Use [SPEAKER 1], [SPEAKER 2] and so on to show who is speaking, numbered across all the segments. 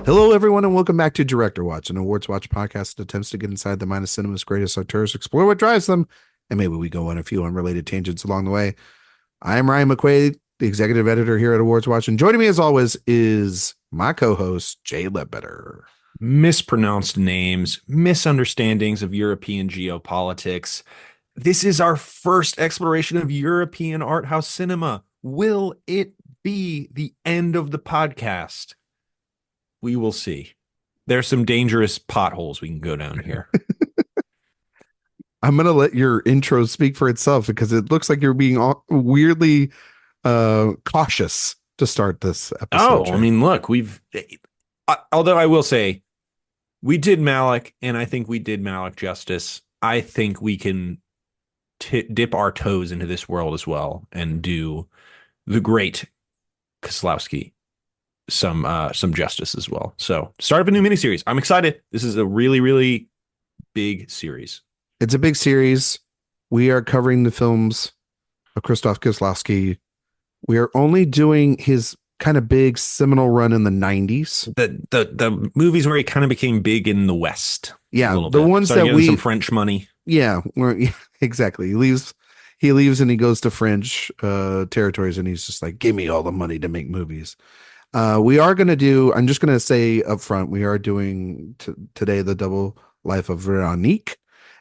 [SPEAKER 1] Hello, everyone, and welcome back to Director Watch, an Awards Watch podcast that attempts to get inside the mind of cinema's greatest auteurs, explore what drives them, and maybe we go on a few unrelated tangents along the way. I'm Ryan McQuade, the executive editor here at Awards Watch, and joining me as always is my co-host, Jay Ledbetter.
[SPEAKER 2] Mispronounced names, misunderstandings of European geopolitics. This is our first exploration of European art house cinema. Will it be the end of the podcast? We will see. There's some dangerous potholes we can go down here.
[SPEAKER 1] I'm going to let your intro speak for itself because it looks like you're being weirdly cautious to start this episode.
[SPEAKER 2] Jay. I mean, look, although I will say, we did Malick, and I think we did Malick justice. I think we can dip our toes into this world as well and do the great Kieślowski some justice as well. So, start of a new miniseries. I'm excited. This is a really, really big series.
[SPEAKER 1] It's a big series. We are covering the films of Krzysztof Kieślowski. We are only doing his kind of big seminal run in the 90s.
[SPEAKER 2] The movies where he kind of became big in the West.
[SPEAKER 1] Yeah, the ones that we
[SPEAKER 2] some French money.
[SPEAKER 1] Yeah, exactly. He leaves and he goes to French territories, and he's just like, give me all the money to make movies. We are going to do, I'm just going to say up front, we are doing today the Double Life of Veronique,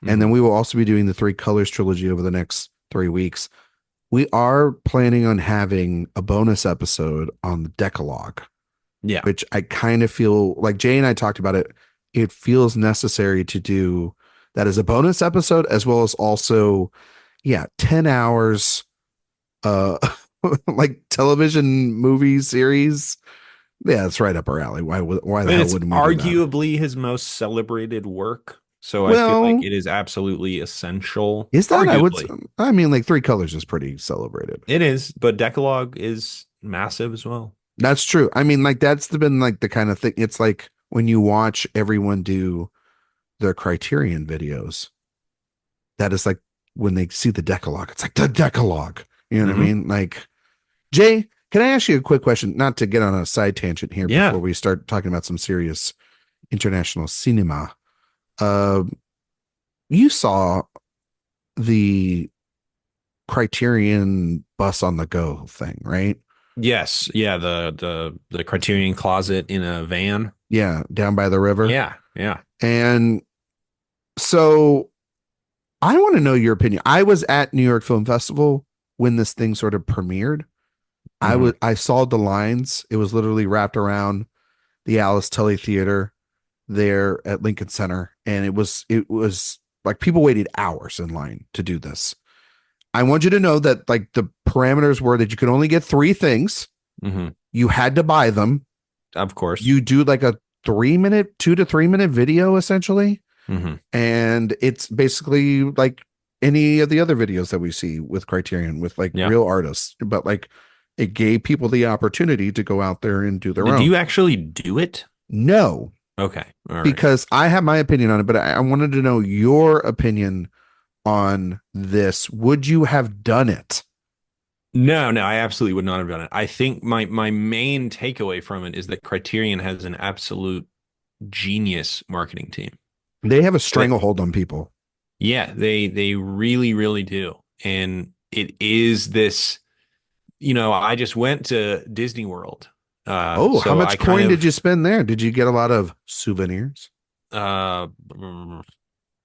[SPEAKER 1] and then we will also be doing the Three Colors trilogy over the next 3 weeks. We are planning on having a bonus episode on the Decalogue, which I kind of feel like Jay and I talked about it. It feels necessary to do that as a bonus episode, as well as also, 10 hours, like television movie series. Yeah, it's right up our alley. Why the hell wouldn't we?
[SPEAKER 2] Arguably his most celebrated work. So I feel like it is absolutely essential.
[SPEAKER 1] Is that? I mean, like Three Colors is pretty celebrated.
[SPEAKER 2] It is, but Decalogue is massive as well.
[SPEAKER 1] That's true. I mean, like that's been like the kind of thing. It's like when you watch everyone do their Criterion videos. That is like when they see the Decalogue. It's like the Decalogue. You know what I mean? Like, Jay, can I ask you a quick question? Not to get on a side tangent here before we start talking about some serious international cinema. You saw the Criterion Bus on the Go thing, right?
[SPEAKER 2] Yes. Yeah. The Criterion closet in a van.
[SPEAKER 1] Yeah. Down by the river.
[SPEAKER 2] Yeah. Yeah.
[SPEAKER 1] And so I want to know your opinion. I was at New York Film Festival when this thing sort of premiered. I saw the lines. It was literally wrapped around the Alice Tully Theater there at Lincoln Center, and it was like people waited hours in line to do this. I want you to know that like the parameters were that you could only get 3 things. You had to buy them,
[SPEAKER 2] of course.
[SPEAKER 1] You do like a 2 to 3 minute video essentially, and it's basically like any of the other videos that we see with Criterion with like real artists, but like it gave people the opportunity to go out there and do their own.
[SPEAKER 2] Do you actually do it?
[SPEAKER 1] No.
[SPEAKER 2] Okay. All right.
[SPEAKER 1] Because I have my opinion on it, but I wanted to know your opinion on this. Would you have done it?
[SPEAKER 2] No, I absolutely would not have done it. I think my main takeaway from it is that Criterion has an absolute genius marketing team.
[SPEAKER 1] They have a stranglehold on people.
[SPEAKER 2] Yeah, they really, really do. And it is this, I just went to Disney World.
[SPEAKER 1] So how much coin did you spend there? Did you get a lot of souvenirs?
[SPEAKER 2] How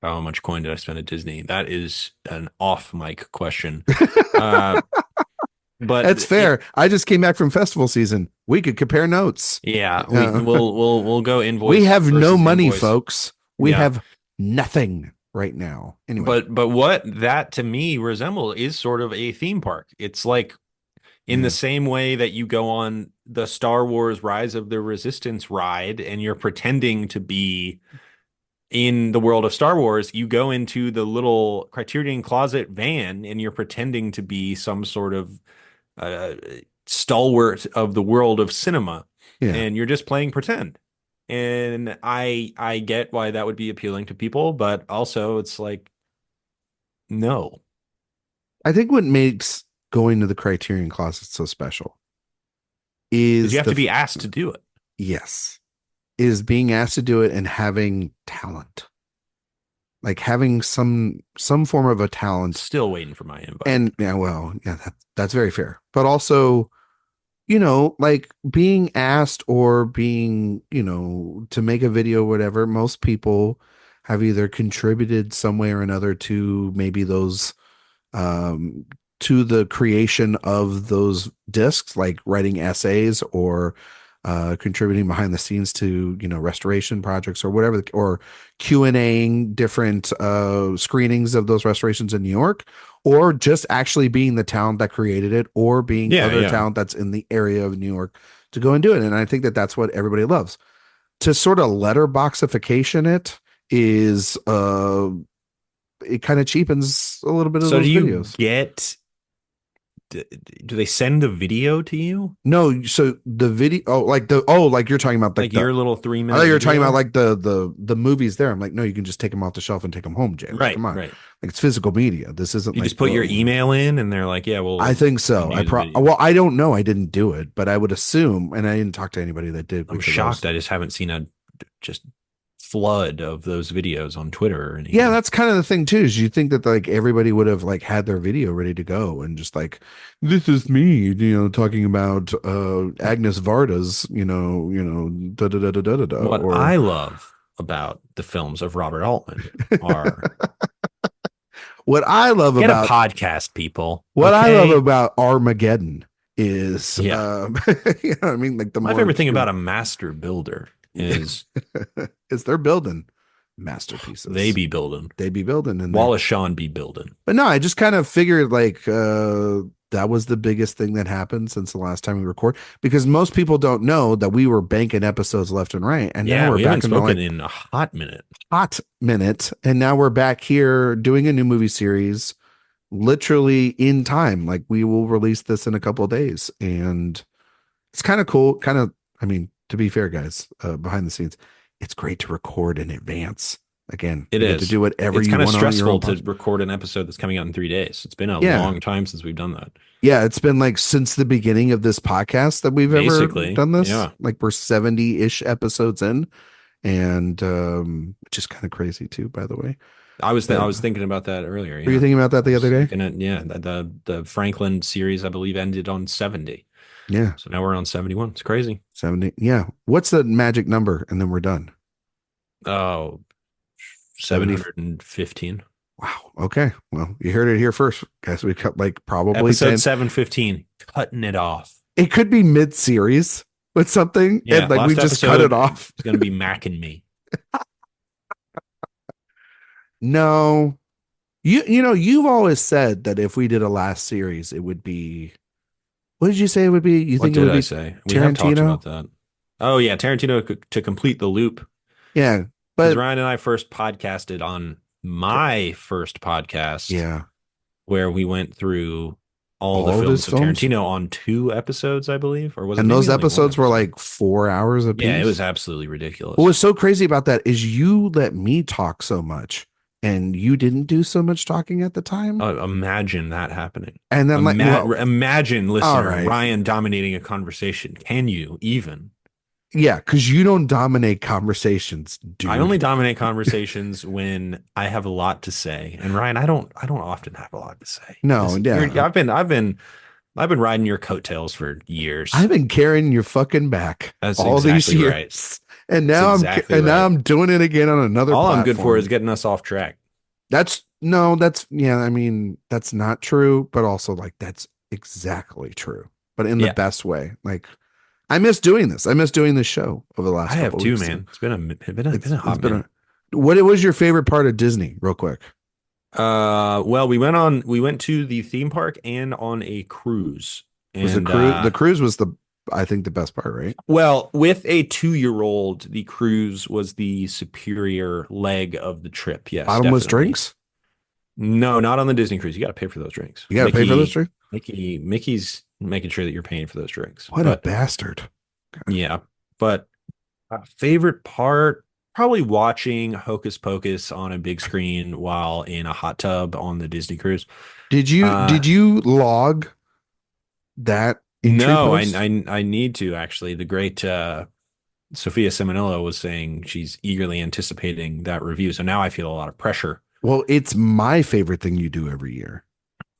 [SPEAKER 2] much coin did I spend at Disney? That is an off mic question. But
[SPEAKER 1] that's fair. I just came back from festival season. We could compare notes.
[SPEAKER 2] Yeah, we'll go invoice.
[SPEAKER 1] We have no money, folks. We have nothing right now. Anyway,
[SPEAKER 2] but what that to me resembles is sort of a theme park. It's like in the same way that you go on the Star Wars Rise of the Resistance ride and you're pretending to be in the world of Star Wars, you go into the little Criterion Closet van and you're pretending to be some sort of stalwart of the world of cinema, and you're just playing pretend. And I get why that would be appealing to people, but also it's like, no.
[SPEAKER 1] I think what makes going to the Criterion Closet so special is
[SPEAKER 2] you have to be asked to do it.
[SPEAKER 1] Yes. is being asked to do it and having talent, like having some form of a talent.
[SPEAKER 2] Still waiting for my invite.
[SPEAKER 1] And yeah, well, yeah, that's very fair. But also, like being asked or being, to make a video, whatever, most people have either contributed some way or another to maybe those, to the creation of those discs, like writing essays or contributing behind the scenes to, restoration projects or whatever, or Q&Aing different screenings of those restorations in New York, or just actually being the talent that created it, or being other talent that's in the area of New York to go and do it. And I think that that's what everybody loves. To sort of letterboxification it is, it kind of cheapens a little bit of those videos.
[SPEAKER 2] Do they send the video to you?
[SPEAKER 1] No, so the video, like you're talking about
[SPEAKER 2] like your little 3-minute.
[SPEAKER 1] I thought you were talking about like the movies there. I'm like, no, you can just take them off the shelf and take them home, Jay.
[SPEAKER 2] Right,
[SPEAKER 1] come on,
[SPEAKER 2] right.
[SPEAKER 1] Like it's physical media. This isn't.
[SPEAKER 2] You
[SPEAKER 1] like,
[SPEAKER 2] just put your email in, and they're like, yeah, well,
[SPEAKER 1] I think so. Well, I don't know. I didn't do it, but I would assume, and I didn't talk to anybody that did.
[SPEAKER 2] I'm shocked. I just haven't seen a just flood of those videos on Twitter or anything.
[SPEAKER 1] Yeah, that's kind of the thing too, is you think that like everybody would have like had their video ready to go and just like, this is me, talking about Agnes Varda's, da da da da da da.
[SPEAKER 2] What I love about the films of Robert Altman are
[SPEAKER 1] what I love
[SPEAKER 2] get
[SPEAKER 1] about
[SPEAKER 2] a podcast, people.
[SPEAKER 1] What I love about Armageddon is I mean, like
[SPEAKER 2] my favorite thing about a master builder is
[SPEAKER 1] they're building masterpieces.
[SPEAKER 2] They be building,
[SPEAKER 1] and
[SPEAKER 2] Wallace Shawn be building.
[SPEAKER 1] But no, I just kind of figured like that was the biggest thing that happened since the last time we record, because most people don't know that we were banking episodes left and right, and now we're back
[SPEAKER 2] in a hot minute,
[SPEAKER 1] and now we're back here doing a new movie series, literally in time. Like we will release this in a couple of days, and it's kind of cool. I mean, to be fair, guys, behind the scenes, it's great to record in advance. Again,
[SPEAKER 2] it is
[SPEAKER 1] to do whatever you want.
[SPEAKER 2] It's kind of stressful to record an episode that's coming out in 3 days. It's been a long time since we've done that.
[SPEAKER 1] Yeah, it's been like since the beginning of this podcast that we've ever done this.
[SPEAKER 2] Yeah.
[SPEAKER 1] Like we're 70-ish episodes in, and which is kind of crazy too, by the way.
[SPEAKER 2] I was thinking about that earlier.
[SPEAKER 1] Were you thinking about that the other day?
[SPEAKER 2] The Franklin series, I believe, ended on 70.
[SPEAKER 1] Yeah.
[SPEAKER 2] So now we're on 71. It's crazy.
[SPEAKER 1] 70. Yeah. What's the magic number? And then we're done.
[SPEAKER 2] Oh, 715.
[SPEAKER 1] Wow. Okay. Well, you heard it here first, guys. We cut like probably
[SPEAKER 2] episode 715, cutting it off.
[SPEAKER 1] It could be mid-series with something.
[SPEAKER 2] Yeah,
[SPEAKER 1] and like we just cut it off.
[SPEAKER 2] It's going to be Mac and me.
[SPEAKER 1] No. You've always said that if we did a last series, it would be, what did you say it would be? You think it would be
[SPEAKER 2] say? We have talked about that. Oh yeah, Tarantino to complete the loop.
[SPEAKER 1] Yeah, but
[SPEAKER 2] Ryan and I first podcasted on my first podcast.
[SPEAKER 1] Yeah,
[SPEAKER 2] where we went through all the films of Tarantino on 2 episodes, I believe, or was it?
[SPEAKER 1] And those episodes were like 4 hours apiece.
[SPEAKER 2] Yeah, it was absolutely ridiculous.
[SPEAKER 1] What was so crazy about that is you let me talk so much. And you didn't do so much talking at the time.
[SPEAKER 2] Imagine that happening.
[SPEAKER 1] And then,
[SPEAKER 2] imagine, listener, Ryan dominating a conversation. Can you even?
[SPEAKER 1] Yeah, because you don't dominate conversations, dude.
[SPEAKER 2] I only dominate conversations when I have a lot to say. And Ryan, I don't often have a lot to say.
[SPEAKER 1] No, yeah.
[SPEAKER 2] I've been riding your coattails for years.
[SPEAKER 1] I've been carrying your fucking back all these years. Right. And now now I'm doing it again on another platform.
[SPEAKER 2] I'm good for is getting us off track.
[SPEAKER 1] I mean, that's not true, but also like that's exactly true, but in the best way. Like I miss doing this. I miss doing this show over the last couple weeks.
[SPEAKER 2] I have too, man. It's been a hot minute.
[SPEAKER 1] What was your favorite part of Disney, real quick?
[SPEAKER 2] Well, we went to the theme park and on a cruise.
[SPEAKER 1] Was the cruise? The cruise was I think the best part, right?
[SPEAKER 2] Well, with a 2-year-old, the cruise was the superior leg of the trip. Yes.
[SPEAKER 1] Bottomless drinks?
[SPEAKER 2] No, not on the Disney cruise. You got to pay for those drinks.
[SPEAKER 1] You got to pay for those drinks?
[SPEAKER 2] Mickey's making sure that you're paying for those drinks.
[SPEAKER 1] What a bastard.
[SPEAKER 2] Yeah. But favorite part, probably watching Hocus Pocus on a big screen while in a hot tub on the Disney cruise.
[SPEAKER 1] Did you log that?
[SPEAKER 2] No, I need to actually. The great Sophia Simonillo was saying she's eagerly anticipating that review. So now I feel a lot of pressure.
[SPEAKER 1] Well, it's my favorite thing you do every year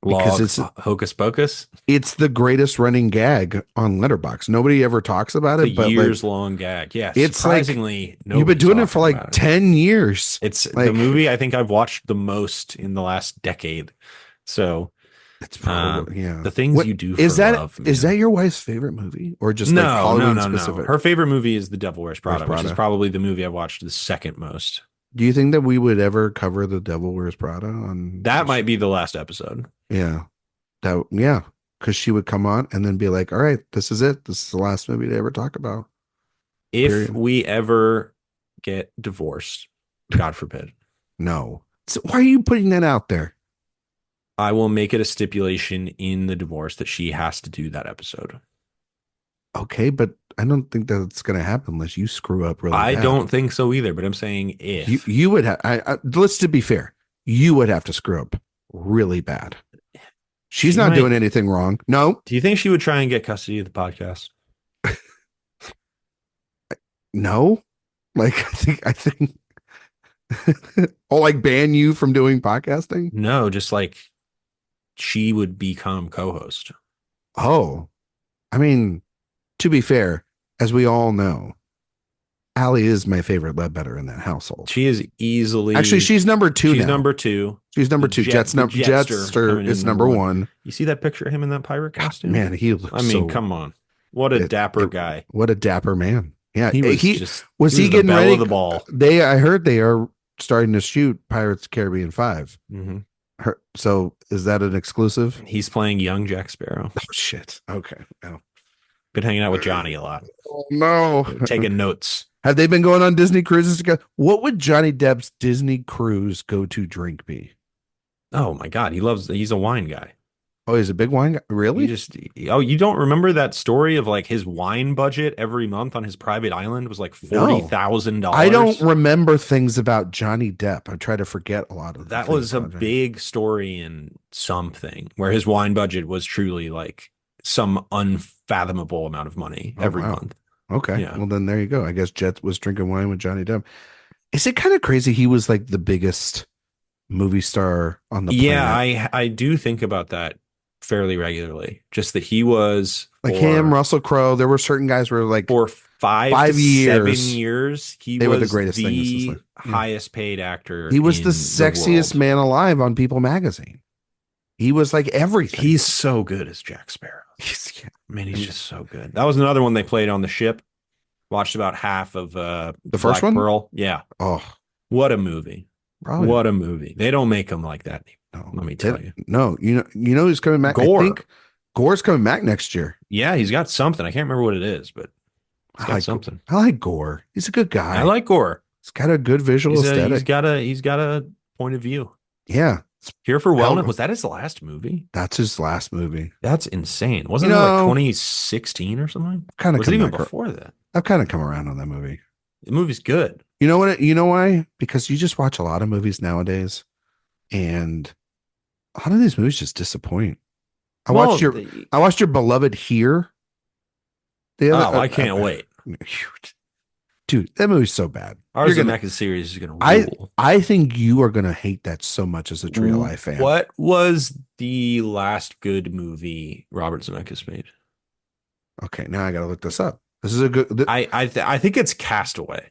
[SPEAKER 1] because
[SPEAKER 2] Log Hocus Pocus.
[SPEAKER 1] it's the greatest running gag on Letterboxd. Nobody ever talks about
[SPEAKER 2] It's a
[SPEAKER 1] it, but
[SPEAKER 2] years
[SPEAKER 1] like
[SPEAKER 2] long gag. Yeah,
[SPEAKER 1] it's like
[SPEAKER 2] surprisingly,
[SPEAKER 1] you've been
[SPEAKER 2] nobody's
[SPEAKER 1] doing it for
[SPEAKER 2] talking
[SPEAKER 1] like
[SPEAKER 2] about it.
[SPEAKER 1] 10 years.
[SPEAKER 2] It's the
[SPEAKER 1] Like
[SPEAKER 2] movie I think I've watched the most in the last decade. So
[SPEAKER 1] it's probably yeah.
[SPEAKER 2] the things
[SPEAKER 1] What
[SPEAKER 2] you do
[SPEAKER 1] is
[SPEAKER 2] for
[SPEAKER 1] that?
[SPEAKER 2] love,
[SPEAKER 1] Is
[SPEAKER 2] man.
[SPEAKER 1] that your wife's favorite movie or just like
[SPEAKER 2] No, no,
[SPEAKER 1] Halloween
[SPEAKER 2] no, no.
[SPEAKER 1] specific?
[SPEAKER 2] Her favorite movie is The Devil Wears
[SPEAKER 1] Where's
[SPEAKER 2] Prada, which is
[SPEAKER 1] Prada?
[SPEAKER 2] probably the movie I've watched the second most.
[SPEAKER 1] Do you think that we would ever cover The Devil Wears Prada on
[SPEAKER 2] That
[SPEAKER 1] the
[SPEAKER 2] might
[SPEAKER 1] show?
[SPEAKER 2] be the last episode.
[SPEAKER 1] Yeah. That yeah. Because she would come on and then be like, all right, this is it. This is the last movie to ever talk about.
[SPEAKER 2] If
[SPEAKER 1] Period.
[SPEAKER 2] we ever get divorced, God forbid,
[SPEAKER 1] No. So why are you putting that out there?
[SPEAKER 2] I will make it a stipulation in the divorce that she has to do that episode.
[SPEAKER 1] Okay, but I don't think that's gonna happen unless you screw up really
[SPEAKER 2] I
[SPEAKER 1] bad.
[SPEAKER 2] don't think so either, but I'm saying if.
[SPEAKER 1] You would have let's to be fair, you would have to screw up really bad. She's
[SPEAKER 2] She
[SPEAKER 1] not
[SPEAKER 2] might-
[SPEAKER 1] doing anything wrong. No,
[SPEAKER 2] Do you think she would try and get custody of the podcast?
[SPEAKER 1] no. Like I think oh, like ban you from doing podcasting?
[SPEAKER 2] No, just like she would become co-host.
[SPEAKER 1] Oh. I mean, to be fair, as we all know, Allie is my favorite Ledbetter in that household.
[SPEAKER 2] She is easily
[SPEAKER 1] Actually, she's number two
[SPEAKER 2] she's
[SPEAKER 1] now.
[SPEAKER 2] number two.
[SPEAKER 1] She's number
[SPEAKER 2] The
[SPEAKER 1] two.
[SPEAKER 2] Jet- the Jetster
[SPEAKER 1] Jetster
[SPEAKER 2] coming in
[SPEAKER 1] is number
[SPEAKER 2] number
[SPEAKER 1] one.
[SPEAKER 2] You see that picture of him in that pirate costume?
[SPEAKER 1] Man, he looks
[SPEAKER 2] I mean,
[SPEAKER 1] so
[SPEAKER 2] come on. What a dapper guy.
[SPEAKER 1] What a dapper man. Yeah.
[SPEAKER 2] He was
[SPEAKER 1] was he
[SPEAKER 2] the
[SPEAKER 1] getting
[SPEAKER 2] belle
[SPEAKER 1] ready?
[SPEAKER 2] of the ball.
[SPEAKER 1] I heard they are starting to shoot Pirates of the Caribbean 5.
[SPEAKER 2] Mm-hmm.
[SPEAKER 1] So is that an exclusive?
[SPEAKER 2] He's playing young Jack Sparrow.
[SPEAKER 1] Oh shit. Okay. Oh,
[SPEAKER 2] Been hanging out with Johnny a lot.
[SPEAKER 1] oh no.
[SPEAKER 2] Taking notes.
[SPEAKER 1] Have they been going on Disney cruises together? What would Johnny Depp's Disney cruise go-to drink be?
[SPEAKER 2] Oh my God. He's a wine guy.
[SPEAKER 1] Oh, he's a big wine guy. Really?
[SPEAKER 2] You don't remember that story of like his wine budget every month on his private island was like $40,000?
[SPEAKER 1] I don't remember things about Johnny Depp. I try to forget a lot of
[SPEAKER 2] that. Was a big story in something where his wine budget was truly like some unfathomable amount of money every month.
[SPEAKER 1] Okay.
[SPEAKER 2] Yeah.
[SPEAKER 1] Well, then there you go. I guess Jet was drinking wine with Johnny Depp. Is it kind of crazy he was like the biggest movie star on the planet?
[SPEAKER 2] Yeah, I do think about that fairly regularly. Just that he was
[SPEAKER 1] like him, Russell Crowe. There were certain guys who were like
[SPEAKER 2] for 5 to 7 years. They were the greatest thing. Highest paid actor.
[SPEAKER 1] He was the sexiest man alive on People magazine. He was like everything.
[SPEAKER 2] He's so good as Jack Sparrow. I mean, he's just so good. That was another one they played on the ship. Watched about half of the
[SPEAKER 1] first one.
[SPEAKER 2] Pearl. Yeah.
[SPEAKER 1] Oh,
[SPEAKER 2] what a movie!
[SPEAKER 1] Probably.
[SPEAKER 2] What a movie. They don't make them like that anymore.
[SPEAKER 1] No,
[SPEAKER 2] let me tell you.
[SPEAKER 1] No, you know who's coming back?
[SPEAKER 2] Gore.
[SPEAKER 1] I think Gore's coming back next year.
[SPEAKER 2] Yeah, he's got something. I can't remember what it is, but he's got something.
[SPEAKER 1] I like Gore. He's a good guy.
[SPEAKER 2] I like Gore.
[SPEAKER 1] He's got a good visual aesthetic.
[SPEAKER 2] He's got a point of view.
[SPEAKER 1] Yeah.
[SPEAKER 2] Here for Wellness. Was that his last movie?
[SPEAKER 1] That's his last movie.
[SPEAKER 2] That's insane. Wasn't it like 2016 or something?
[SPEAKER 1] Kind of.
[SPEAKER 2] Was it even before that?
[SPEAKER 1] I've kind of come around on that movie.
[SPEAKER 2] The movie's good.
[SPEAKER 1] You know what? You know why? Because you just watch a lot of movies nowadays, and a lot of these movies just disappoint. I watched your beloved Here.
[SPEAKER 2] I can't wait.
[SPEAKER 1] Dude, that movie's so bad.
[SPEAKER 2] Our Zemeckis series is going to rule.
[SPEAKER 1] I think you are going to hate that so much as a Tree of Life fan.
[SPEAKER 2] What was the last good movie Robert Zemeckis made?
[SPEAKER 1] Okay, now I got to look this up. This is a good.
[SPEAKER 2] I think it's Castaway.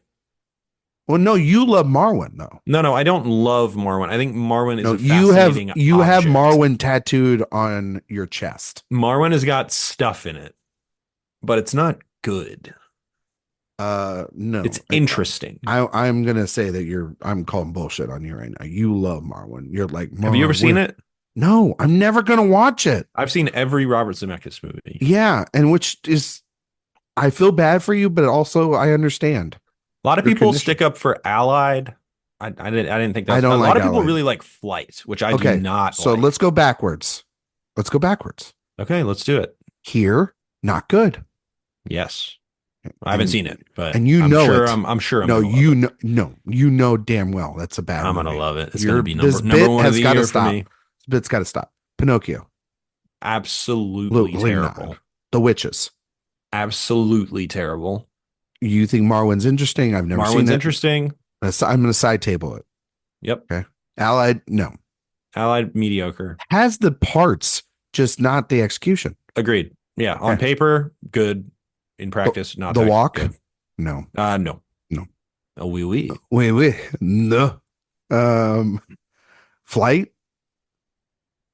[SPEAKER 1] Well, no, you love Marwen though.
[SPEAKER 2] No, I don't love Marwen. I think Marwen is a fascinating
[SPEAKER 1] you have
[SPEAKER 2] object.
[SPEAKER 1] Marwen tattooed on your chest.
[SPEAKER 2] Marwen has got stuff in it, but it's not good.
[SPEAKER 1] No,
[SPEAKER 2] it's interesting.
[SPEAKER 1] I'm gonna say that I'm calling bullshit on you right now. You love Marwen. You're like,
[SPEAKER 2] have you ever seen it?
[SPEAKER 1] No, I'm never gonna watch it.
[SPEAKER 2] I've seen every Robert Zemeckis movie.
[SPEAKER 1] Yeah, and which is, I feel bad for you, but also I understand.
[SPEAKER 2] A lot of people stick up for Allied. I didn't think that.
[SPEAKER 1] I don't
[SPEAKER 2] a
[SPEAKER 1] like
[SPEAKER 2] lot of people
[SPEAKER 1] Allied.
[SPEAKER 2] really like Flight, which I do not.
[SPEAKER 1] So
[SPEAKER 2] like.
[SPEAKER 1] let's go backwards.
[SPEAKER 2] Okay, let's do it.
[SPEAKER 1] Here, not good.
[SPEAKER 2] Yes. I haven't seen it, but
[SPEAKER 1] and you know it.
[SPEAKER 2] I'm sure.
[SPEAKER 1] You know damn well that's a bad.
[SPEAKER 2] I'm
[SPEAKER 1] movie.
[SPEAKER 2] gonna love it. It's gonna be number one of the year for me.
[SPEAKER 1] This bit's got to stop. Pinocchio,
[SPEAKER 2] absolutely terrible.
[SPEAKER 1] Not. The Witches,
[SPEAKER 2] absolutely terrible.
[SPEAKER 1] You think Marwin's interesting? I've never seen
[SPEAKER 2] Marwin's
[SPEAKER 1] it.
[SPEAKER 2] interesting.
[SPEAKER 1] I'm going to side table it.
[SPEAKER 2] Yep.
[SPEAKER 1] Okay. Allied, no.
[SPEAKER 2] Allied, mediocre.
[SPEAKER 1] Has the parts, just not the execution.
[SPEAKER 2] Agreed. Yeah. On
[SPEAKER 1] Okay.
[SPEAKER 2] paper, good. In
[SPEAKER 1] The,
[SPEAKER 2] practice, not
[SPEAKER 1] the
[SPEAKER 2] that
[SPEAKER 1] walk?
[SPEAKER 2] good.
[SPEAKER 1] No.
[SPEAKER 2] No.
[SPEAKER 1] No.
[SPEAKER 2] Oh, oui.
[SPEAKER 1] Wait, wait. No. Flight?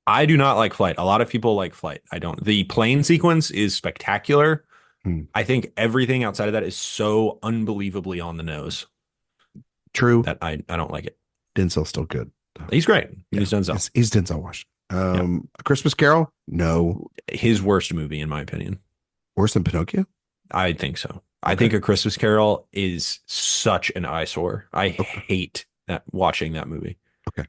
[SPEAKER 2] I do not like Flight. A lot of people like Flight. I don't. The plane sequence is spectacular.
[SPEAKER 1] Hmm.
[SPEAKER 2] I think everything outside of that is so unbelievably on the nose
[SPEAKER 1] True.
[SPEAKER 2] that I don't like it.
[SPEAKER 1] Denzel's still good.
[SPEAKER 2] He's great.
[SPEAKER 1] Yeah.
[SPEAKER 2] He's Denzel.
[SPEAKER 1] He's Denzel Washington.
[SPEAKER 2] Yep.
[SPEAKER 1] A Christmas Carol? No.
[SPEAKER 2] His worst movie, in my opinion.
[SPEAKER 1] Worse than Pinocchio?
[SPEAKER 2] I think so.
[SPEAKER 1] Okay.
[SPEAKER 2] I think A Christmas Carol is such an eyesore. I hate that watching that movie.
[SPEAKER 1] Okay.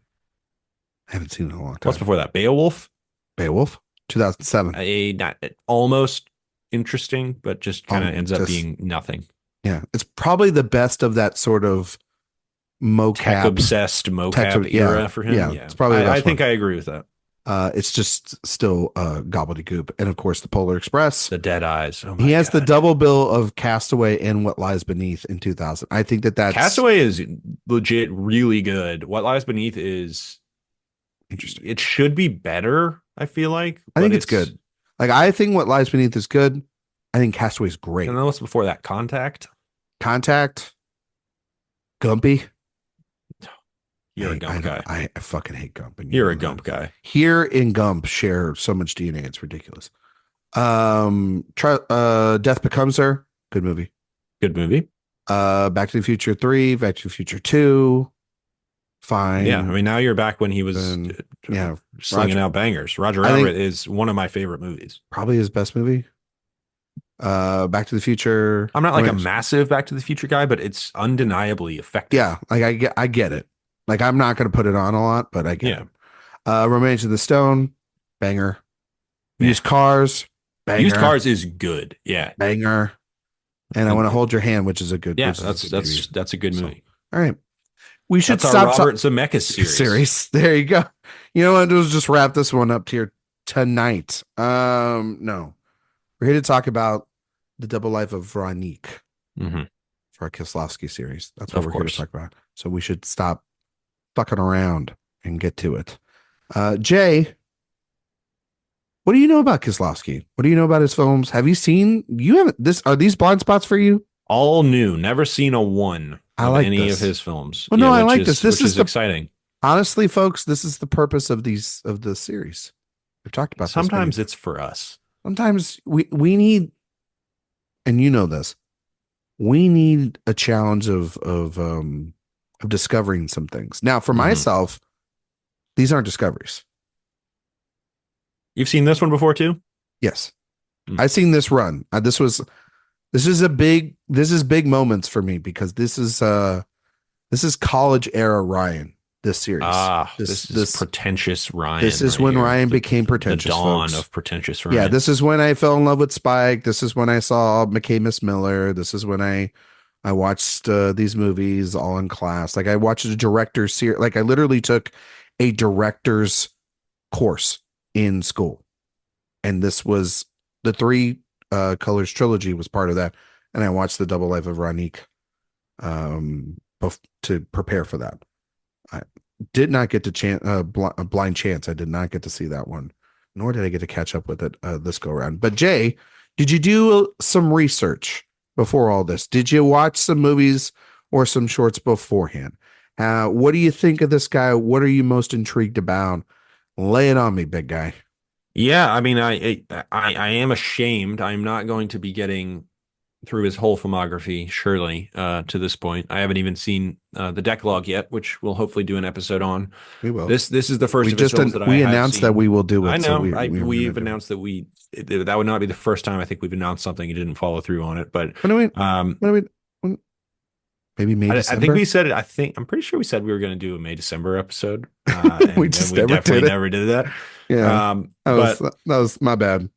[SPEAKER 1] I haven't seen it in a long time.
[SPEAKER 2] What's before that? Beowulf?
[SPEAKER 1] Beowulf? 2007.
[SPEAKER 2] Not almost interesting, but just kind of ends up
[SPEAKER 1] just-
[SPEAKER 2] being nothing.
[SPEAKER 1] Yeah. It's probably the best of that sort of mocap.
[SPEAKER 2] Tech obsessed mocap
[SPEAKER 1] yeah,
[SPEAKER 2] era for him.
[SPEAKER 1] yeah,
[SPEAKER 2] Yeah.
[SPEAKER 1] it's probably the best
[SPEAKER 2] I think
[SPEAKER 1] one.
[SPEAKER 2] I agree with that.
[SPEAKER 1] It's just still gobbledygook. And of course, the Polar Express.
[SPEAKER 2] The Dead Eyes. Oh my
[SPEAKER 1] He has the
[SPEAKER 2] God.
[SPEAKER 1] double bill of Castaway and What Lies Beneath in 2000. I think that's
[SPEAKER 2] Castaway is legit really good. What Lies Beneath is
[SPEAKER 1] interesting.
[SPEAKER 2] it should be better, I feel like.
[SPEAKER 1] I think it's good. Like, I think What Lies Beneath is good. I think Castaway is great.
[SPEAKER 2] And then what's before that? Contact?
[SPEAKER 1] Contact. Gumpy.
[SPEAKER 2] You're a Gump guy.
[SPEAKER 1] I fucking hate Gump. And
[SPEAKER 2] You're a Gump guy.
[SPEAKER 1] Here in Gump share so much DNA. It's ridiculous. Death Becomes Her. Good movie.
[SPEAKER 2] Good movie.
[SPEAKER 1] Back to the Future 3, Back to the Future 2. Fine.
[SPEAKER 2] Yeah. I mean, now you're back when he was slinging out bangers. Roger Rabbit is one of my favorite movies.
[SPEAKER 1] Probably his best movie. Back to the Future.
[SPEAKER 2] I'm not like a massive Back to the Future guy, but it's undeniably effective.
[SPEAKER 1] Yeah, like I get it. Like, I'm not going to put it on a lot, but I get it. Remains of the Stone, banger. Used Cars, banger.
[SPEAKER 2] Used Cars is good. Yeah,
[SPEAKER 1] banger. And I Want to Hold Your Hand, which is a good.
[SPEAKER 2] Yeah, that's a good movie.
[SPEAKER 1] All right, we should
[SPEAKER 2] stop. Robert Zemeckis series.
[SPEAKER 1] There you go. You know what? We'll just wrap this one up here tonight. No, we're here to talk about the Double Life of Veronique for our Kieślowski series. That's what we're here to talk about. So we should stop fucking around and get to it. Jay, what do you know about Kieślowski? What do you know about his films? Have you seen? You haven't. Are these blind spots for you?
[SPEAKER 2] All new. Never seen a one.
[SPEAKER 1] I like
[SPEAKER 2] any
[SPEAKER 1] this.
[SPEAKER 2] of his films.
[SPEAKER 1] Well, no, I like this. This is
[SPEAKER 2] exciting.
[SPEAKER 1] Honestly, folks, this is the purpose of the series. We've talked about.
[SPEAKER 2] Sometimes it's for us.
[SPEAKER 1] Sometimes we need, and you know this. We need a challenge of discovering some things. Now, for myself, these aren't discoveries.
[SPEAKER 2] You've seen this one before too?
[SPEAKER 1] Yes. I've seen this run. This is big moments for me because this is college era Ryan, this series.
[SPEAKER 2] This is pretentious Ryan.
[SPEAKER 1] This is when Ryan became pretentious.
[SPEAKER 2] The dawn
[SPEAKER 1] folks.
[SPEAKER 2] of pretentious Ryan.
[SPEAKER 1] Yeah, this is when I fell in love with Spike. This is when I saw McKay Miss Miller. This is when I watched these movies all in class. Like, I watched a director's series. Like, I literally took a director's course in school. And this was the Three Colors trilogy was part of that. And I watched the Double Life of Veronique to prepare for that. I did not get to Blind Chance. I did not get to see that one, nor did I get to catch up with it this go around. But Jay, did you do some research before all this? Did you watch some movies or some shorts beforehand? What do you think of this guy? What are you most intrigued about? Lay it on me, big guy.
[SPEAKER 2] Yeah, I mean, I am ashamed. I'm not going to be getting through his whole filmography, surely, to this point. I haven't even seen the Decalogue yet, which we'll hopefully do an episode on.
[SPEAKER 1] We will.
[SPEAKER 2] This is the first of his films that we
[SPEAKER 1] announced that we will do it.
[SPEAKER 2] I know.
[SPEAKER 1] So
[SPEAKER 2] we've announced that that would not be the first time I think we've announced something and didn't follow through on it. But
[SPEAKER 1] maybe May,
[SPEAKER 2] I
[SPEAKER 1] December?
[SPEAKER 2] think we said it. I'm pretty sure we said we were going to do a May, December episode.
[SPEAKER 1] We definitely
[SPEAKER 2] never did that.
[SPEAKER 1] Yeah. That was my bad.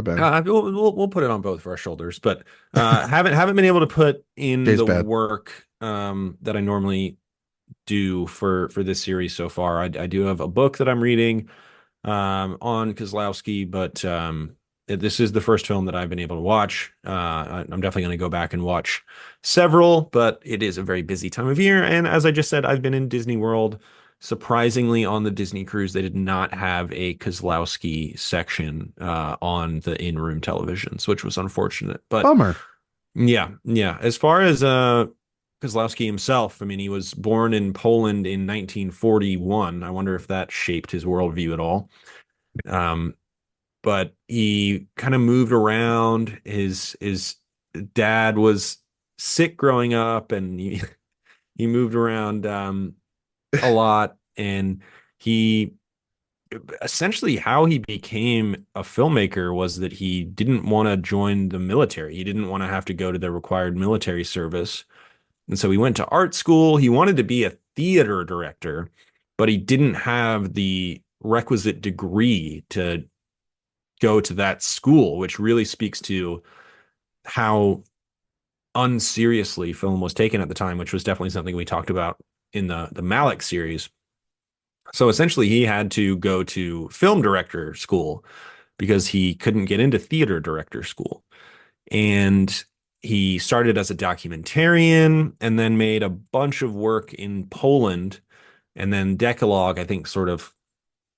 [SPEAKER 2] We'll put it on both of our shoulders, but haven't been able to put in the work that I normally do for this series so far. I do have a book that I'm reading on Kieślowski, but this is the first film that I've been able to watch. I'm definitely going to go back and watch several, but it is a very busy time of year. And as I just said, I've been in Disney World. Surprisingly, on the Disney cruise, they did not have a Kieślowski section on the in-room televisions, which was unfortunate. But
[SPEAKER 1] Bummer.
[SPEAKER 2] yeah, yeah. As far as Kieślowski himself, I mean, he was born in Poland in 1941. I wonder if that shaped his worldview at all. Um, but he kind of moved around. His dad was sick growing up, and he moved around a lot. And he essentially how he became a filmmaker was that he didn't want to join the military. He didn't want to have to go to the required military service. And so he went to art school. He wanted to be a theater director, but he didn't have the requisite degree to go to that school, which really speaks to how unseriously film was taken at the time, which was definitely something we talked about in the Malick series. So essentially, he had to go to film director school because he couldn't get into theater director school. And he started as a documentarian and then made a bunch of work in Poland. And then Decalogue, I think, sort of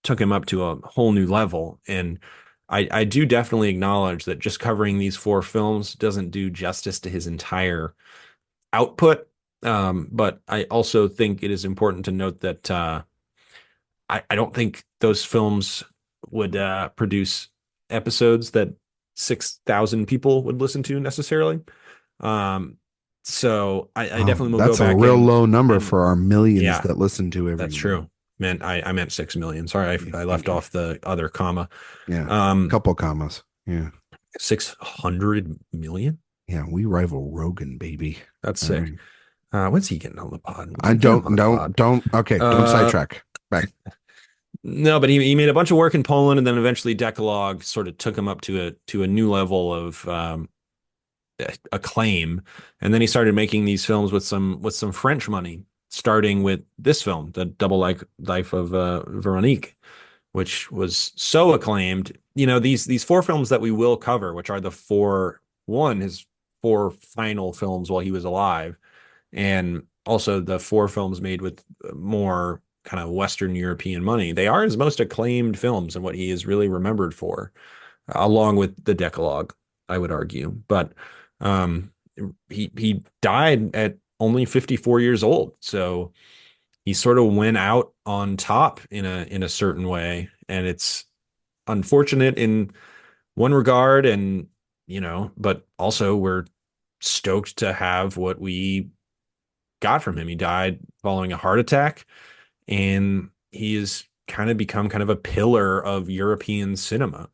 [SPEAKER 2] took him up to a whole new level. And I do definitely acknowledge that just covering these four films doesn't do justice to his entire output. But I also think it is important to note that I don't think those films would produce episodes that 6,000 people would listen to necessarily. Um, so I
[SPEAKER 1] Oh,
[SPEAKER 2] definitely will go
[SPEAKER 1] that's a
[SPEAKER 2] back
[SPEAKER 1] real low number
[SPEAKER 2] and
[SPEAKER 1] for our millions
[SPEAKER 2] yeah,
[SPEAKER 1] that listen to every
[SPEAKER 2] that's
[SPEAKER 1] year.
[SPEAKER 2] true. I meant 6 million. Sorry,
[SPEAKER 1] Yeah,
[SPEAKER 2] I
[SPEAKER 1] thank
[SPEAKER 2] left
[SPEAKER 1] you.
[SPEAKER 2] off the other comma.
[SPEAKER 1] Yeah,
[SPEAKER 2] Um,
[SPEAKER 1] couple commas. Yeah,
[SPEAKER 2] 600 million.
[SPEAKER 1] yeah, we rival Rogan, baby.
[SPEAKER 2] That's
[SPEAKER 1] All
[SPEAKER 2] sick.
[SPEAKER 1] right.
[SPEAKER 2] When's he getting on the pod?
[SPEAKER 1] I
[SPEAKER 2] Get him on
[SPEAKER 1] don't,
[SPEAKER 2] the
[SPEAKER 1] don't,
[SPEAKER 2] pod.
[SPEAKER 1] don't. Okay, don't
[SPEAKER 2] Uh,
[SPEAKER 1] sidetrack. Back.
[SPEAKER 2] no, but he made a bunch of work in Poland, and then eventually Decalogue sort of took him up to a new level of acclaim. And then he started making these films with some French money, starting with this film, the Double Life of Veronique, which was so acclaimed. You know, these four films that we will cover, which are his four final films while he was alive, and also the four films made with more kind of Western European money. They are his most acclaimed films and what he is really remembered for, along with the Decalogue, I would argue. But um, he died at only 54 years old, so he sort of went out on top in a certain way, and it's unfortunate in one regard, and but also we're stoked to have what we got from him. He died following a heart attack, and he has kind of become kind of a pillar of European cinema.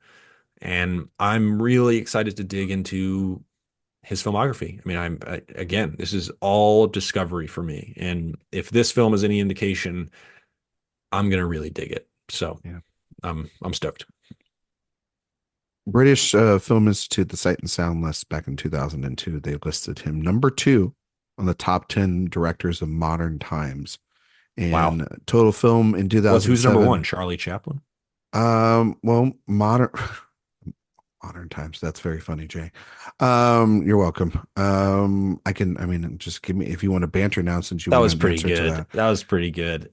[SPEAKER 2] And I'm really excited to dig into his filmography. I mean, again, this is all discovery for me. And if this film is any indication, I'm gonna really dig it. So
[SPEAKER 1] Yeah.
[SPEAKER 2] I'm stoked.
[SPEAKER 1] British Film Institute, the Sight and Sound list back in 2002, they listed him number 2 on the top 10 directors of modern times.
[SPEAKER 2] Wow.
[SPEAKER 1] And total film in
[SPEAKER 2] Who's number
[SPEAKER 1] 2007.
[SPEAKER 2] one? Charlie Chaplin?
[SPEAKER 1] Well, modern times. That's very funny, Jay. You're welcome. I mean, just give me if you want to banter now since you
[SPEAKER 2] That
[SPEAKER 1] want
[SPEAKER 2] was
[SPEAKER 1] an
[SPEAKER 2] pretty
[SPEAKER 1] answer to
[SPEAKER 2] good.
[SPEAKER 1] that.
[SPEAKER 2] That was pretty good.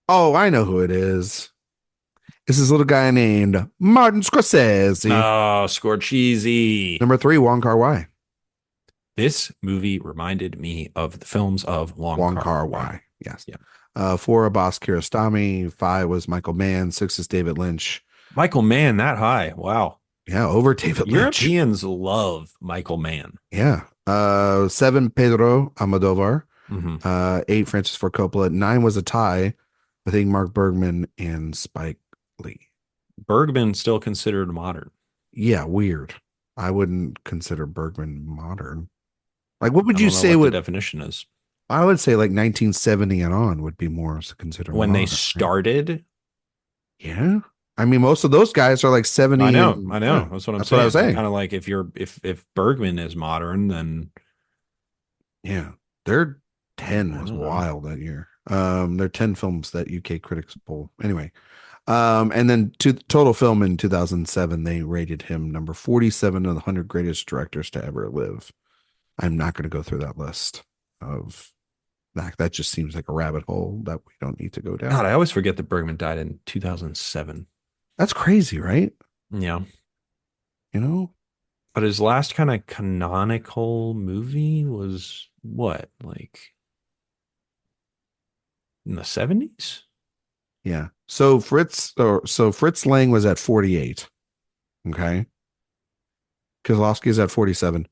[SPEAKER 1] Oh, I know who it is. It's this little guy named Martin Scorsese.
[SPEAKER 2] Oh, Scorsese.
[SPEAKER 1] Number 3, Wong Kar-wai.
[SPEAKER 2] This movie reminded me of the films of Wong
[SPEAKER 1] Wong
[SPEAKER 2] Kar-wai.
[SPEAKER 1] Kar-wai. Yes.
[SPEAKER 2] Yeah.
[SPEAKER 1] 4, Abbas Kiarostami. 5 was Michael Mann. 6 is David Lynch.
[SPEAKER 2] Michael Mann, that high. Wow.
[SPEAKER 1] Yeah, over David Lynch.
[SPEAKER 2] Europeans love Michael Mann.
[SPEAKER 1] Yeah. 7, Pedro Almodovar.
[SPEAKER 2] Mm-hmm.
[SPEAKER 1] 8, Francis Ford Coppola. 9 was a tie. I think Mark Bergman and Spike Lee.
[SPEAKER 2] Bergman still considered modern.
[SPEAKER 1] Yeah, weird. I wouldn't consider Bergman modern. Like, what would
[SPEAKER 2] I
[SPEAKER 1] you
[SPEAKER 2] don't know
[SPEAKER 1] say
[SPEAKER 2] what the
[SPEAKER 1] would
[SPEAKER 2] definition is.
[SPEAKER 1] I would say like 1970 and on would be more considered
[SPEAKER 2] When
[SPEAKER 1] modern,
[SPEAKER 2] they
[SPEAKER 1] right?
[SPEAKER 2] started,
[SPEAKER 1] Yeah. I mean, most of those guys are like 70
[SPEAKER 2] I know,
[SPEAKER 1] and
[SPEAKER 2] I know.
[SPEAKER 1] yeah,
[SPEAKER 2] That's what I'm
[SPEAKER 1] that's what I was
[SPEAKER 2] saying. I'm
[SPEAKER 1] saying.
[SPEAKER 2] kind of like if Bergman is modern, then
[SPEAKER 1] Yeah. Their 10
[SPEAKER 2] I
[SPEAKER 1] was
[SPEAKER 2] don't know.
[SPEAKER 1] wild that year. Their 10 films that UK critics poll. Anyway, And then to total film in 2007, they rated him number 47 of the 100 greatest directors to ever live. I'm not going to go through that list of that. That just seems like a rabbit hole that we don't need to go down.
[SPEAKER 2] God, I always forget that Bergman died in 2007.
[SPEAKER 1] That's crazy, right?
[SPEAKER 2] Yeah.
[SPEAKER 1] You know?
[SPEAKER 2] But his last kind of canonical movie was what? Like in the 70s?
[SPEAKER 1] Yeah. So Fritz Lang was at 48. Okay. Kieślowski is at 47.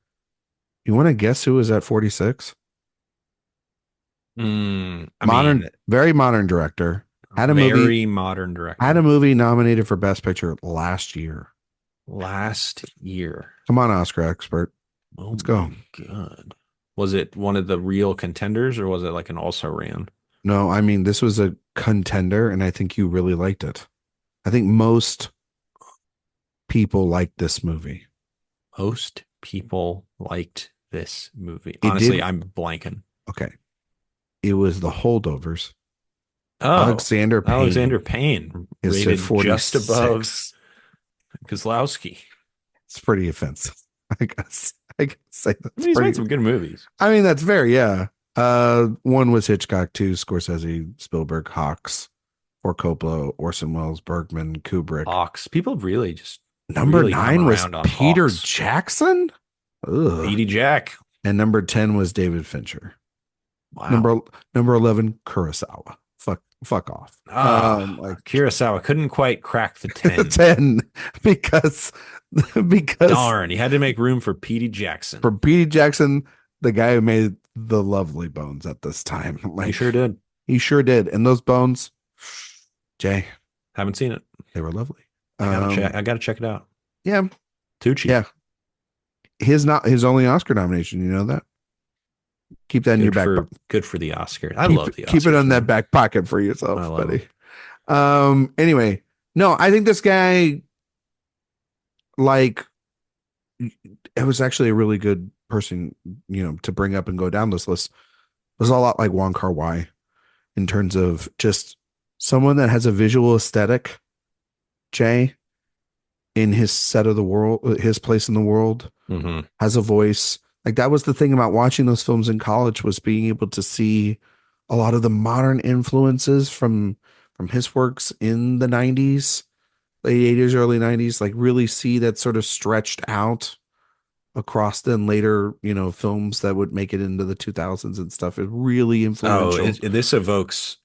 [SPEAKER 1] You want to guess who was at 46?
[SPEAKER 2] I
[SPEAKER 1] Modern,
[SPEAKER 2] mean,
[SPEAKER 1] very modern director. Had a movie,
[SPEAKER 2] very modern
[SPEAKER 1] had a
[SPEAKER 2] director.
[SPEAKER 1] movie nominated for Best Picture last year.
[SPEAKER 2] Last year.
[SPEAKER 1] Come on, Oscar expert.
[SPEAKER 2] Oh
[SPEAKER 1] Let's go.
[SPEAKER 2] my God. Was it one of the real contenders or was it like an also ran?
[SPEAKER 1] No, I mean, this was a contender, and I think you really liked it. I think most people liked this movie.
[SPEAKER 2] Most people liked this movie.
[SPEAKER 1] It did.
[SPEAKER 2] Honestly, I'm blanking.
[SPEAKER 1] Okay. It was The Holdovers.
[SPEAKER 2] Oh,
[SPEAKER 1] Alexander Payne
[SPEAKER 2] Alexander Payne
[SPEAKER 1] is at
[SPEAKER 2] rated just above
[SPEAKER 1] 46.
[SPEAKER 2] Kozlowski.
[SPEAKER 1] It's pretty offensive. I gotta say that's
[SPEAKER 2] He's made
[SPEAKER 1] pretty.
[SPEAKER 2] some good movies.
[SPEAKER 1] I mean, that's very, yeah. One was Hitchcock, two Scorsese, Spielberg, Hawks, or Coppola, Orson Welles, Bergman, Kubrick.
[SPEAKER 2] Hawks. People have really just
[SPEAKER 1] Number
[SPEAKER 2] really come
[SPEAKER 1] nine was
[SPEAKER 2] around on
[SPEAKER 1] Peter
[SPEAKER 2] Hawks.
[SPEAKER 1] Jackson. Ugh.
[SPEAKER 2] Petey Jack.
[SPEAKER 1] And number 10 was David Fincher.
[SPEAKER 2] Wow.
[SPEAKER 1] Number 11, Kurosawa. Fuck off.
[SPEAKER 2] Like Kurosawa couldn't quite crack the 10.
[SPEAKER 1] 10 because
[SPEAKER 2] Darn, he had to make room for Petey Jackson.
[SPEAKER 1] for Pete Jackson, the guy who made the Lovely Bones at this time. Like,
[SPEAKER 2] He sure did.
[SPEAKER 1] He sure did. And those bones, Jay,
[SPEAKER 2] Haven't seen it.
[SPEAKER 1] they were lovely.
[SPEAKER 2] I gotta check it out.
[SPEAKER 1] Yeah.
[SPEAKER 2] Tucci.
[SPEAKER 1] Yeah. His only Oscar nomination, you know that? Keep that in your back.
[SPEAKER 2] Good for the Oscar. I love the Oscars.
[SPEAKER 1] Keep it on that back pocket for yourself,
[SPEAKER 2] I love
[SPEAKER 1] buddy. Anyway, no, I think this guy, like, it was actually a really good person, to bring up and go down this list. It was a lot like Wong Kar-wai in terms of just someone that has a visual aesthetic, Jay, in his set of the world, his place in the world, has a voice. Like, that was the thing about watching those films in college, was being able to see a lot of the modern influences from his works in the 90s, late 80s, early 90s, like really see that sort of stretched out across then later, films that would make it into the 2000s and stuff. It really influential.
[SPEAKER 2] This evokes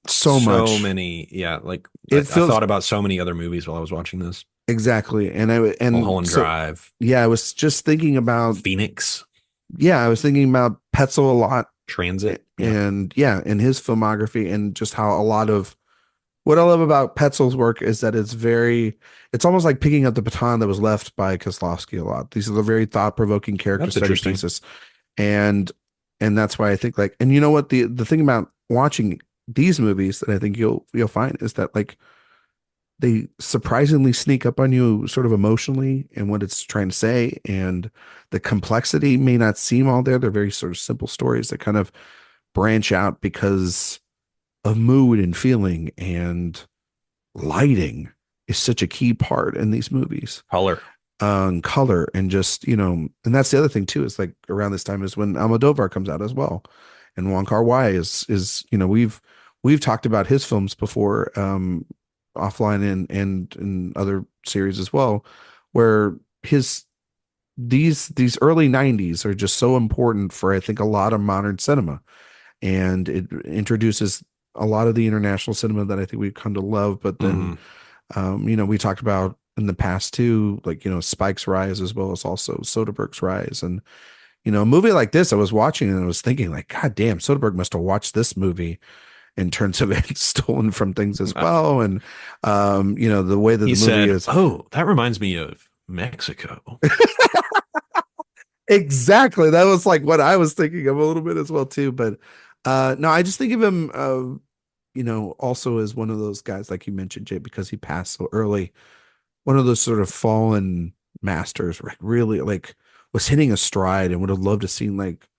[SPEAKER 1] so
[SPEAKER 2] many. Yeah, like
[SPEAKER 1] I
[SPEAKER 2] thought about so many other movies while I was watching this.
[SPEAKER 1] Exactly. And
[SPEAKER 2] Mulholland Drive.
[SPEAKER 1] Yeah, I was just thinking about
[SPEAKER 2] Phoenix.
[SPEAKER 1] Yeah, I was thinking about Petzel a lot.
[SPEAKER 2] Transit.
[SPEAKER 1] And and his filmography, and just how a lot of what I love about Petzel's work is that it's almost like picking up the baton that was left by Kieślowski a lot. These are the very thought-provoking character study pieces. And that's why I think, like, and you know what, the thing about watching these movies that I think you'll find is that, like, they surprisingly sneak up on you sort of emotionally and what it's trying to say, and the complexity may not seem all there. They're very sort of simple stories that kind of branch out because of mood and feeling, and lighting is such a key part in these movies.
[SPEAKER 2] Color,
[SPEAKER 1] and just, and that's the other thing too, is like around this time is when Almodovar comes out as well. And Wong Kar-wai is, we've talked about his films before, offline and in other series as well, where these early 90s are just so important for, I think, a lot of modern cinema, and it introduces a lot of the international cinema that I think we've come to love. But then we talked about in the past too, like, Spike's rise as well as also Soderbergh's rise. And a movie like this, I was watching and I was thinking, like, God damn, Soderbergh must have watched this movie in terms of it stolen from things as well. And, the way that the movie is.
[SPEAKER 2] Oh, that reminds me of Mexico.
[SPEAKER 1] Exactly. That was like what I was thinking of a little bit as well too. But no, I just think of him, also as one of those guys, like you mentioned, Jay, because he passed so early, one of those sort of fallen masters, like really like was hitting a stride, and would have loved to seen like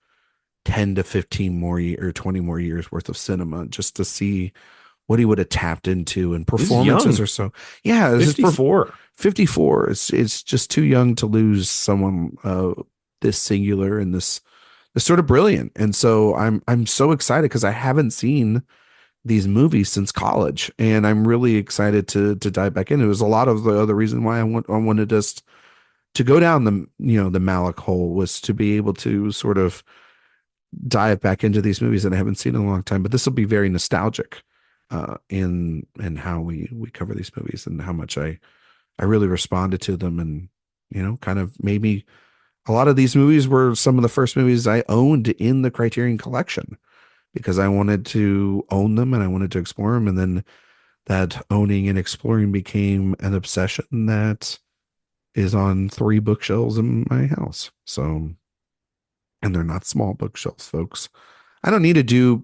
[SPEAKER 1] 10 to 15 more or 20 more years worth of cinema just to see what he would have tapped into, and
[SPEAKER 2] He's
[SPEAKER 1] performances
[SPEAKER 2] young,
[SPEAKER 1] are so, yeah, this is
[SPEAKER 2] 54.
[SPEAKER 1] 54. It's just too young to lose someone this singular and this sort of brilliant. And so I'm so excited because I haven't seen these movies since college, and I'm really excited to dive back in. It was a lot of the other reason why I wanted us to go down the the Malick hole, was to be able to sort of dive back into these movies that I haven't seen in a long time. But this will be very nostalgic in how we cover these movies, and how much I really responded to them, and kind of maybe a lot of these movies were some of the first movies I owned in the Criterion Collection, because I wanted to own them and I wanted to explore them. And then that owning and exploring became an obsession that is on 3 bookshelves in my house. So, and they're not small bookshelves, folks. I don't need to do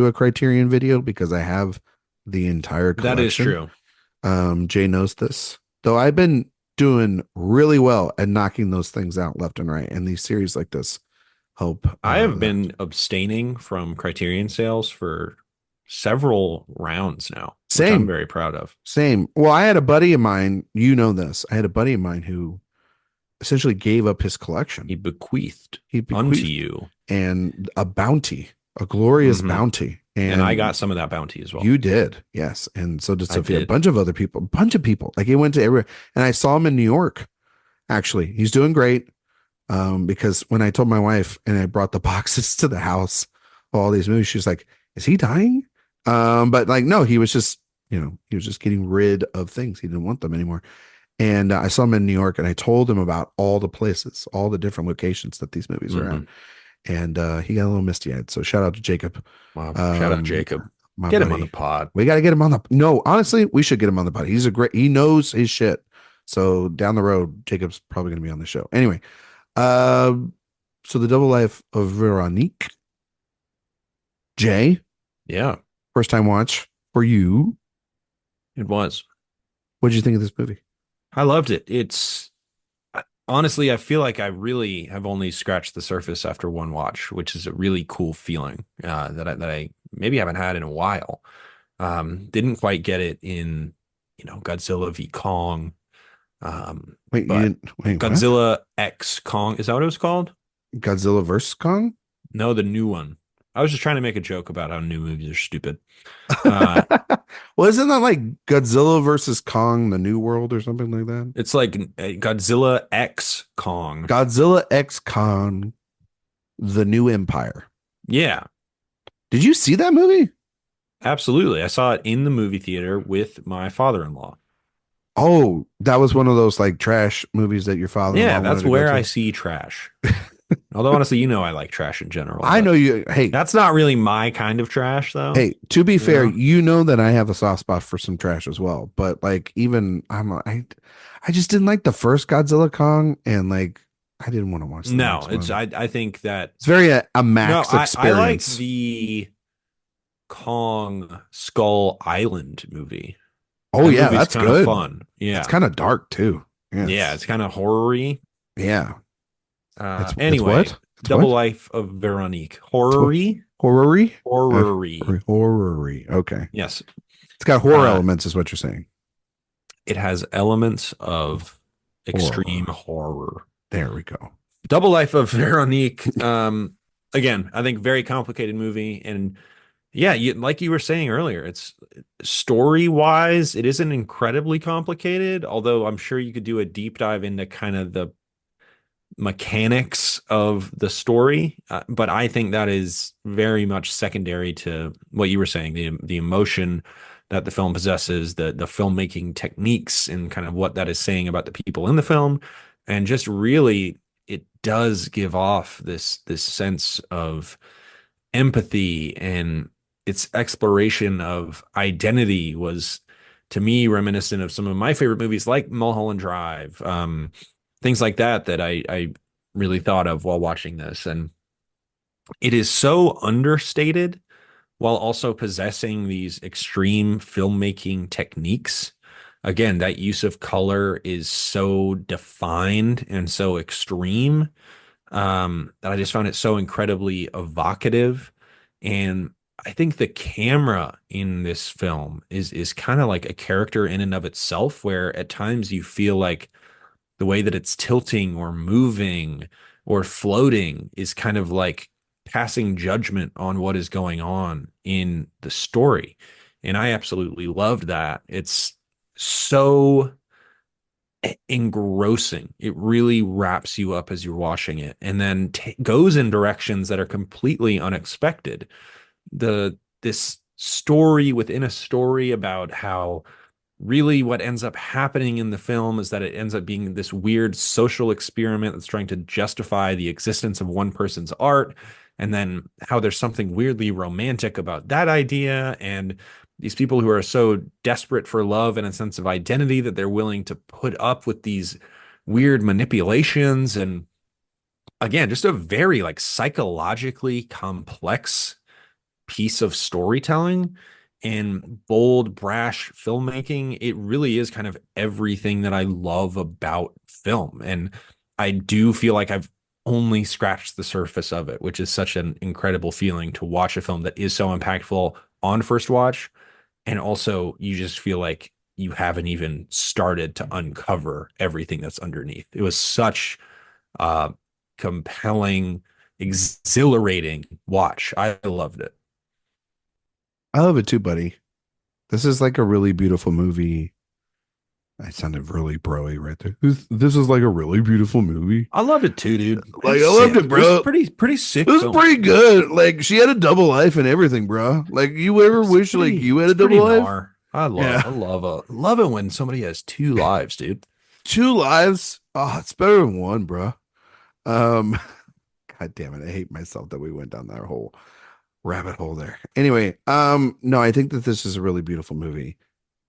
[SPEAKER 1] a Criterion video because I have the entire
[SPEAKER 2] That is
[SPEAKER 1] collection.
[SPEAKER 2] true.
[SPEAKER 1] Jay knows this, though I've been doing really well at knocking those things out left and right. And these series like this help.
[SPEAKER 2] I have been abstaining from Criterion sales for several rounds now, which I'm
[SPEAKER 1] Same,
[SPEAKER 2] very proud of.
[SPEAKER 1] same. Well, I had a buddy of mine, you know this. I had a buddy of mine who essentially gave up his collection.
[SPEAKER 2] He bequeathed
[SPEAKER 1] He
[SPEAKER 2] unto
[SPEAKER 1] bequeathed
[SPEAKER 2] you.
[SPEAKER 1] and a bounty, a glorious bounty.
[SPEAKER 2] And I got some of that bounty as well.
[SPEAKER 1] You did, yes. And so did
[SPEAKER 2] I
[SPEAKER 1] Sophia. A
[SPEAKER 2] did.
[SPEAKER 1] bunch of other people, a bunch of people. Like he went to everywhere. And I saw him in New York, actually. He's doing great. Because when I told my wife and I brought the boxes to the house of all these movies, she was like, is he dying? But like, no, he was just, he was just getting rid of things. He didn't want them anymore. And I saw him in New York, and I told him about all the places, all the different locations that these movies are at. And he got a little misty eyed. So shout out to Jacob.
[SPEAKER 2] Wow. Shout out Jacob.
[SPEAKER 1] My
[SPEAKER 2] Get him
[SPEAKER 1] buddy.
[SPEAKER 2] on the pod.
[SPEAKER 1] We got to get him on the, no, honestly, we should get him on the pod. He knows his shit. So down the road, Jacob's probably going to be on the show. Anyway, so the Double Life of Veronique. Jay,
[SPEAKER 2] Yeah,
[SPEAKER 1] first time watch for you.
[SPEAKER 2] it was.
[SPEAKER 1] What did you think of this movie?
[SPEAKER 2] I loved it. Honestly, I feel like I really have only scratched the surface after one watch, which is a really cool feeling that I maybe haven't had in a while. Didn't quite get it in, Godzilla v Kong.
[SPEAKER 1] Wait,
[SPEAKER 2] But
[SPEAKER 1] wait,
[SPEAKER 2] Godzilla X Kong, is that what it was called?
[SPEAKER 1] what? Godzilla vs. Kong?
[SPEAKER 2] No, the new one. I was just trying to make a joke about how new movies are stupid. Uh,
[SPEAKER 1] Well, isn't that like Godzilla versus Kong, the New World or something like that?
[SPEAKER 2] it's like Godzilla X Kong.
[SPEAKER 1] Godzilla X Kong, the New Empire.
[SPEAKER 2] Yeah,
[SPEAKER 1] Did you see that movie?
[SPEAKER 2] absolutely. I saw it in the movie theater with my father-in-law.
[SPEAKER 1] Oh, that was one of those like trash movies that your father-in-law
[SPEAKER 2] Yeah,
[SPEAKER 1] wanted
[SPEAKER 2] that's
[SPEAKER 1] to go
[SPEAKER 2] where
[SPEAKER 1] to.
[SPEAKER 2] I see trash. Although honestly, I like trash in general.
[SPEAKER 1] I
[SPEAKER 2] but
[SPEAKER 1] know you. Hey,
[SPEAKER 2] that's not really my kind of trash, though.
[SPEAKER 1] hey. To be fair,
[SPEAKER 2] know?
[SPEAKER 1] you know that I have a soft spot for some trash as well. But like, even I just didn't like the first Godzilla Kong, and like, I didn't want to watch the
[SPEAKER 2] No,
[SPEAKER 1] next
[SPEAKER 2] it's
[SPEAKER 1] one.
[SPEAKER 2] I think that
[SPEAKER 1] It's very a
[SPEAKER 2] no,
[SPEAKER 1] Max
[SPEAKER 2] I like
[SPEAKER 1] experience.
[SPEAKER 2] the Kong Skull Island movie.
[SPEAKER 1] Oh
[SPEAKER 2] That
[SPEAKER 1] yeah,
[SPEAKER 2] movie's
[SPEAKER 1] that's
[SPEAKER 2] kind of
[SPEAKER 1] good.
[SPEAKER 2] fun.
[SPEAKER 1] It's
[SPEAKER 2] Yeah,
[SPEAKER 1] kind of dark too. Yeah,
[SPEAKER 2] yeah, it's kind of horror-y.
[SPEAKER 1] yeah. It's
[SPEAKER 2] Anyway,
[SPEAKER 1] what? It's
[SPEAKER 2] Double
[SPEAKER 1] what?
[SPEAKER 2] Life of Veronique. Horror-y?
[SPEAKER 1] Horror-y?
[SPEAKER 2] Horror-y.
[SPEAKER 1] Horror-y. Okay.
[SPEAKER 2] Yes.
[SPEAKER 1] It's got horror
[SPEAKER 2] Uh,
[SPEAKER 1] elements, is what you're saying.
[SPEAKER 2] it has elements of extreme
[SPEAKER 1] Horror.
[SPEAKER 2] horror.
[SPEAKER 1] There we go.
[SPEAKER 2] Double Life of Veronique. Again, I think very complicated movie. And yeah, like you were saying earlier, it's story-wise, it isn't incredibly complicated, although I'm sure you could do a deep dive into kind of the mechanics of the story, but I think that is very much secondary to what you were saying, the emotion that the film possesses, the filmmaking techniques, and kind of what that is saying about the people in the film, and just really it does give off this sense of empathy, and its exploration of identity was to me reminiscent of some of my favorite movies like Mulholland Drive, things like that I really thought of while watching this. And it is so understated while also possessing these extreme filmmaking techniques. Again, that use of color is so defined and so extreme, that I just found it so incredibly evocative. And I think the camera in this film is kind of like a character in and of itself, where at times you feel like the way that it's tilting or moving or floating is kind of like passing judgment on what is going on in the story. And I absolutely loved that. It's so engrossing. It really wraps you up as you're watching it, and then goes in directions that are completely unexpected. This story within a story about how really what ends up happening in the film is that it ends up being this weird social experiment that's trying to justify the existence of one person's art, and then how there's something weirdly romantic about that idea, and these people who are so desperate for love and a sense of identity that they're willing to put up with these weird manipulations. And again, just a very like psychologically complex piece of storytelling and bold, brash filmmaking. It really is kind of everything that I love about film. And I do feel like I've only scratched the surface of it, which is such an incredible feeling to watch a film that is so impactful on first watch. And also, you just feel like you haven't even started to uncover everything that's underneath. It was such a compelling, exhilarating watch. I loved it.
[SPEAKER 1] I love it too, buddy. This is like a really beautiful movie. I sounded really broy right there. This is like a really beautiful movie.
[SPEAKER 2] I loved it too, dude.
[SPEAKER 1] Like I loved it,
[SPEAKER 2] It was
[SPEAKER 1] bro.
[SPEAKER 2] pretty sick
[SPEAKER 1] It was
[SPEAKER 2] film.
[SPEAKER 1] pretty good. Like she had a double life and everything, bro. Like you ever wish like you had
[SPEAKER 2] It's
[SPEAKER 1] a
[SPEAKER 2] pretty
[SPEAKER 1] double life?
[SPEAKER 2] gnar. I
[SPEAKER 1] Yeah.
[SPEAKER 2] love it when somebody has two lives, dude.
[SPEAKER 1] Two lives. Oh, it's better than one, bro. Um, God damn it. I hate myself that we went down that whole rabbit hole there. Anyway, no, I think that this is a really beautiful movie.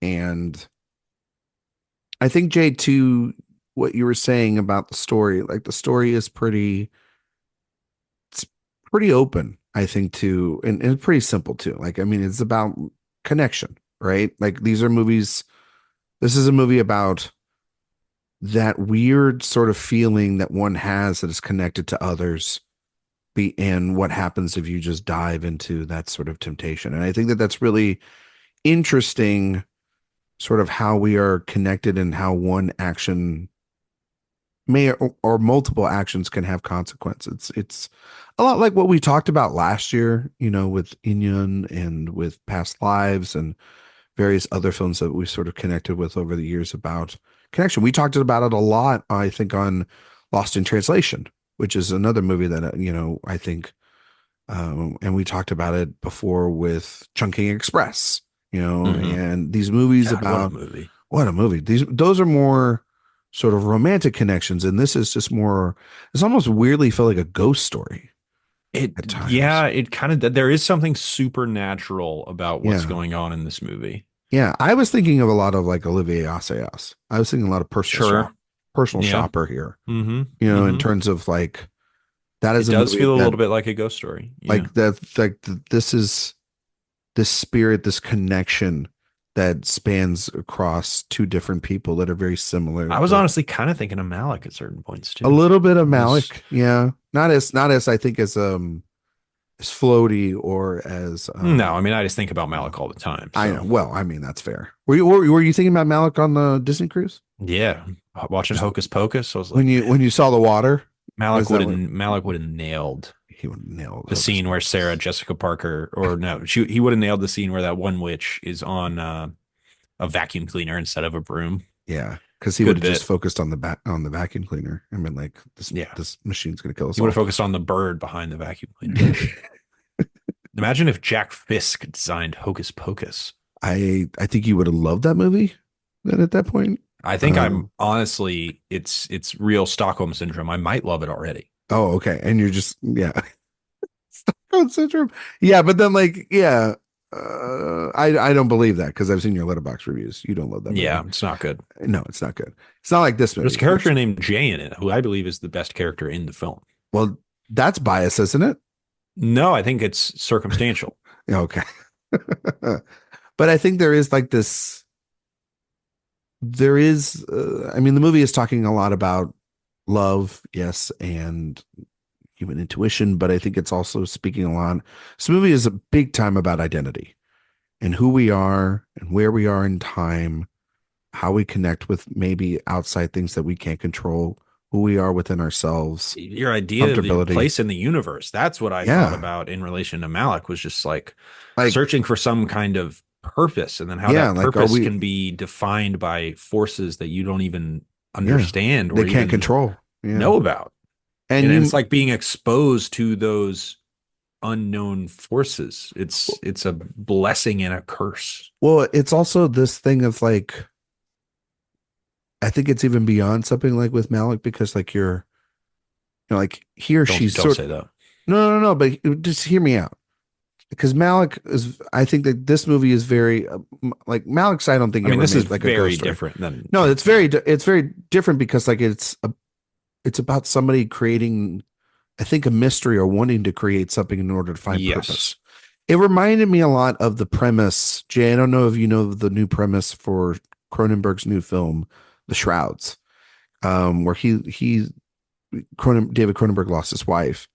[SPEAKER 1] And I think Jay too, what you were saying about the story, like the story is it's pretty open, I think, too, and pretty simple too. Like, I mean, it's about connection, right? Like these are movies. This is a movie about that weird sort of feeling that one has that is connected to others be and what happens if you just dive into that sort of temptation. And I think that that's really interesting, sort of how we are connected and how one action may or multiple actions can have consequences. It's a lot like what we talked about last year, you know, with Inyan and with Past Lives and various other films that we sort of connected with over the years about connection. We talked about it a lot, I think, on Lost in Translation, which is another movie that, you know, I think, and we talked about it before with Chungking Express, you know,
[SPEAKER 2] Mm-hmm.
[SPEAKER 1] and these movies
[SPEAKER 2] God, what a
[SPEAKER 1] about
[SPEAKER 2] movie.
[SPEAKER 1] what a movie. Those are more sort of romantic connections, and this is just more. It's almost weirdly felt like a ghost story
[SPEAKER 2] It
[SPEAKER 1] at times.
[SPEAKER 2] yeah, it kind of there is something supernatural about what's
[SPEAKER 1] Yeah,
[SPEAKER 2] going on in this movie.
[SPEAKER 1] yeah. I was thinking of a lot of like Olivier Assayas. I was thinking a lot of
[SPEAKER 2] Sure.
[SPEAKER 1] personal
[SPEAKER 2] Yeah.
[SPEAKER 1] shopper here.
[SPEAKER 2] Mm-hmm.
[SPEAKER 1] You know, in
[SPEAKER 2] Mm-hmm.
[SPEAKER 1] terms of like that
[SPEAKER 2] It
[SPEAKER 1] is a
[SPEAKER 2] does
[SPEAKER 1] movie
[SPEAKER 2] feel a
[SPEAKER 1] that
[SPEAKER 2] little bit like a ghost story. Yeah.
[SPEAKER 1] like that like this is this spirit, this connection that spans across two different people that are very similar.
[SPEAKER 2] I was honestly kind of thinking of Malik at certain points
[SPEAKER 1] A
[SPEAKER 2] too.
[SPEAKER 1] little bit of
[SPEAKER 2] It was
[SPEAKER 1] Malik, yeah. Not as I think as floaty or as
[SPEAKER 2] no, I mean I just think about Malik all the time.
[SPEAKER 1] I know.
[SPEAKER 2] So
[SPEAKER 1] Well, I mean that's fair. Were you thinking about Malik on the Disney cruise?
[SPEAKER 2] yeah, watching
[SPEAKER 1] Just
[SPEAKER 2] Hocus Pocus, I was
[SPEAKER 1] when
[SPEAKER 2] like,
[SPEAKER 1] you
[SPEAKER 2] man,
[SPEAKER 1] when you saw the water, is that what
[SPEAKER 2] Malik would have nailed
[SPEAKER 1] he would nail
[SPEAKER 2] the
[SPEAKER 1] Hocus
[SPEAKER 2] scene where Sarah
[SPEAKER 1] Pocus?
[SPEAKER 2] Jessica Parker, or no, he would have nailed the scene where that one witch is on a vacuum cleaner instead of a broom.
[SPEAKER 1] Yeah, because he would
[SPEAKER 2] Good
[SPEAKER 1] have just
[SPEAKER 2] bit.
[SPEAKER 1] focused on the vacuum cleaner and been like,
[SPEAKER 2] Yeah.
[SPEAKER 1] this machine's gonna kill us
[SPEAKER 2] He would have
[SPEAKER 1] all.
[SPEAKER 2] focused on the bird behind the vacuum cleaner. Imagine if Jack Fisk designed Hocus Pocus.
[SPEAKER 1] I think you would have loved that movie then at that point.
[SPEAKER 2] I think I'm
[SPEAKER 1] Um,
[SPEAKER 2] honestly, it's real Stockholm syndrome. I might love it already.
[SPEAKER 1] oh, okay. And you're just yeah. Stockholm syndrome. Yeah, but then like, yeah, I don't believe that because I've seen your letterbox reviews. You don't love that
[SPEAKER 2] Yeah,
[SPEAKER 1] movie.
[SPEAKER 2] it's not good.
[SPEAKER 1] No, it's not good. It's not like this
[SPEAKER 2] There's a
[SPEAKER 1] movie,
[SPEAKER 2] character
[SPEAKER 1] which
[SPEAKER 2] named Jay in it, who I believe is the best character in the film.
[SPEAKER 1] well, that's bias, isn't it?
[SPEAKER 2] No, I think it's circumstantial.
[SPEAKER 1] Yeah, okay. But I think there is like this there is I mean the movie is talking a lot about love, yes, and human intuition, but I think it's also speaking a lot. This movie is a big time about identity and who we are and where we are in time, how we connect with maybe outside things that we can't control, who we are within ourselves,
[SPEAKER 2] Your idea of your
[SPEAKER 1] comfortability.
[SPEAKER 2] place in the universe. That's what I thought
[SPEAKER 1] Yeah.
[SPEAKER 2] about in relation to Malik, was just like
[SPEAKER 1] Like,
[SPEAKER 2] searching for some kind of purpose, and then how
[SPEAKER 1] yeah,
[SPEAKER 2] that
[SPEAKER 1] like, are
[SPEAKER 2] purpose
[SPEAKER 1] we,
[SPEAKER 2] can be defined by forces that you don't even
[SPEAKER 1] yeah,
[SPEAKER 2] understand
[SPEAKER 1] they
[SPEAKER 2] or
[SPEAKER 1] can't
[SPEAKER 2] even
[SPEAKER 1] control. Yeah.
[SPEAKER 2] know about.
[SPEAKER 1] And
[SPEAKER 2] And it's
[SPEAKER 1] you,
[SPEAKER 2] like being exposed to those unknown forces. It's a blessing and a curse.
[SPEAKER 1] well, it's also this thing of like, I think it's even beyond something like with Malik because like like he or she's
[SPEAKER 2] Don't
[SPEAKER 1] sort
[SPEAKER 2] say that.
[SPEAKER 1] no, but just hear me out. Because Malik is, I think that this movie is very like Malik's. I don't think
[SPEAKER 2] I
[SPEAKER 1] he
[SPEAKER 2] mean,
[SPEAKER 1] ever
[SPEAKER 2] this is
[SPEAKER 1] made like a ghost
[SPEAKER 2] very
[SPEAKER 1] story.
[SPEAKER 2] different than
[SPEAKER 1] No,
[SPEAKER 2] Terrence Malick.
[SPEAKER 1] it's very different because like it's about somebody creating, I think, a mystery or wanting to create something in order to find
[SPEAKER 2] Yes.
[SPEAKER 1] purpose. It reminded me a lot of the premise. Jay, I don't know if you know the new premise for Cronenberg's new film, The Shrouds, where David Cronenberg lost his wife,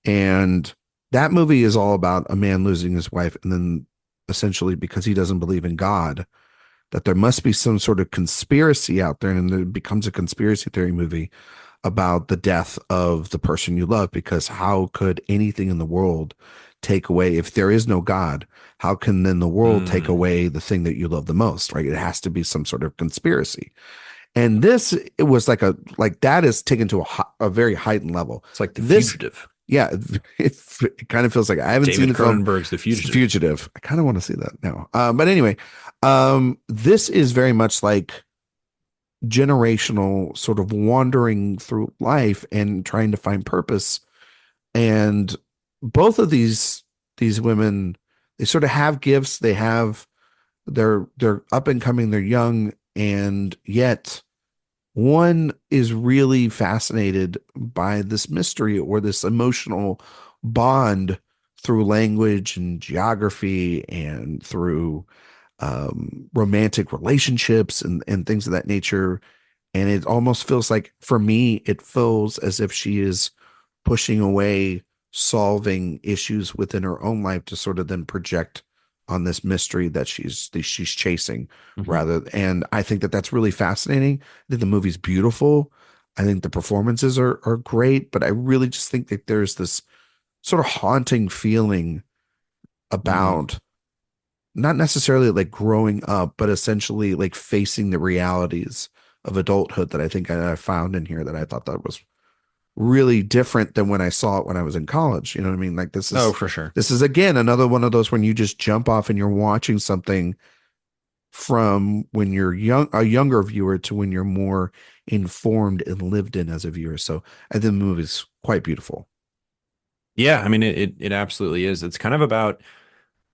[SPEAKER 1] and that movie is all about a man losing his wife, and then essentially because he doesn't believe in God, that there must be some sort of conspiracy out there, and it becomes a conspiracy theory movie about the death of the person you love. Because how could anything in the world take away, if there is no God, how can then the world take
[SPEAKER 2] Mm.
[SPEAKER 1] away the thing that you love the most, right? It has to be some sort of conspiracy. And this, it was like that is taken to a very heightened level.
[SPEAKER 2] It's like The
[SPEAKER 1] This,
[SPEAKER 2] Fugitive.
[SPEAKER 1] yeah, it kind of feels like I haven't seen
[SPEAKER 2] David
[SPEAKER 1] the film.
[SPEAKER 2] Cronenberg's The
[SPEAKER 1] It's The
[SPEAKER 2] Fugitive.
[SPEAKER 1] Fugitive. I kind of want to see that now. But anyway, this is very much like generational sort of wandering through life and trying to find purpose. And both of these women, they sort of have gifts. They have they're up and coming. They're young, and yet one is really fascinated by this mystery or this emotional bond through language and geography and through romantic relationships and things of that nature. And it almost feels like, for me, it feels as if she is pushing away solving issues within her own life to sort of then project on this mystery that she's chasing
[SPEAKER 2] Mhm.
[SPEAKER 1] rather. And I think that that's really fascinating. I think the movie's beautiful. I think the performances are great, but I really just think that there's this sort of haunting feeling
[SPEAKER 2] Mm.
[SPEAKER 1] about not necessarily like growing up, but essentially like facing the realities of adulthood that I think I found in here, that I thought that was really different than when I saw it when I was in college. You know what I mean? Like
[SPEAKER 2] Oh, for sure.
[SPEAKER 1] this is again another one of those when you just jump off and you're watching something from when you're a younger viewer to when you're more informed and lived in as a viewer. So I think the movie's quite beautiful.
[SPEAKER 2] Yeah, I mean it absolutely is. It's kind of about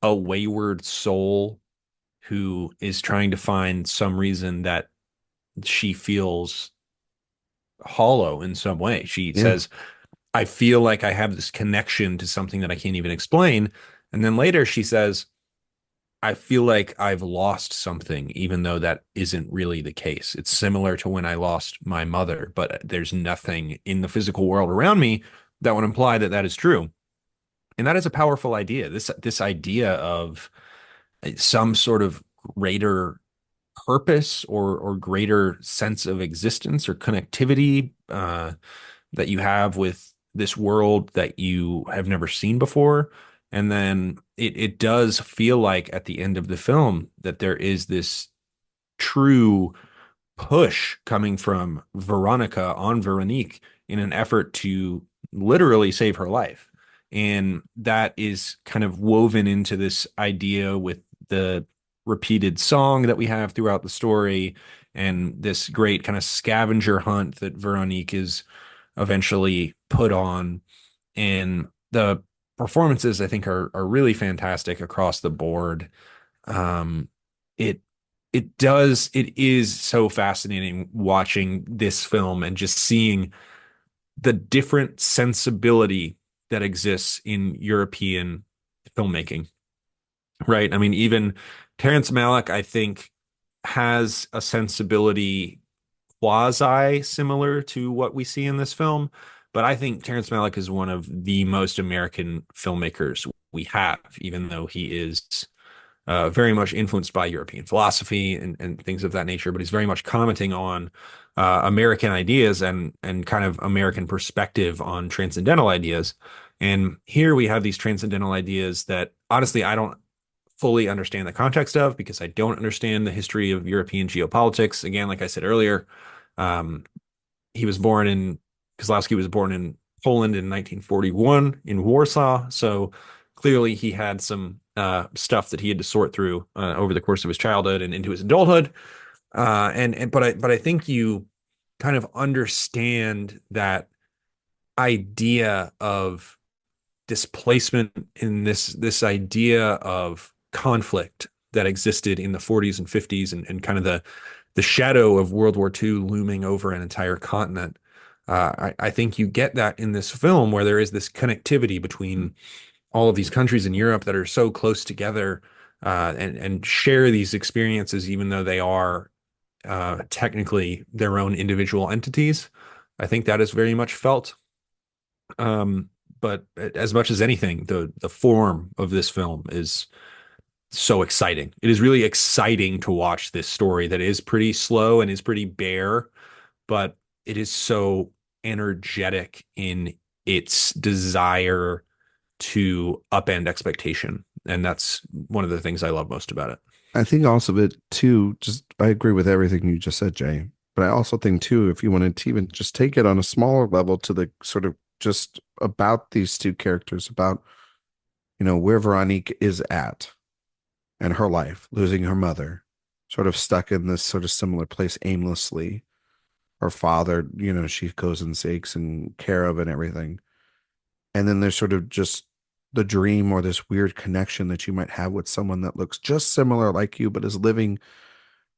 [SPEAKER 2] a wayward soul who is trying to find some reason that she feels hollow in some way. She
[SPEAKER 1] Yeah.
[SPEAKER 2] says, I feel like I have this connection to something that I can't even explain. And then later she says, I feel like I've lost something, even though that isn't really the case. It's similar to when I lost my mother, but there's nothing in the physical world around me that would imply that that is true. And that is a powerful idea. This idea of some sort of greater purpose or greater sense of existence or connectivity that you have with this world that you have never seen before. And then it does feel like at the end of the film that there is this true push coming from Veronica on Veronique in an effort to literally save her life. And that is kind of woven into this idea with the repeated song that we have throughout the story and this great kind of scavenger hunt that Veronique is eventually put on. And the performances, I think, are really fantastic across the board. Um, it it is so fascinating watching this film and just seeing the different sensibility that exists in European filmmaking, right? I mean, even Terrence Malick, I think, has a sensibility quasi similar to what we see in this film, But I think Terrence Malick is one of the most American filmmakers we have, even though he is very much influenced by European philosophy and things of that nature. But he's very much commenting on American ideas and kind of American perspective on transcendental ideas. And here we have these transcendental ideas that honestly I don't fully understand the context of because I don't understand the history of European geopolitics. Again, like I said earlier, um, he was born in Kozlowski was born in Poland in 1941 in Warsaw. So clearly he had some stuff that he had to sort through over the course of his childhood and into his adulthood. But I think you kind of understand that idea of displacement in this idea of conflict that existed in the 40s and 50s and kind of the shadow of World War II looming over an entire continent. I think you get that in this film where there is this connectivity between all of these countries in Europe that are so close together and share these experiences, even though they are technically their own individual entities. I think that is very much felt. But as much as anything, the form of this film is so exciting. It is really exciting to watch this story that is pretty slow and is pretty bare, but it is so energetic in its desire to upend expectation. And that's one of the things I love most about it.
[SPEAKER 1] I think also that too, just I agree with everything you just said, Jay. But I also think too, if you wanted to even just take it on a smaller level to the sort of just about these two characters, about, where Veronique is at and her life, losing her mother, sort of stuck in this sort of similar place aimlessly. Her father, she goes and takes and care of and everything. And then there's sort of just the dream or this weird connection that you might have with someone that looks just similar like you, but is living,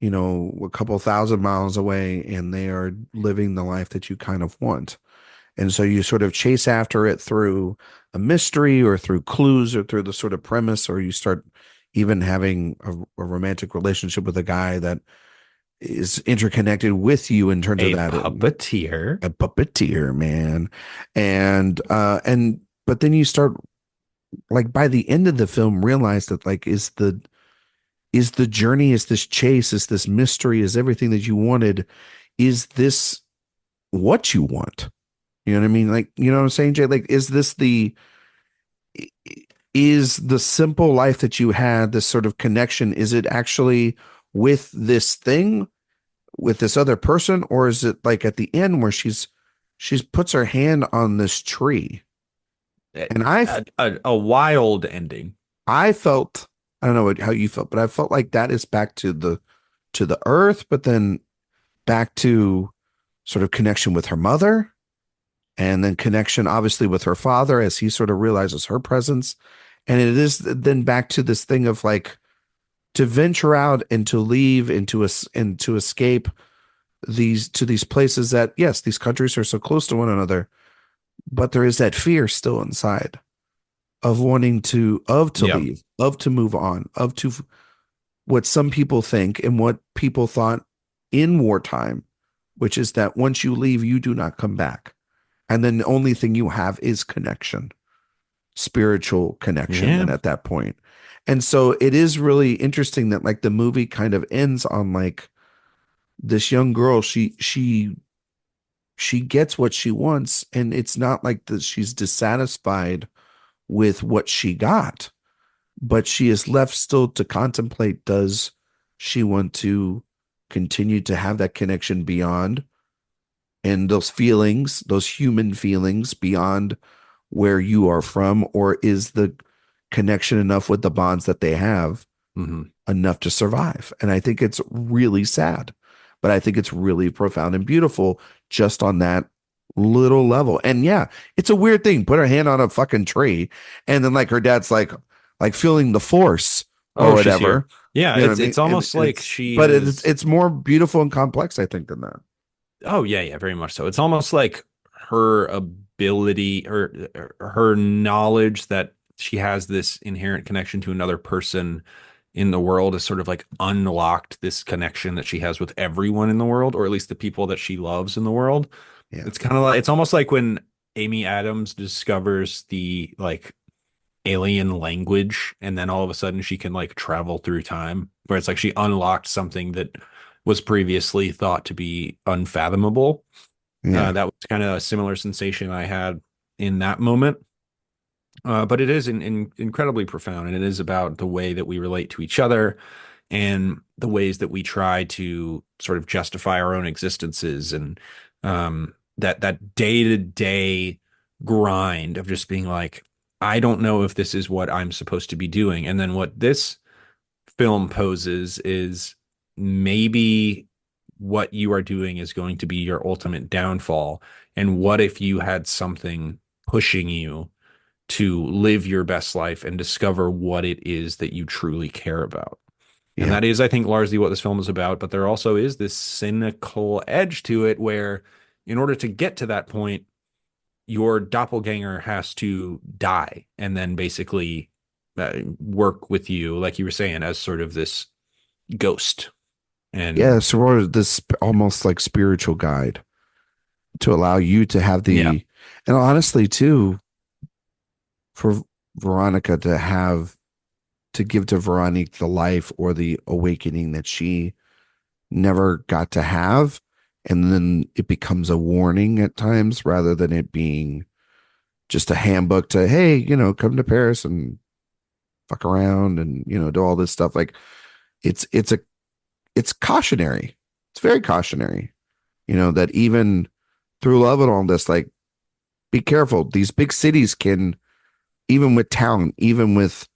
[SPEAKER 1] a couple thousand miles away, and they are living the life that you kind of want. And so you sort of chase after it through a mystery or through clues or through the sort of premise, or you start even having a romantic relationship with a guy that is interconnected with you in terms of
[SPEAKER 2] A
[SPEAKER 1] that.
[SPEAKER 2] puppeteer.
[SPEAKER 1] A puppeteer, man. And but then you start, like, by the end of the film, realize that, like, is the journey, is this chase, is this mystery, is everything that you wanted, is this what you want? You know what I mean? Like, you know what I'm saying, Jay? Like, is the simple life that you had, this sort of connection, is it actually with this thing, with this other person, or is it like at the end where she's puts her hand on this tree? And
[SPEAKER 2] A wild ending.
[SPEAKER 1] I felt, I don't know how you felt, but I felt like that is back to the earth, but then back to sort of connection with her mother, and then connection obviously with her father as he sort of realizes her presence. And it is then back to this thing of, like, to venture out and to leave and to escape these places that, yes, these countries are so close to one another, but there is that fear still inside of wanting to
[SPEAKER 2] Yeah.
[SPEAKER 1] leave, of to move on, of to what some people think and what people thought in wartime, which is that once you leave, you do not come back. And then the only thing you have is connection, spiritual connection.
[SPEAKER 2] Yeah.
[SPEAKER 1] And at that point. And so it is really interesting that, like, the movie kind of ends on, like, this young girl, she gets what she wants, and it's not like that she's dissatisfied with what she got, but she is left still to contemplate, does she want to continue to have that connection beyond, and those feelings, those human feelings beyond where you are from, or is the connection enough with the bonds that they have enough to survive? And I think it's really sad, but I think it's really profound and beautiful just on that little level. And yeah, it's a weird thing. Put her hand on a fucking tree, and then, like, her dad's like feeling the force or whatever.
[SPEAKER 2] Yeah,
[SPEAKER 1] You know what
[SPEAKER 2] it's
[SPEAKER 1] I mean?
[SPEAKER 2] it's almost
[SPEAKER 1] And
[SPEAKER 2] like she
[SPEAKER 1] but
[SPEAKER 2] is.
[SPEAKER 1] it's more beautiful and complex, I think, than that.
[SPEAKER 2] Oh yeah, yeah, very much so. It's almost like her ability or her knowledge that she has this inherent connection to another person in the world is sort of like unlocked this connection that she has with everyone in the world, or at least the people that she loves in the world.
[SPEAKER 1] Yeah.
[SPEAKER 2] It's kind of like it's almost like when Amy Adams discovers the like alien language, and then all of a sudden she can like travel through time, where it's like she unlocked something that was previously thought to be unfathomable.
[SPEAKER 1] Yeah.
[SPEAKER 2] That was kind of a similar sensation I had in that moment. But it is incredibly profound, and it is about the way that we relate to each other and the ways that we try to sort of justify our own existences, and that day-to-day grind of just being like, I don't know if this is what I'm supposed to be doing. And then what this film poses is maybe what you are doing is going to be your ultimate downfall. And what if you had something pushing you to live your best life and discover what it is that you truly care about? And
[SPEAKER 1] Yeah.
[SPEAKER 2] that is, I think, largely what this film is about. But there also is this cynical edge to it where, in order to get to that point, your doppelganger has to die and then basically work with you, like you were saying, as sort of this ghost.
[SPEAKER 1] Yeah.
[SPEAKER 2] And
[SPEAKER 1] So we're this almost like spiritual guide to allow you to have
[SPEAKER 2] yeah,
[SPEAKER 1] and honestly too, for Veronica to give to Veronique the life or the awakening that she never got to have. And then it becomes a warning at times rather than it being just a handbook to, hey, come to Paris and fuck around and, do all this stuff. Like it's cautionary. It's very cautionary, that even through love and all this, like, be careful. These big cities can, even with talent, even with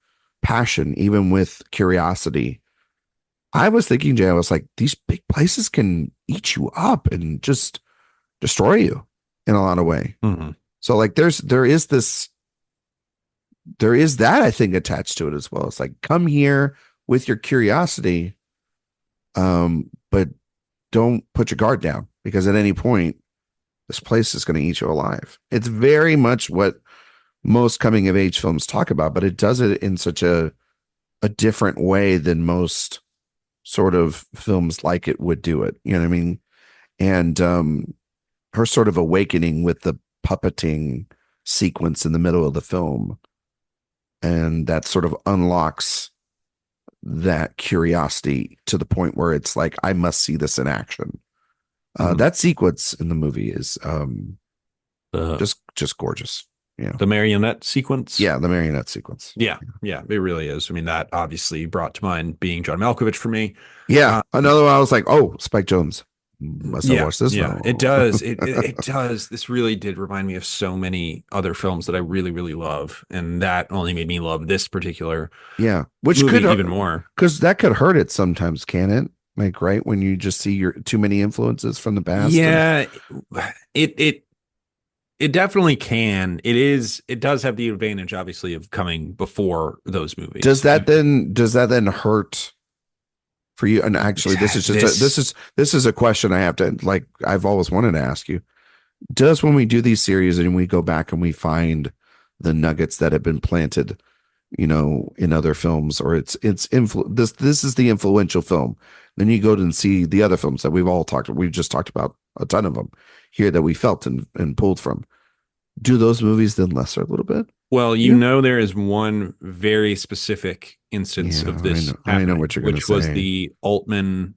[SPEAKER 1] passion, even with curiosity. I was thinking, Jay, I was like, these big places can eat you up and just destroy you in a lot of way.
[SPEAKER 2] mm-hmm.
[SPEAKER 1] So like there is that, I think, attached to it as well. It's like, come here with your curiosity, but don't put your guard down, because at any point this place is going to eat you alive. It's very much what most coming of age films talk about, but it does it in such a different way than most sort of films like it would do it. You know what I mean? And her sort of awakening with the puppeting sequence in the middle of the film, and that sort of unlocks that curiosity to the point where it's like, I must see this in action. That sequence in the movie is
[SPEAKER 2] the
[SPEAKER 1] just gorgeous. Yeah.
[SPEAKER 2] the marionette sequence.
[SPEAKER 1] Yeah, the marionette sequence.
[SPEAKER 2] Yeah, yeah, it really is. I mean, that obviously brought to mind Being John Malkovich for me.
[SPEAKER 1] Yeah. Another one I was like, oh, Spike Jonze. Must have
[SPEAKER 2] Yeah,
[SPEAKER 1] watched this
[SPEAKER 2] yeah,
[SPEAKER 1] film.
[SPEAKER 2] it does. It does. This really did remind me of so many other films that I really, really love, and that only made me love this particular
[SPEAKER 1] Yeah. Which
[SPEAKER 2] movie
[SPEAKER 1] could
[SPEAKER 2] even more.
[SPEAKER 1] because that could hurt it sometimes, can it? Like, right, when you just see your too many influences from the past.
[SPEAKER 2] Yeah, it it definitely can. It is. It does have the advantage, obviously, of coming before those movies.
[SPEAKER 1] Does that then hurt for you? And actually, this is just this is a question I have to, like, I've always wanted to ask you. Does, when we do these series and we go back and we find the nuggets that have been planted, in other films, or this is the influential film, then you go and see the other films that we've just talked about a ton of them here that we felt and pulled from. Do those movies then lesser a little bit?
[SPEAKER 2] Well,
[SPEAKER 1] Yeah.
[SPEAKER 2] there is one very specific instance
[SPEAKER 1] Yeah,
[SPEAKER 2] of this
[SPEAKER 1] I know
[SPEAKER 2] happening,
[SPEAKER 1] what you're going to
[SPEAKER 2] which was
[SPEAKER 1] say.
[SPEAKER 2] the Altman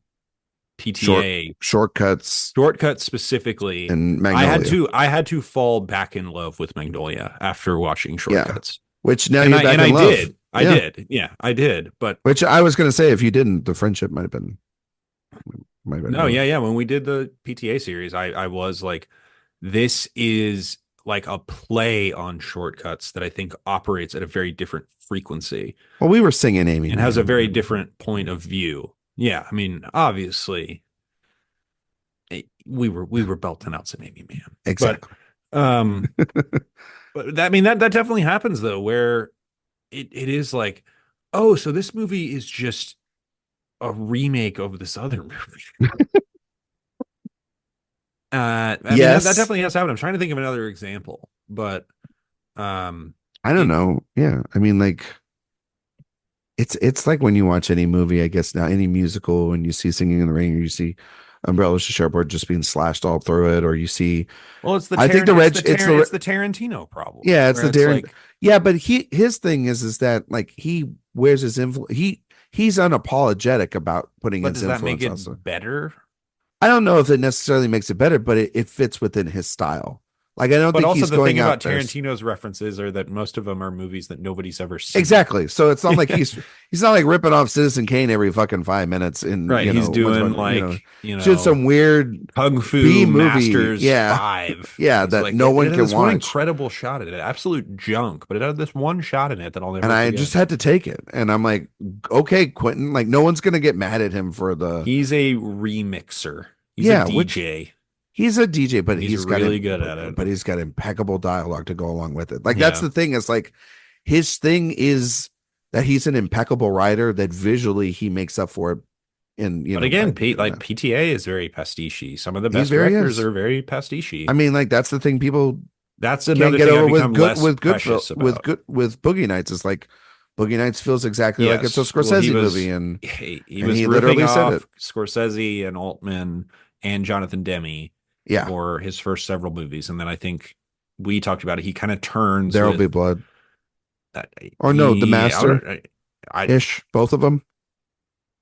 [SPEAKER 2] PTA
[SPEAKER 1] Shortcuts
[SPEAKER 2] shortcut specifically.
[SPEAKER 1] and
[SPEAKER 2] I had
[SPEAKER 1] Magnolia.
[SPEAKER 2] to I had to fall back in love with Magnolia after watching
[SPEAKER 1] Yeah.
[SPEAKER 2] Shortcuts.
[SPEAKER 1] Which now
[SPEAKER 2] And
[SPEAKER 1] you're back in love.
[SPEAKER 2] did. I
[SPEAKER 1] Yeah.
[SPEAKER 2] did. Yeah, I did. But
[SPEAKER 1] Which I was going to say, if you didn't, the friendship might have been
[SPEAKER 2] no,
[SPEAKER 1] ruined.
[SPEAKER 2] yeah, yeah. When we did the PTA series, I was like, this is like a play on Shortcuts that I think operates at a very different frequency
[SPEAKER 1] Well, we were singing Amy
[SPEAKER 2] and has a
[SPEAKER 1] Man.
[SPEAKER 2] very different point of view. Yeah, I mean, obviously, we were belting out some Amy Man, but
[SPEAKER 1] Exactly.
[SPEAKER 2] um, but that, I mean, that definitely happens though, where it is like, oh, so this movie is just a remake of this other movie. I mean, that
[SPEAKER 1] Yes.
[SPEAKER 2] definitely has happened. I'm trying to think of another example, but um,
[SPEAKER 1] I don't
[SPEAKER 2] it
[SPEAKER 1] know. Yeah. I mean, like, it's like when you watch any movie, I guess now, any musical, and you see Singing in the Rain, or you see umbrellas to share board just being slashed all through it, or you see.
[SPEAKER 2] Well, it's the
[SPEAKER 1] I think
[SPEAKER 2] Taran-
[SPEAKER 1] the
[SPEAKER 2] it's
[SPEAKER 1] red,
[SPEAKER 2] the
[SPEAKER 1] it's
[SPEAKER 2] Tar-
[SPEAKER 1] the
[SPEAKER 2] it's the Tarantino problem,
[SPEAKER 1] yeah, it's
[SPEAKER 2] where
[SPEAKER 1] the
[SPEAKER 2] it's
[SPEAKER 1] Darren.
[SPEAKER 2] like,
[SPEAKER 1] Yeah, but his thing is that like he wears his influence. He's unapologetic about putting
[SPEAKER 2] but
[SPEAKER 1] his
[SPEAKER 2] does that make
[SPEAKER 1] influence
[SPEAKER 2] it
[SPEAKER 1] on stuff.
[SPEAKER 2] better?
[SPEAKER 1] I don't know if it necessarily makes it better, but it fits within his style. Like I don't
[SPEAKER 2] But
[SPEAKER 1] think
[SPEAKER 2] also
[SPEAKER 1] he's
[SPEAKER 2] the thing
[SPEAKER 1] going
[SPEAKER 2] about
[SPEAKER 1] out there.
[SPEAKER 2] Tarantino's references are that most of them are movies that nobody's ever seen.
[SPEAKER 1] Exactly. So it's not like he's not like ripping off Citizen Kane every fucking 5 minutes in
[SPEAKER 2] Right. He's
[SPEAKER 1] once
[SPEAKER 2] doing
[SPEAKER 1] upon
[SPEAKER 2] like,
[SPEAKER 1] it's just some weird
[SPEAKER 2] Kung
[SPEAKER 1] B
[SPEAKER 2] Fu
[SPEAKER 1] movie.
[SPEAKER 2] Masters
[SPEAKER 1] Yeah.
[SPEAKER 2] 5.
[SPEAKER 1] Yeah,
[SPEAKER 2] He's
[SPEAKER 1] that
[SPEAKER 2] like,
[SPEAKER 1] no
[SPEAKER 2] it
[SPEAKER 1] one
[SPEAKER 2] had
[SPEAKER 1] can
[SPEAKER 2] this one
[SPEAKER 1] watch.
[SPEAKER 2] incredible shot in it, absolute junk, but it had this one shot in it that I'll
[SPEAKER 1] And
[SPEAKER 2] never
[SPEAKER 1] I
[SPEAKER 2] forget.
[SPEAKER 1] just had to take it. And I'm like, okay, Quentin, like no one's gonna get mad at him for the
[SPEAKER 2] He's a remixer. He's a
[SPEAKER 1] yeah, which
[SPEAKER 2] DJ,
[SPEAKER 1] he's a DJ, but
[SPEAKER 2] and he's
[SPEAKER 1] he's got
[SPEAKER 2] really good at it.
[SPEAKER 1] but he's got impeccable dialogue to go along with it. Like that's
[SPEAKER 2] Yeah.
[SPEAKER 1] the thing, is like his thing is that he's an impeccable writer that visually he makes up for it in
[SPEAKER 2] But again,
[SPEAKER 1] by doing
[SPEAKER 2] Like
[SPEAKER 1] that.
[SPEAKER 2] PTA is very pastiche. Some of the
[SPEAKER 1] He
[SPEAKER 2] best
[SPEAKER 1] very
[SPEAKER 2] directors
[SPEAKER 1] is.
[SPEAKER 2] are very pastiche.
[SPEAKER 1] I mean, like that's the thing people
[SPEAKER 2] That's
[SPEAKER 1] can't
[SPEAKER 2] another
[SPEAKER 1] get
[SPEAKER 2] thing I've
[SPEAKER 1] over
[SPEAKER 2] become less precious
[SPEAKER 1] with
[SPEAKER 2] about.
[SPEAKER 1] good with Boogie Nights. Is like Boogie Nights feels exactly like it's a
[SPEAKER 2] Yes. Well,
[SPEAKER 1] Scorsese movie, and
[SPEAKER 2] he
[SPEAKER 1] and
[SPEAKER 2] was
[SPEAKER 1] he
[SPEAKER 2] ripping
[SPEAKER 1] literally said it.
[SPEAKER 2] off Scorsese and Altman and Jonathan Demme
[SPEAKER 1] Yeah,
[SPEAKER 2] for his first several movies, and then I think we talked about it. He kind of turns
[SPEAKER 1] There'll Be
[SPEAKER 2] with
[SPEAKER 1] Blood,
[SPEAKER 2] uh,
[SPEAKER 1] or no, The
[SPEAKER 2] yeah,
[SPEAKER 1] Master
[SPEAKER 2] I,
[SPEAKER 1] ish, both of them.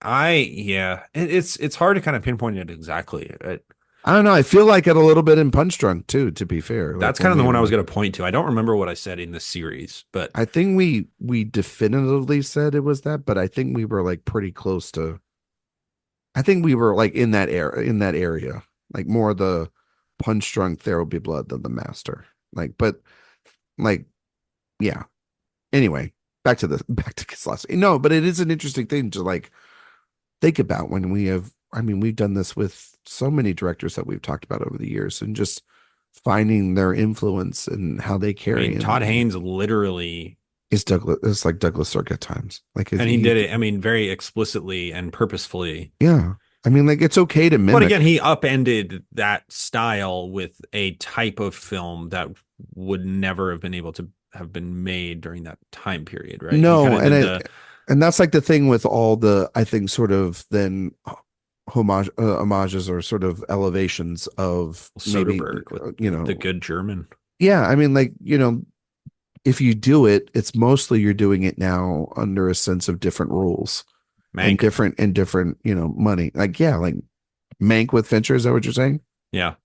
[SPEAKER 2] yeah. It's hard to kind of pinpoint it exactly.
[SPEAKER 1] I don't know. I feel like it a little bit in Punch Drunk too. To be fair, like
[SPEAKER 2] That's kind of the one I was going to point to. I don't remember what I said in the series, but
[SPEAKER 1] I think we definitively said it was that, but I think we were like pretty close to. I think we were like in that area, like more the Punch Drunk There Will Be Blood than The Master. Like, but like, yeah. Anyway, back to Kieślowski. No, but it is an interesting thing to like think about when we have. I mean, we've done this with so many directors that we've talked about over the years, and just finding their influence and how they
[SPEAKER 2] I
[SPEAKER 1] carry.
[SPEAKER 2] mean, Todd Haynes literally
[SPEAKER 1] Is Douglas. It's like Douglas Sirk at times. Like,
[SPEAKER 2] and he did it. I mean, very explicitly and purposefully.
[SPEAKER 1] Yeah. I mean, like it's okay to mimic.
[SPEAKER 2] But again, he upended that style with a type of film that would never have been able to have been made during that time period, right?
[SPEAKER 1] No, and that's like the thing with all the I think sort of then homages or sort of elevations of maybe
[SPEAKER 2] Soderbergh with the Good German.
[SPEAKER 1] Yeah, I mean, like if you do it, it's mostly you're doing it now under a sense of different rules
[SPEAKER 2] Mank.
[SPEAKER 1] and different money. Like yeah, like Mank with Fincher. Is that what you're saying?
[SPEAKER 2] Yeah.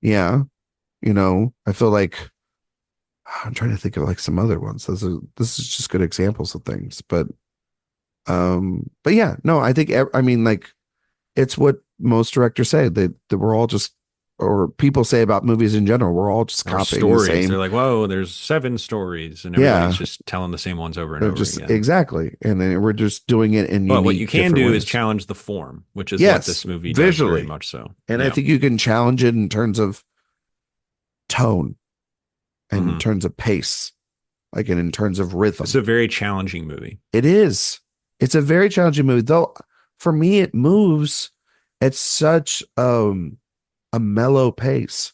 [SPEAKER 1] Yeah. I feel like I'm trying to think of like some other ones. This is just good examples of things, but yeah, no, I think I mean like it's what most directors say that we're all just or people say about movies in general. We're all just copying
[SPEAKER 2] stories.
[SPEAKER 1] The same.
[SPEAKER 2] They're like, whoa, there's 7 stories, and everybody's just telling the same ones over and over again.
[SPEAKER 1] Exactly, and then we're just doing it in.
[SPEAKER 2] But what you can do
[SPEAKER 1] ways.
[SPEAKER 2] Is challenge the form, which is what this movie
[SPEAKER 1] visually,
[SPEAKER 2] does very much so.
[SPEAKER 1] And I think you can challenge it in terms of tone, and in terms of pace, like and in terms of rhythm.
[SPEAKER 2] It's a very challenging movie.
[SPEAKER 1] It is. It's a very challenging movie, though. For me, it moves at such a mellow pace.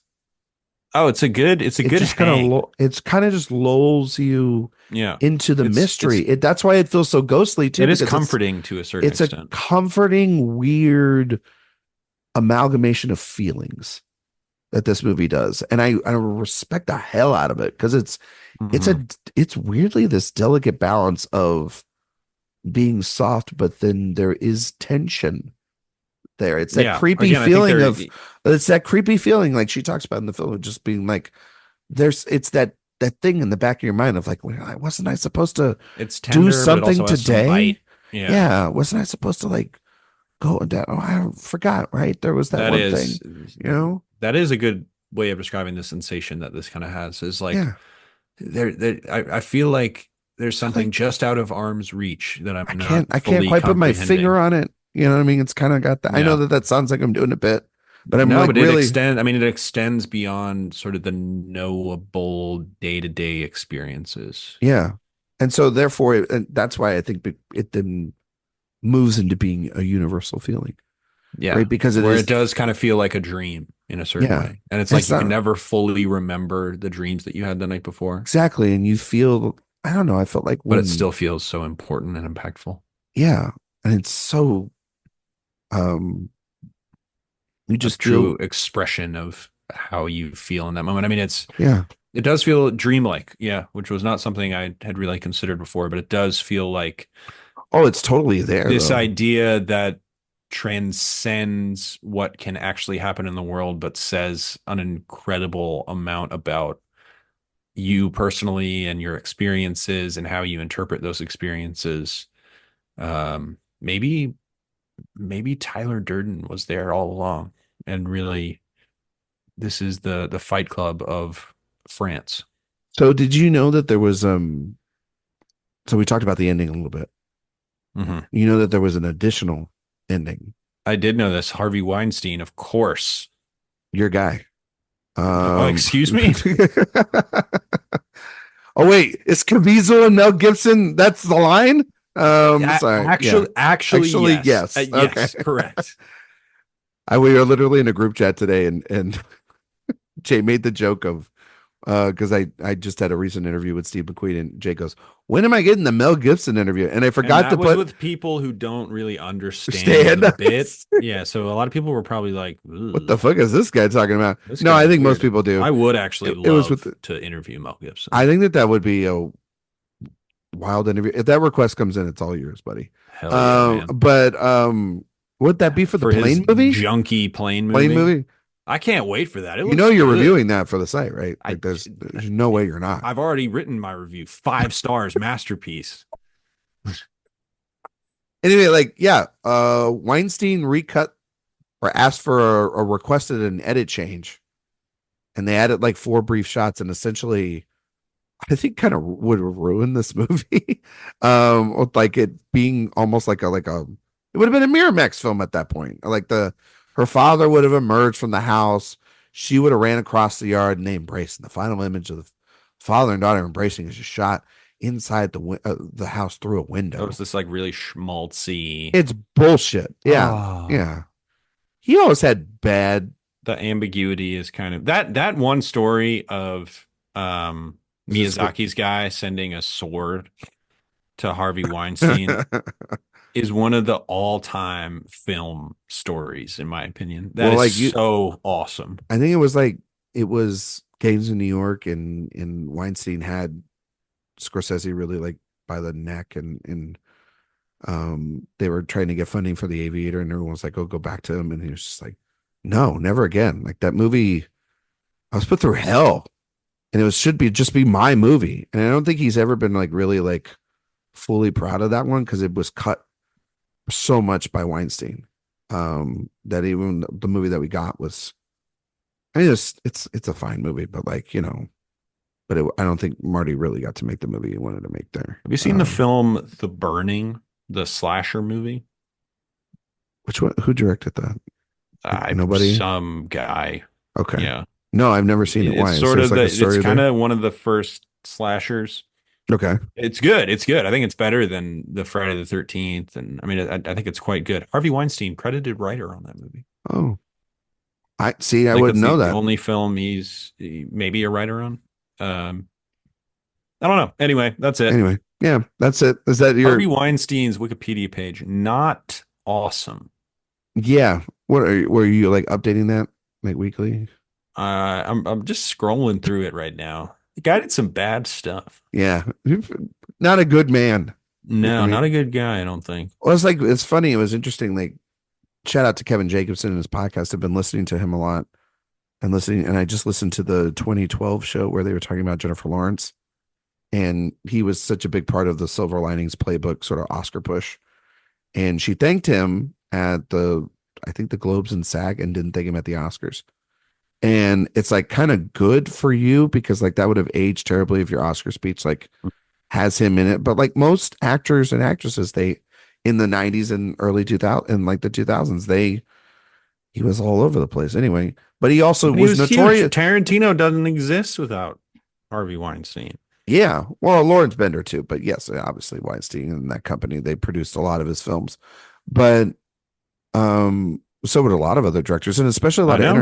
[SPEAKER 2] Oh, it's a good
[SPEAKER 1] it's kind of just lulls you into the mystery. That's why it feels so ghostly too.
[SPEAKER 2] It is comforting to a certain extent.
[SPEAKER 1] It's a comforting, weird amalgamation of feelings that this movie does. And I respect the hell out of it because it's weirdly this delicate balance of being soft, but then there is tension there. It's that creepy feeling it's that creepy feeling like she talks about in the film of just being like it's that thing in the back of your mind of like, well, wasn't I supposed to do something today? Yeah. Wasn't I supposed to like go down? Oh, I forgot, right? There was that one thing,
[SPEAKER 2] That is a good way of describing the sensation that this kind of has is like I feel like there's something just out of arm's reach that I can't
[SPEAKER 1] quite put my finger on it. You know what I mean? It's kind of got that. I know that sounds like I'm doing a bit, but
[SPEAKER 2] it extends beyond sort of the knowable day-to-day experiences.
[SPEAKER 1] Yeah. And so therefore, that's why I think it then moves into being a universal feeling.
[SPEAKER 2] Yeah.
[SPEAKER 1] Right? Because
[SPEAKER 2] it does kind of feel like a dream in a certain way. And it's like you can never fully remember the dreams that you had the night before.
[SPEAKER 1] Exactly. And you feel, I don't know, I felt like
[SPEAKER 2] but it still feels so important and impactful.
[SPEAKER 1] Yeah. And it's so You
[SPEAKER 2] a
[SPEAKER 1] just
[SPEAKER 2] true
[SPEAKER 1] feel,
[SPEAKER 2] expression of how you feel in that moment. I mean,
[SPEAKER 1] yeah.
[SPEAKER 2] it does feel dreamlike, yeah, which was not something I had really considered before, but it does feel like
[SPEAKER 1] Oh, it's totally there
[SPEAKER 2] this
[SPEAKER 1] though.
[SPEAKER 2] idea that transcends what can actually happen in the world, but says an incredible amount about you personally and your experiences and how you interpret those experiences. Maybe Tyler Durden was there all along, and really, this is the Fight Club of France.
[SPEAKER 1] So did you know that there was so we talked about the ending a little bit.
[SPEAKER 2] Mm-hmm.
[SPEAKER 1] You know that there was an additional ending.
[SPEAKER 2] I did know this. Harvey Weinstein, of course.
[SPEAKER 1] Your guy.
[SPEAKER 2] Oh,
[SPEAKER 1] Um
[SPEAKER 2] excuse me.
[SPEAKER 1] Oh wait, it's Caviezel and Mel Gibson. That's the line? Sorry. Yeah.
[SPEAKER 2] Actually,
[SPEAKER 1] Actually,
[SPEAKER 2] yes.
[SPEAKER 1] yes. Okay.
[SPEAKER 2] Yes, correct.
[SPEAKER 1] We were literally in a group chat today and Jay made the joke of because I just had a recent interview with Steve McQuade and Jay goes, when am I getting the Mel Gibson interview? And I
[SPEAKER 2] And
[SPEAKER 1] forgot
[SPEAKER 2] that
[SPEAKER 1] to
[SPEAKER 2] was
[SPEAKER 1] put
[SPEAKER 2] with people who don't really understand
[SPEAKER 1] stand.
[SPEAKER 2] the bit. Yeah, so a lot of people were probably like,
[SPEAKER 1] What the
[SPEAKER 2] "Ugh,
[SPEAKER 1] fuck is this guy talking about?
[SPEAKER 2] this
[SPEAKER 1] No, I
[SPEAKER 2] guy's
[SPEAKER 1] think most
[SPEAKER 2] weird."
[SPEAKER 1] people do.
[SPEAKER 2] I would actually
[SPEAKER 1] It was with
[SPEAKER 2] love to interview Mel Gibson.
[SPEAKER 1] I think that would be a wild interview. If that request comes in, it's all yours, buddy.
[SPEAKER 2] Hell yeah, man.
[SPEAKER 1] But would that be for the
[SPEAKER 2] For his
[SPEAKER 1] plane movie?
[SPEAKER 2] junky plane
[SPEAKER 1] Plane
[SPEAKER 2] movie.
[SPEAKER 1] movie?
[SPEAKER 2] I can't wait for that. It
[SPEAKER 1] You know
[SPEAKER 2] looks
[SPEAKER 1] you're
[SPEAKER 2] good.
[SPEAKER 1] reviewing that for the site, right?
[SPEAKER 2] I
[SPEAKER 1] Like there's no way you're not.
[SPEAKER 2] I've already written my review. 5 stars, masterpiece.
[SPEAKER 1] Anyway, like yeah, Weinstein recut or asked for a requested an edit change, and they added like 4 brief shots, and essentially, I think kind of would ruin this movie. With like it being almost like a it would have been a Miramax film at that point. Like her father would have emerged from the house, she would have ran across the yard, and they embraced. And the final image of the father and daughter embracing is just shot inside the house through a
[SPEAKER 2] That was
[SPEAKER 1] window.
[SPEAKER 2] this like really schmaltzy.
[SPEAKER 1] It's bullshit. Yeah,
[SPEAKER 2] Oh,
[SPEAKER 1] yeah. He always had bad.
[SPEAKER 2] the ambiguity is kind of that one story of
[SPEAKER 1] Is this what?
[SPEAKER 2] Miyazaki's guy sending a sword to Harvey Weinstein is one of the all-time film stories, in my opinion. That
[SPEAKER 1] Well,
[SPEAKER 2] is
[SPEAKER 1] like you,
[SPEAKER 2] so awesome.
[SPEAKER 1] I think it was Gangs in New York, and Weinstein had Scorsese really like by the neck, and they were trying to get funding for The Aviator, and everyone was like, "Oh, go back to him," and he was just like, "No, never again." Like that movie, I was put through hell, and should be just be my movie, and I don't think he's ever been like really like fully proud of that one because it was cut so much by Weinstein. That even the movie that we got was, I mean, it's a fine movie, but like but I don't think Marty really got to make the movie he wanted to make there.
[SPEAKER 2] Have you seen the film The Burning, the slasher movie?
[SPEAKER 1] Which one? Who directed that? Nobody.
[SPEAKER 2] Some guy.
[SPEAKER 1] Okay.
[SPEAKER 2] Yeah.
[SPEAKER 1] No, I've never seen it. Why?
[SPEAKER 2] It's
[SPEAKER 1] Is
[SPEAKER 2] sort
[SPEAKER 1] there
[SPEAKER 2] of
[SPEAKER 1] like
[SPEAKER 2] the
[SPEAKER 1] a story
[SPEAKER 2] it's kind
[SPEAKER 1] there?
[SPEAKER 2] of one of the first slashers.
[SPEAKER 1] Okay.
[SPEAKER 2] It's good. It's good. I think it's better than the Friday the 13th. And I mean, I think it's quite good. Harvey Weinstein, credited writer on that movie.
[SPEAKER 1] Oh, I see. I
[SPEAKER 2] I think
[SPEAKER 1] wouldn't
[SPEAKER 2] that's
[SPEAKER 1] know
[SPEAKER 2] the
[SPEAKER 1] that.
[SPEAKER 2] only film maybe a writer on. I don't know. Anyway, that's it.
[SPEAKER 1] Anyway, yeah, that's it. Is that
[SPEAKER 2] Harvey
[SPEAKER 1] your?
[SPEAKER 2] Weinstein's Wikipedia page, not awesome.
[SPEAKER 1] Yeah. What were you like updating that like weekly?
[SPEAKER 2] I'm just scrolling through it right now. The guy did some bad stuff.
[SPEAKER 1] Yeah, not a good man. I
[SPEAKER 2] No,
[SPEAKER 1] mean,
[SPEAKER 2] not a good guy, I don't think.
[SPEAKER 1] well, it's funny. It was interesting. Like, shout out to Kevin Jacobson and his podcast. I've been listening to him a lot and I just listened to the 2012 show where they were talking about Jennifer Lawrence, and he was such a big part of the Silver Linings Playbook sort of Oscar push. And she thanked him at I think the Globes and SAG, and didn't thank him at the Oscars. And it's like kind of good for you because like that would have aged terribly if your Oscar speech like has him in it. But like most actors and actresses, they in the 90s and early 2000 and like the 2000s, he was all over the place anyway. But he also
[SPEAKER 2] And he
[SPEAKER 1] was
[SPEAKER 2] was huge.
[SPEAKER 1] notorious.
[SPEAKER 2] Tarantino doesn't exist without Harvey Weinstein.
[SPEAKER 1] Yeah, well, Lawrence Bender too, but yes, obviously Weinstein and that company, they produced a lot of his films. But so would a lot of other directors, and especially
[SPEAKER 2] I know.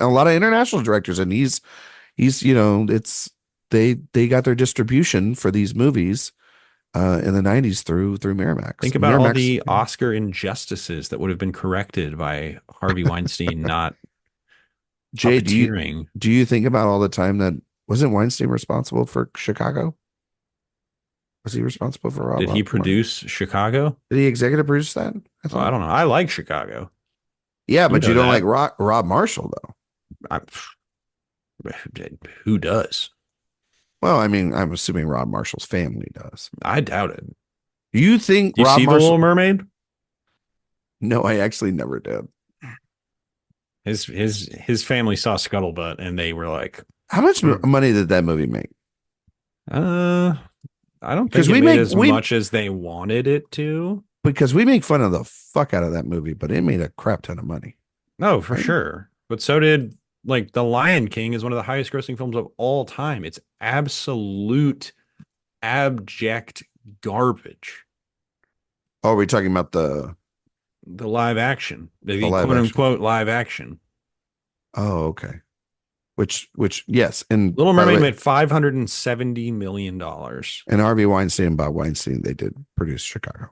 [SPEAKER 1] a lot of international directors. And he's it's they got their distribution for these movies in the 90s through Miramax.
[SPEAKER 2] Think about all
[SPEAKER 1] Miramax.
[SPEAKER 2] the Oscar injustices that would have been corrected by Harvey Weinstein not
[SPEAKER 1] Jay,
[SPEAKER 2] puppeteering.
[SPEAKER 1] do you think about all the time that wasn't Weinstein responsible for Chicago? Was he responsible for
[SPEAKER 2] Did he
[SPEAKER 1] Martin?
[SPEAKER 2] produce Chicago?
[SPEAKER 1] Did he executive produce that? I
[SPEAKER 2] Oh, I
[SPEAKER 1] thought.
[SPEAKER 2] don't know. I like Chicago.
[SPEAKER 1] Yeah,
[SPEAKER 2] You
[SPEAKER 1] but you
[SPEAKER 2] know
[SPEAKER 1] don't
[SPEAKER 2] that.
[SPEAKER 1] like Rob Marshall though.
[SPEAKER 2] I, who does?
[SPEAKER 1] Well, I mean, I'm assuming Rob Marshall's family does.
[SPEAKER 2] I doubt it.
[SPEAKER 1] You think
[SPEAKER 2] Do you
[SPEAKER 1] Rob
[SPEAKER 2] see The
[SPEAKER 1] Marshall?
[SPEAKER 2] Little Mermaid?
[SPEAKER 1] No, I actually never did.
[SPEAKER 2] His family saw Scuttlebutt and they were like,
[SPEAKER 1] How much
[SPEAKER 2] "Hmm,
[SPEAKER 1] money did that movie make?
[SPEAKER 2] uh, I don't think
[SPEAKER 1] Because
[SPEAKER 2] it
[SPEAKER 1] we
[SPEAKER 2] made
[SPEAKER 1] make
[SPEAKER 2] as much as they wanted it to.
[SPEAKER 1] we make fun of the fuck out of that movie, but it made a crap ton of money.
[SPEAKER 2] No, for
[SPEAKER 1] Right?
[SPEAKER 2] sure. But so did like The Lion King is one of the highest grossing films of all time. It's absolute abject garbage.
[SPEAKER 1] Oh, are we talking about
[SPEAKER 2] The live action, the
[SPEAKER 1] live
[SPEAKER 2] quote
[SPEAKER 1] action?
[SPEAKER 2] unquote live action.
[SPEAKER 1] Oh, okay. Which yes, and
[SPEAKER 2] Little
[SPEAKER 1] by the
[SPEAKER 2] Mermaid
[SPEAKER 1] way,
[SPEAKER 2] made $570 million.
[SPEAKER 1] and Harvey Weinstein and Bob Weinstein, they did produce Chicago,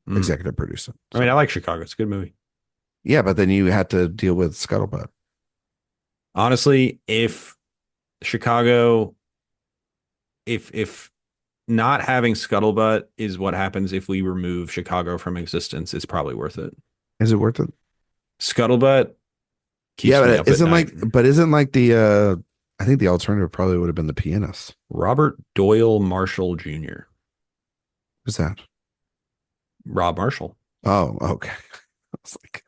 [SPEAKER 2] Mm.
[SPEAKER 1] executive producer.
[SPEAKER 2] I mean, I like Chicago. It's a good movie.
[SPEAKER 1] Yeah, but then you had to deal with Scuttlebutt.
[SPEAKER 2] Honestly, if Chicago, if not having Scuttlebutt is what happens if we remove Chicago from existence, it's probably worth it.
[SPEAKER 1] Is it worth it?
[SPEAKER 2] Scuttlebutt keeps
[SPEAKER 1] Yeah,
[SPEAKER 2] me
[SPEAKER 1] but
[SPEAKER 2] up
[SPEAKER 1] it
[SPEAKER 2] at
[SPEAKER 1] isn't
[SPEAKER 2] night.
[SPEAKER 1] like the I think the alternative probably would have been the pianist.
[SPEAKER 2] Robert Doyle Marshall Jr.
[SPEAKER 1] Who's that?
[SPEAKER 2] Rob Marshall.
[SPEAKER 1] Oh, okay. I was like,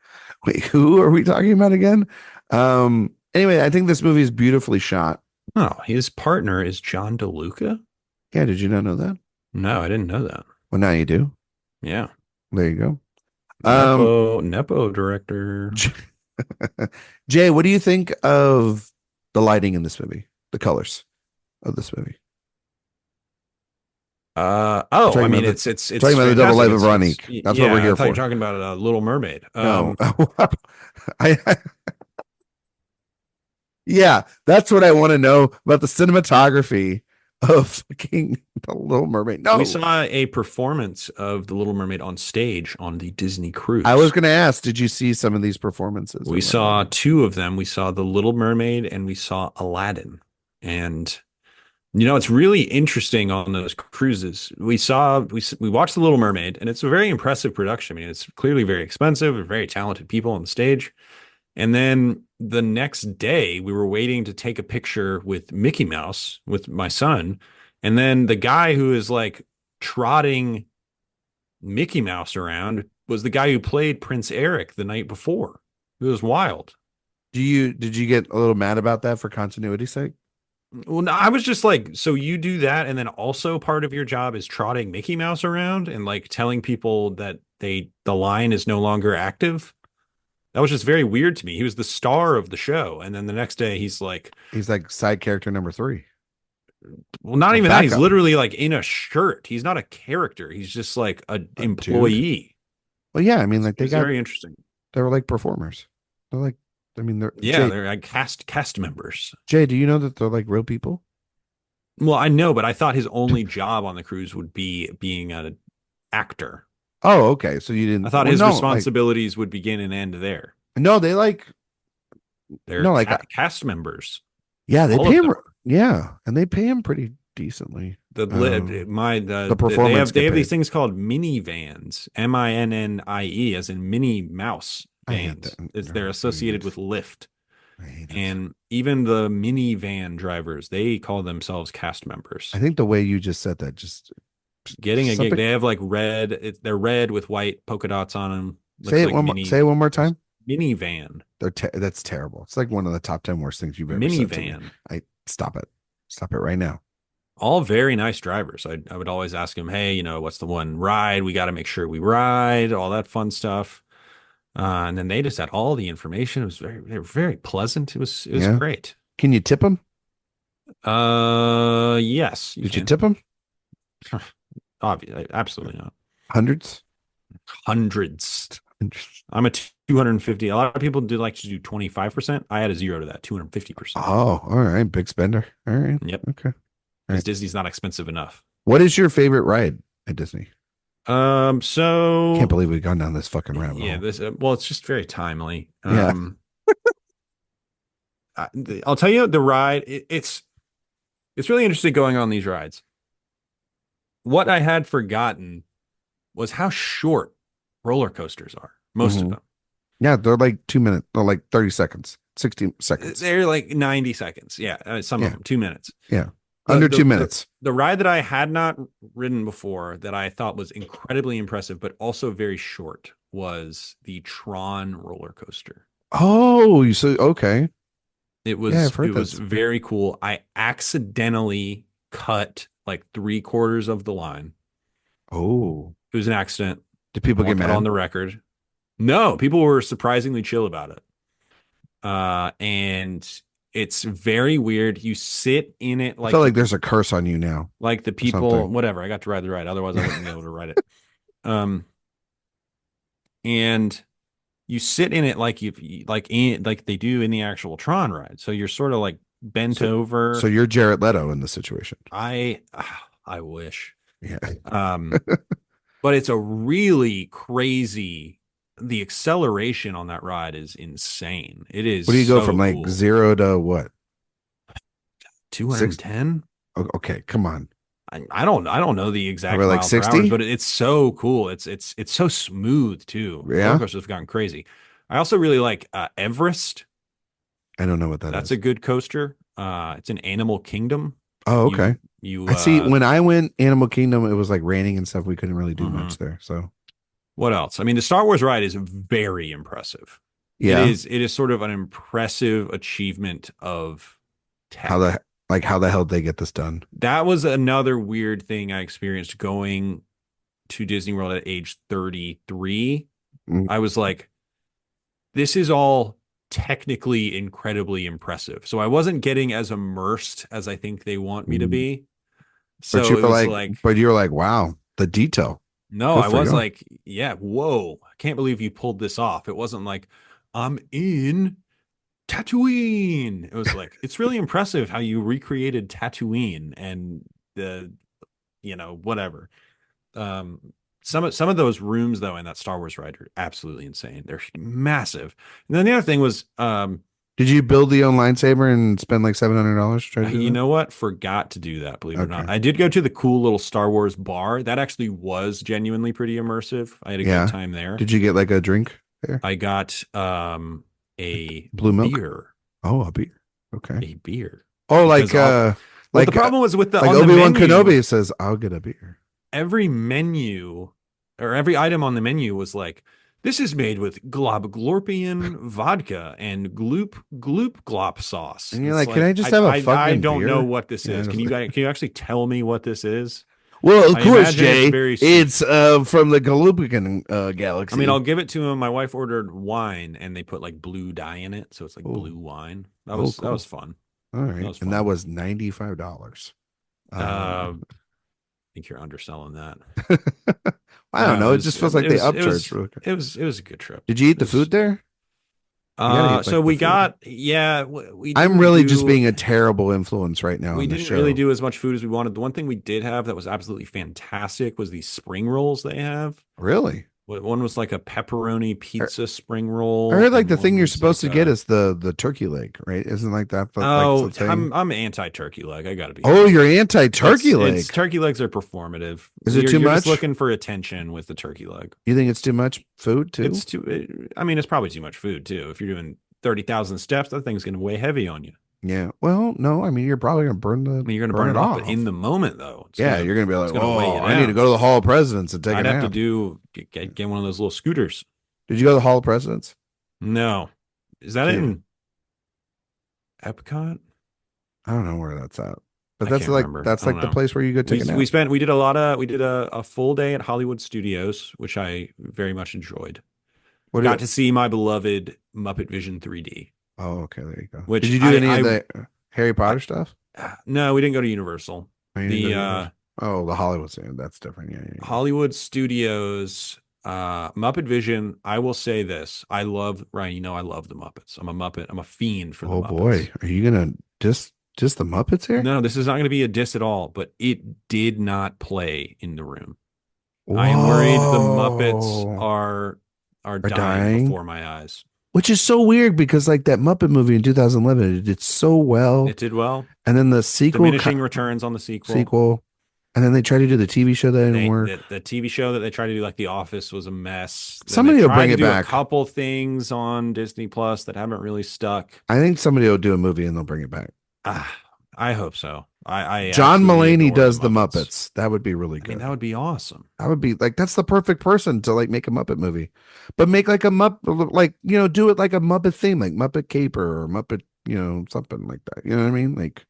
[SPEAKER 1] wait, who are we talking about again? Anyway, I think this movie is beautifully shot.
[SPEAKER 2] Oh, his partner is John DeLuca?
[SPEAKER 1] Yeah, did you not know that?
[SPEAKER 2] No, I didn't know that.
[SPEAKER 1] Well, now you do.
[SPEAKER 2] Yeah.
[SPEAKER 1] There you go.
[SPEAKER 2] Nepo director.
[SPEAKER 1] Jay, what do you think of the lighting in this movie? The colors of this movie?
[SPEAKER 2] I mean, it's
[SPEAKER 1] talking about the Double Life of Veronique. That's what we're here
[SPEAKER 2] I thought you
[SPEAKER 1] for.
[SPEAKER 2] were talking about Little Mermaid.
[SPEAKER 1] No, I yeah, that's what I want to know about the cinematography of fucking The Little Mermaid. No,
[SPEAKER 2] we saw a performance of The Little Mermaid on stage on the Disney cruise.
[SPEAKER 1] I was going to ask, did you see some of these performances?
[SPEAKER 2] We saw two of them. We saw The Little Mermaid and we saw Aladdin. And it's really interesting on those cruises. We watched The Little Mermaid, and it's a very impressive production. I mean, it's clearly very expensive, very talented people on the stage. And then the next day, we were waiting to take a picture with Mickey Mouse with my son. And then the guy who is like trotting Mickey Mouse around was the guy who played Prince Eric the night before. It was wild.
[SPEAKER 1] Did you get a little mad about that for continuity's sake?
[SPEAKER 2] Well, no, I was just like, so you do that, and then also part of your job is trotting Mickey Mouse around and like telling people that the line is no longer active. That was just very weird to me. He was the star of the show, and then the next day he's like
[SPEAKER 1] side character number 3.
[SPEAKER 2] Well, not even
[SPEAKER 1] backup.
[SPEAKER 2] that. He's literally like in a shirt. He's not a character. He's just like an employee.
[SPEAKER 1] Dude. Well, yeah, I mean, like
[SPEAKER 2] it's very interesting.
[SPEAKER 1] They were like performers. They're like, I mean,
[SPEAKER 2] they're like cast members.
[SPEAKER 1] Jay, do you know that they're like real people?
[SPEAKER 2] Well, I know, but I thought his only job on the cruise would be being an actor.
[SPEAKER 1] Oh, okay. So you didn't.
[SPEAKER 2] I thought his responsibilities would begin and end there.
[SPEAKER 1] No, they're
[SPEAKER 2] cast members.
[SPEAKER 1] Yeah, they pay him. Yeah, and they pay him pretty decently.
[SPEAKER 2] The performance. They have these things called minivans, MINNIE, as in Minnie Mouse vans. They're associated with Lyft. And even the minivan drivers, they call themselves cast members.
[SPEAKER 1] I think the way you just said that, just
[SPEAKER 2] getting a gig. They have like red. They're red with white polka dots on them.
[SPEAKER 1] Say it one more time.
[SPEAKER 2] Minivan.
[SPEAKER 1] That's terrible. It's like one of the top 10 worst things you've ever said.
[SPEAKER 2] Minivan.
[SPEAKER 1] Stop it right now.
[SPEAKER 2] All very nice drivers. I would always ask them, hey, what's the one ride? We got to make sure we ride, all that fun stuff. And then they just had all the information. It was they were very pleasant. It was great.
[SPEAKER 1] Can you tip them?
[SPEAKER 2] Yes.
[SPEAKER 1] Did you tip them?
[SPEAKER 2] Obviously, absolutely not.
[SPEAKER 1] Hundreds.
[SPEAKER 2] I'm a 250. A lot of people do like to do 25%. I had a 0 to that, 250%.
[SPEAKER 1] Oh, all right. Big spender. All right.
[SPEAKER 2] Yep.
[SPEAKER 1] Okay.
[SPEAKER 2] Because Disney's not expensive enough.
[SPEAKER 1] What is your favorite ride at Disney? Can't
[SPEAKER 2] So
[SPEAKER 1] believe we've gone down this fucking rabbit
[SPEAKER 2] yeah,
[SPEAKER 1] hole.
[SPEAKER 2] this well, it's just very timely.
[SPEAKER 1] Yeah.
[SPEAKER 2] I'll tell you the ride. It's really interesting going on these rides. What I had forgotten was how short roller coasters are. Most of
[SPEAKER 1] Hmm.
[SPEAKER 2] them.
[SPEAKER 1] Yeah, they're like 2 minutes, or like 30 seconds, 60 seconds.
[SPEAKER 2] They're like 90 seconds. Yeah, some of
[SPEAKER 1] Yeah,
[SPEAKER 2] them 2 minutes.
[SPEAKER 1] yeah.
[SPEAKER 2] The
[SPEAKER 1] Under
[SPEAKER 2] the
[SPEAKER 1] two
[SPEAKER 2] the
[SPEAKER 1] minutes.
[SPEAKER 2] the ride that I had not ridden before that I thought was incredibly impressive, but also very short was the Tron roller coaster.
[SPEAKER 1] Oh, you so okay.
[SPEAKER 2] It
[SPEAKER 1] Yeah,
[SPEAKER 2] was
[SPEAKER 1] I've
[SPEAKER 2] it
[SPEAKER 1] heard
[SPEAKER 2] was
[SPEAKER 1] this.
[SPEAKER 2] very cool. I accidentally cut like 3/4 of the line.
[SPEAKER 1] Oh,
[SPEAKER 2] It was an accident.
[SPEAKER 1] did
[SPEAKER 2] I
[SPEAKER 1] people get
[SPEAKER 2] want that on
[SPEAKER 1] mad?
[SPEAKER 2] the record. No, people were surprisingly chill about it. And it's very weird. You sit in it
[SPEAKER 1] I feel
[SPEAKER 2] like
[SPEAKER 1] like there's a curse on you now
[SPEAKER 2] the
[SPEAKER 1] or
[SPEAKER 2] people,
[SPEAKER 1] something.
[SPEAKER 2] whatever. I got to ride the ride. Otherwise, I wouldn't be able to ride it. Um, and you sit in it like like they do in the actual Tron ride. So you're sort of like bent
[SPEAKER 1] So, so
[SPEAKER 2] over.
[SPEAKER 1] you're Jared Leto in the situation.
[SPEAKER 2] I I wish.
[SPEAKER 1] Yeah.
[SPEAKER 2] Um, but it's a really crazy. The acceleration on that ride is insane. It is
[SPEAKER 1] What do you go from
[SPEAKER 2] so
[SPEAKER 1] like
[SPEAKER 2] cool.
[SPEAKER 1] zero to what? Six?
[SPEAKER 2] 210?
[SPEAKER 1] Okay, come on.
[SPEAKER 2] I don't know the
[SPEAKER 1] Probably
[SPEAKER 2] exact
[SPEAKER 1] like
[SPEAKER 2] miles per hour,
[SPEAKER 1] 60?
[SPEAKER 2] but it's so cool. It's so smooth too. Roller
[SPEAKER 1] Yeah.
[SPEAKER 2] coasters have gotten crazy. I also really like Everest.
[SPEAKER 1] I don't know what that
[SPEAKER 2] That's a
[SPEAKER 1] is.
[SPEAKER 2] good coaster. It's an Animal Kingdom.
[SPEAKER 1] Oh,
[SPEAKER 2] You
[SPEAKER 1] okay.
[SPEAKER 2] you
[SPEAKER 1] I see. When I went Animal Kingdom, it was like raining and stuff. We couldn't really do much
[SPEAKER 2] mhm.
[SPEAKER 1] there. So
[SPEAKER 2] What else? I mean, the Star Wars ride is very impressive. It
[SPEAKER 1] yeah,
[SPEAKER 2] is it is sort of an impressive achievement of
[SPEAKER 1] how
[SPEAKER 2] tech.
[SPEAKER 1] the how the hell did they get this done?
[SPEAKER 2] That was another weird thing I experienced going to Disney World at age 33.
[SPEAKER 1] Mm,
[SPEAKER 2] I was like, this is all technically incredibly impressive. So I wasn't getting as immersed as I think they want me to
[SPEAKER 1] mm.
[SPEAKER 2] be. So it was like,
[SPEAKER 1] But you were like, wow, the detail.
[SPEAKER 2] no,
[SPEAKER 1] Good
[SPEAKER 2] I
[SPEAKER 1] for
[SPEAKER 2] was
[SPEAKER 1] you.
[SPEAKER 2] like, yeah, whoa, I can't believe you pulled this off. It wasn't like, I'm in Tatooine. It was like, it's really impressive how you recreated Tatooine and the, whatever. Um, some of those rooms though in that Star Wars ride are absolutely insane. They're massive. And then the other thing was,
[SPEAKER 1] Did you build the own lightsaber and spend like $700 to try to do
[SPEAKER 2] you
[SPEAKER 1] that?
[SPEAKER 2] know what? Forgot to do that, believe it or not.
[SPEAKER 1] Okay.
[SPEAKER 2] I did go to the cool little Star Wars bar. That actually was genuinely pretty immersive. I had a good
[SPEAKER 1] Yeah.
[SPEAKER 2] time there.
[SPEAKER 1] Did you get like a drink there?
[SPEAKER 2] I got
[SPEAKER 1] Like
[SPEAKER 2] a
[SPEAKER 1] blue milk?
[SPEAKER 2] beer.
[SPEAKER 1] Oh, a beer. Okay.
[SPEAKER 2] A beer.
[SPEAKER 1] Oh,
[SPEAKER 2] Because well, the
[SPEAKER 1] like uh,
[SPEAKER 2] problem was with the
[SPEAKER 1] like
[SPEAKER 2] on the
[SPEAKER 1] Obi-Wan
[SPEAKER 2] menu,
[SPEAKER 1] Kenobi says, I'll get a beer.
[SPEAKER 2] every menu or every item on the menu was like, this is made with globglorpian vodka and gloop glop sauce.
[SPEAKER 1] And
[SPEAKER 2] And
[SPEAKER 1] you're
[SPEAKER 2] it's
[SPEAKER 1] like, can
[SPEAKER 2] like,
[SPEAKER 1] I just have a
[SPEAKER 2] I
[SPEAKER 1] fucking
[SPEAKER 2] don't know
[SPEAKER 1] beer?
[SPEAKER 2] what this
[SPEAKER 1] Yeah.
[SPEAKER 2] is. Can you actually tell me what this is?
[SPEAKER 1] Well, of
[SPEAKER 2] I
[SPEAKER 1] course,
[SPEAKER 2] imagine it's
[SPEAKER 1] Jay.
[SPEAKER 2] very sweet.
[SPEAKER 1] It's from the Galupican
[SPEAKER 2] I mean, I'll
[SPEAKER 1] galaxy.
[SPEAKER 2] give it to him. My wife ordered wine and they put like blue dye in it, so it's like
[SPEAKER 1] Oh,
[SPEAKER 2] blue wine.
[SPEAKER 1] oh,
[SPEAKER 2] That was
[SPEAKER 1] cool.
[SPEAKER 2] fun.
[SPEAKER 1] All
[SPEAKER 2] That
[SPEAKER 1] right.
[SPEAKER 2] was
[SPEAKER 1] And that
[SPEAKER 2] fun.
[SPEAKER 1] was $95.
[SPEAKER 2] I
[SPEAKER 1] Um,
[SPEAKER 2] think you're underselling that.
[SPEAKER 1] I don't
[SPEAKER 2] No,
[SPEAKER 1] know. It just feels like they upcharged. Real quick.
[SPEAKER 2] it was a good trip.
[SPEAKER 1] Did you eat
[SPEAKER 2] It
[SPEAKER 1] the
[SPEAKER 2] was
[SPEAKER 1] food there? You gotta eat
[SPEAKER 2] so
[SPEAKER 1] like the
[SPEAKER 2] we
[SPEAKER 1] food.
[SPEAKER 2] got yeah, we
[SPEAKER 1] I'm
[SPEAKER 2] didn't
[SPEAKER 1] really just
[SPEAKER 2] do
[SPEAKER 1] being a terrible influence right now
[SPEAKER 2] we
[SPEAKER 1] on the
[SPEAKER 2] didn't really
[SPEAKER 1] show.
[SPEAKER 2] do as much food as we wanted. The one thing we did have that was absolutely fantastic was these spring rolls they have.
[SPEAKER 1] Really?
[SPEAKER 2] One was like a pepperoni
[SPEAKER 1] I
[SPEAKER 2] pizza spring
[SPEAKER 1] I
[SPEAKER 2] roll,
[SPEAKER 1] heard like
[SPEAKER 2] and
[SPEAKER 1] the
[SPEAKER 2] one
[SPEAKER 1] thing you're
[SPEAKER 2] was
[SPEAKER 1] supposed
[SPEAKER 2] like
[SPEAKER 1] to get
[SPEAKER 2] a
[SPEAKER 1] is the turkey leg, right? Isn't like that like the
[SPEAKER 2] oh,
[SPEAKER 1] thing?
[SPEAKER 2] I'm anti-turkey leg. I got to be
[SPEAKER 1] Oh,
[SPEAKER 2] honest.
[SPEAKER 1] you're anti-turkey
[SPEAKER 2] It's
[SPEAKER 1] leg.
[SPEAKER 2] turkey legs are performative.
[SPEAKER 1] Is it too
[SPEAKER 2] You're just
[SPEAKER 1] much?
[SPEAKER 2] looking for attention with the turkey leg.
[SPEAKER 1] You think it's too much food too?
[SPEAKER 2] It's I mean, it's probably too much food too. If you're doing 30,000 steps, that thing's going to weigh heavy on you.
[SPEAKER 1] Yeah. Well, no, I mean you're probably gonna
[SPEAKER 2] I mean, you're going to
[SPEAKER 1] burn
[SPEAKER 2] burn
[SPEAKER 1] it
[SPEAKER 2] it off, but in
[SPEAKER 1] off.
[SPEAKER 2] the moment though,
[SPEAKER 1] Yeah, you're gonna be
[SPEAKER 2] it's
[SPEAKER 1] like,
[SPEAKER 2] going to weigh
[SPEAKER 1] oh,
[SPEAKER 2] you
[SPEAKER 1] I need to
[SPEAKER 2] down.
[SPEAKER 1] go to the Hall of Presidents and take a
[SPEAKER 2] I'd have to
[SPEAKER 1] nap.
[SPEAKER 2] get one of those little scooters.
[SPEAKER 1] Did you go to the Hall of Presidents?
[SPEAKER 2] No. Is that
[SPEAKER 1] Gee,
[SPEAKER 2] in Epcot?
[SPEAKER 1] I don't know where that's at. But
[SPEAKER 2] I can't remember.
[SPEAKER 1] that's
[SPEAKER 2] I don't
[SPEAKER 1] like the
[SPEAKER 2] know.
[SPEAKER 1] place where you go take a nap.
[SPEAKER 2] We did a full day at Hollywood Studios, which I very much enjoyed.
[SPEAKER 1] What do
[SPEAKER 2] Got
[SPEAKER 1] you,
[SPEAKER 2] to see my beloved Muppet Vision 3D,
[SPEAKER 1] oh, okay, there you go. Did
[SPEAKER 2] which
[SPEAKER 1] you do any of the Harry
[SPEAKER 2] I
[SPEAKER 1] Potter stuff?
[SPEAKER 2] no, we didn't go to Universal.
[SPEAKER 1] Oh, you didn't go
[SPEAKER 2] The
[SPEAKER 1] to Universal? Oh, the Hollywood stand. That's different. Yeah, yeah, yeah.
[SPEAKER 2] Hollywood Studios Muppet Vision, I will say this. I love Ryan, I love the Muppets. I'm a Muppet. I'm a fiend for the
[SPEAKER 1] Oh
[SPEAKER 2] Muppets.
[SPEAKER 1] boy, are you gonna just the Muppets here?
[SPEAKER 2] No, this is not going to be a diss at all, but it did not play in the room. I am worried the Muppets
[SPEAKER 1] Whoa.
[SPEAKER 2] are
[SPEAKER 1] Are
[SPEAKER 2] dying
[SPEAKER 1] dying.
[SPEAKER 2] before my eyes.
[SPEAKER 1] Which is so weird because like that Muppet movie in 2011, it did so well.
[SPEAKER 2] It did well.
[SPEAKER 1] And then the sequel,
[SPEAKER 2] Diminishing returns on the sequel.
[SPEAKER 1] sequel, and then they tried to do the TV show that didn't
[SPEAKER 2] They
[SPEAKER 1] work.
[SPEAKER 2] the TV show that they tried to do like The Office was a mess. Then they
[SPEAKER 1] Somebody will
[SPEAKER 2] tried
[SPEAKER 1] bring
[SPEAKER 2] to
[SPEAKER 1] it
[SPEAKER 2] do a
[SPEAKER 1] back.
[SPEAKER 2] couple things on Disney Plus that haven't really stuck.
[SPEAKER 1] I think somebody will do a movie and they'll bring it back.
[SPEAKER 2] Ah, I hope so. I
[SPEAKER 1] John
[SPEAKER 2] absolutely
[SPEAKER 1] Mulaney
[SPEAKER 2] adore the
[SPEAKER 1] does the
[SPEAKER 2] Muppets.
[SPEAKER 1] Muppets. That would be really
[SPEAKER 2] I mean,
[SPEAKER 1] good.
[SPEAKER 2] that would be awesome.
[SPEAKER 1] That would be like that's the perfect person to like make a Muppet movie, but make like a Muppet like do it like a Muppet theme, like Muppet Caper or Muppet something like that. You know what I mean? Like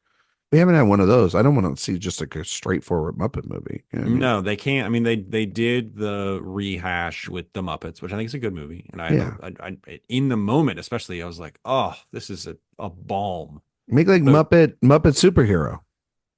[SPEAKER 1] we haven't had one of those. I don't want to see just like a straightforward Muppet movie. You know what I mean?
[SPEAKER 2] No, they can't. I mean, they did the rehash with the Muppets, which I think is a good movie. And
[SPEAKER 1] Yeah,
[SPEAKER 2] in the moment, especially, I was like, oh, this is a balm.
[SPEAKER 1] make like
[SPEAKER 2] But
[SPEAKER 1] Muppet superhero,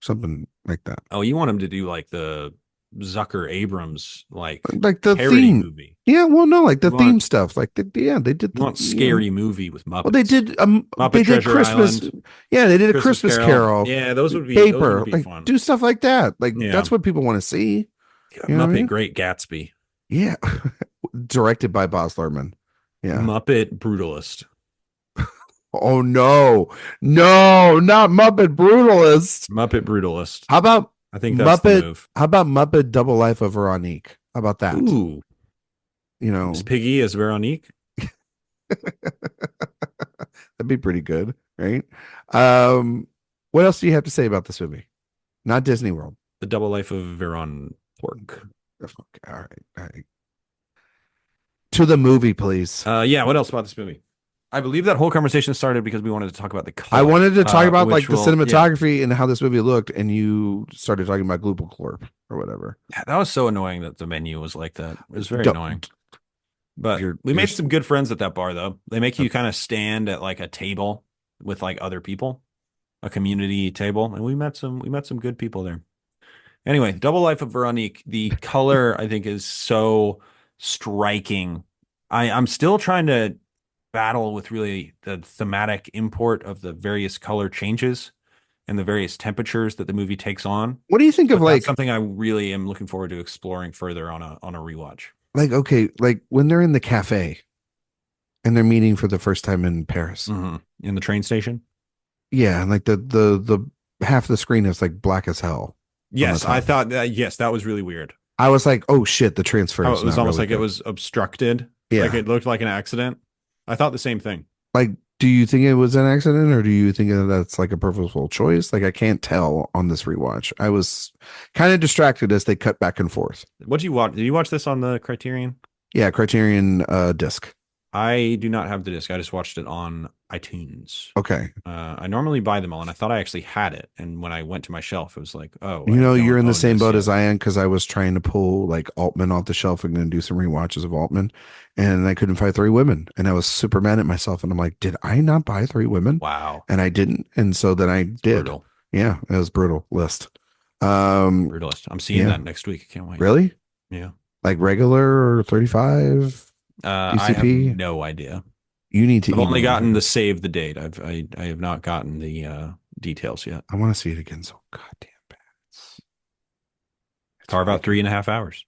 [SPEAKER 1] something like that.
[SPEAKER 2] oh, you want him to do like the Zucker Abrams like
[SPEAKER 1] Like the
[SPEAKER 2] parody
[SPEAKER 1] theme.
[SPEAKER 2] movie.
[SPEAKER 1] Yeah, well, no, like the
[SPEAKER 2] You
[SPEAKER 1] theme
[SPEAKER 2] want
[SPEAKER 1] stuff. Like they did
[SPEAKER 2] you
[SPEAKER 1] the
[SPEAKER 2] want scary movie with
[SPEAKER 1] well, they
[SPEAKER 2] Muppets.
[SPEAKER 1] did
[SPEAKER 2] Muppet
[SPEAKER 1] they did
[SPEAKER 2] Treasure
[SPEAKER 1] Christmas.
[SPEAKER 2] Island,
[SPEAKER 1] Yeah, they did a
[SPEAKER 2] Christmas
[SPEAKER 1] Christmas
[SPEAKER 2] Carol.
[SPEAKER 1] Carol,
[SPEAKER 2] Yeah, those
[SPEAKER 1] Caper,
[SPEAKER 2] would be
[SPEAKER 1] like
[SPEAKER 2] fun.
[SPEAKER 1] do stuff like that. Like
[SPEAKER 2] Yeah.
[SPEAKER 1] that's what people want to see.
[SPEAKER 2] Yeah,
[SPEAKER 1] You know what I
[SPEAKER 2] Muppet
[SPEAKER 1] mean?
[SPEAKER 2] Great Gatsby.
[SPEAKER 1] Yeah. Directed by Boz Lerman. Yeah.
[SPEAKER 2] Muppet Brutalist.
[SPEAKER 1] Oh no. No, not Muppet Brutalist.
[SPEAKER 2] Muppet Brutalist.
[SPEAKER 1] How about
[SPEAKER 2] I think that's the move.
[SPEAKER 1] How about Muppet Double Life of Veronique? How about that?
[SPEAKER 2] Ooh.
[SPEAKER 1] You know,
[SPEAKER 2] Miss Piggy as Veronique.
[SPEAKER 1] that'd be pretty good, right? What else do you have to say about this movie? Not Disney World.
[SPEAKER 2] The Double Life of Veron Pork.
[SPEAKER 1] Okay, all right, all right. To the movie, please.
[SPEAKER 2] Yeah, what else about this movie? I believe that whole conversation started because we wanted to talk about the color.
[SPEAKER 1] I wanted to talk about like
[SPEAKER 2] which
[SPEAKER 1] the
[SPEAKER 2] will-
[SPEAKER 1] cinematography and how this movie looked, and you started talking about Global Corp or whatever.
[SPEAKER 2] Yeah, that was so annoying that the menu was like that. It was very
[SPEAKER 1] Don't-
[SPEAKER 2] annoying. But
[SPEAKER 1] You're-
[SPEAKER 2] we
[SPEAKER 1] you're-
[SPEAKER 2] made some good friends at that bar, though. They make you kind of stand at like a table with like other people, a community table, and we met some good people there. Anyway, Double Life of Veronique. The color I think is so striking. I'm still trying to battle with really the thematic import of the various color changes and the various temperatures that the movie takes on.
[SPEAKER 1] What do you think
[SPEAKER 2] But
[SPEAKER 1] of like
[SPEAKER 2] that's something I really am looking forward to exploring further on a rewatch.
[SPEAKER 1] okay, like when they're in the cafe and they're meeting for the first time in Paris?
[SPEAKER 2] In the train station.
[SPEAKER 1] Yeah, and like the half the screen is like black as hell.
[SPEAKER 2] Yes,
[SPEAKER 1] top.
[SPEAKER 2] I thought that. Yes, that was really weird.
[SPEAKER 1] I was like, oh shit, the transfer.
[SPEAKER 2] Oh,
[SPEAKER 1] is
[SPEAKER 2] it was
[SPEAKER 1] not
[SPEAKER 2] almost
[SPEAKER 1] really
[SPEAKER 2] like it
[SPEAKER 1] good.
[SPEAKER 2] was obstructed.
[SPEAKER 1] Yeah.
[SPEAKER 2] Like it looked like an accident. I thought the same thing.
[SPEAKER 1] Like, do you think it was an accident or do you think that that's like a purposeful choice? Like, I can't tell on this rewatch. I was kind of distracted as they cut back and forth.
[SPEAKER 2] What did you watch? Did you watch this on the Criterion?
[SPEAKER 1] Yeah, Criterion disc.
[SPEAKER 2] I do not have the disc. I just watched it on iTunes.
[SPEAKER 1] Okay.
[SPEAKER 2] I normally buy them all, and I thought I actually had it. And when I went to my shelf, it was like, oh,
[SPEAKER 1] You know, you're in the
[SPEAKER 2] own
[SPEAKER 1] same
[SPEAKER 2] this
[SPEAKER 1] boat
[SPEAKER 2] yet.
[SPEAKER 1] as I am because I was trying to pull like Altman off the shelf and going to do some rewatches of Altman, and I couldn't find Three Women, and I was super mad at myself. And I'm like, did I not buy Three Women?
[SPEAKER 2] Wow.
[SPEAKER 1] And I didn't, and so then I did.
[SPEAKER 2] Brutal.
[SPEAKER 1] Yeah, it was brutal list.
[SPEAKER 2] Brutalist. I'm seeing
[SPEAKER 1] yeah.
[SPEAKER 2] that next week. I can't wait.
[SPEAKER 1] Really?
[SPEAKER 2] Yeah.
[SPEAKER 1] Like regular or 35
[SPEAKER 2] I
[SPEAKER 1] ECP?
[SPEAKER 2] have no idea.
[SPEAKER 1] You need to.
[SPEAKER 2] I've only
[SPEAKER 1] email
[SPEAKER 2] gotten
[SPEAKER 1] her.
[SPEAKER 2] the save the date. I have not gotten the details yet.
[SPEAKER 1] I want to see it again. So goddamn bad.
[SPEAKER 2] Carve out 3.5 hours.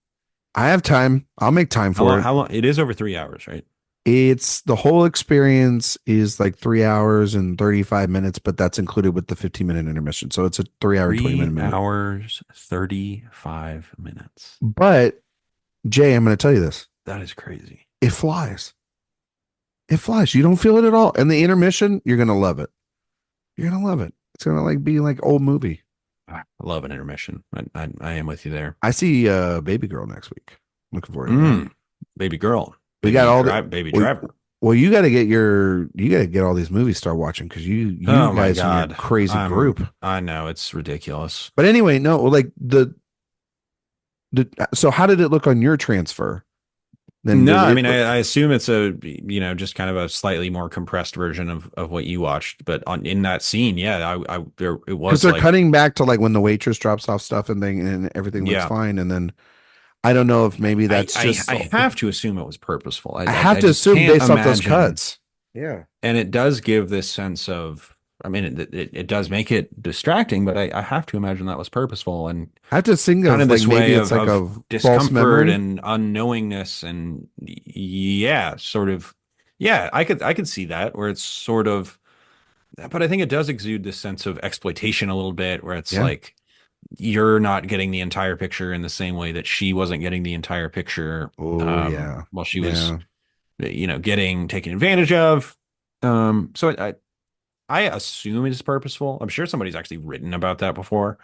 [SPEAKER 1] I have time. I'll make time for it.
[SPEAKER 2] How long? It is over 3 hours, right?
[SPEAKER 1] It's the whole experience is like 3 hours and 35 minutes, but that's included with the 15-minute intermission. So it's a 3 hour, 20-minute movie.
[SPEAKER 2] 3 hours, 35 minutes.
[SPEAKER 1] But Jay, I'm going to tell you this.
[SPEAKER 2] That is crazy.
[SPEAKER 1] It flies. It flies. You don't feel it at all. And the intermission, you're going to love it. You're going to love it. It's going to like be like old movie.
[SPEAKER 2] I love an intermission. I am with you there.
[SPEAKER 1] I see Baby Girl next week. Looking forward to that.
[SPEAKER 2] Baby girl.
[SPEAKER 1] We got all the
[SPEAKER 2] Baby
[SPEAKER 1] well,
[SPEAKER 2] driver.
[SPEAKER 1] Well, you got to get all these movies start watching because you
[SPEAKER 2] Oh my
[SPEAKER 1] guys are
[SPEAKER 2] God.
[SPEAKER 1] a crazy group.
[SPEAKER 2] I know it's ridiculous.
[SPEAKER 1] But anyway, no, like the so how did it look on your transfer? Then
[SPEAKER 2] No,
[SPEAKER 1] did
[SPEAKER 2] I
[SPEAKER 1] it
[SPEAKER 2] mean,
[SPEAKER 1] look-
[SPEAKER 2] I assume it's a just kind of a slightly more compressed version of what you watched. But in that scene, yeah, there it was
[SPEAKER 1] because they're
[SPEAKER 2] like,
[SPEAKER 1] cutting back to like when the waitress drops off stuff and everything looks
[SPEAKER 2] Yeah.
[SPEAKER 1] fine, and then I don't know if maybe that's just
[SPEAKER 2] I have to assume it was purposeful.
[SPEAKER 1] I have to
[SPEAKER 2] just
[SPEAKER 1] assume
[SPEAKER 2] can't
[SPEAKER 1] based off those
[SPEAKER 2] imagine.
[SPEAKER 1] cuts. Yeah,
[SPEAKER 2] And it does give this sense of I mean, it does make it distracting, but I have to imagine that was purposeful and
[SPEAKER 1] I have to think
[SPEAKER 2] kind
[SPEAKER 1] of
[SPEAKER 2] of
[SPEAKER 1] like
[SPEAKER 2] this way
[SPEAKER 1] maybe it's like
[SPEAKER 2] of
[SPEAKER 1] a false
[SPEAKER 2] discomfort
[SPEAKER 1] memory.
[SPEAKER 2] and unknowingness and yeah, sort of yeah, I could see that where it's sort of but I think it does exude this sense of exploitation a little bit where it's
[SPEAKER 1] Yeah.
[SPEAKER 2] like you're not getting the entire picture in the same way that she wasn't getting the entire picture
[SPEAKER 1] Oh yeah.
[SPEAKER 2] while she was
[SPEAKER 1] Yeah.
[SPEAKER 2] getting taken advantage of. So I assume it's purposeful. I'm sure somebody's actually written about that before.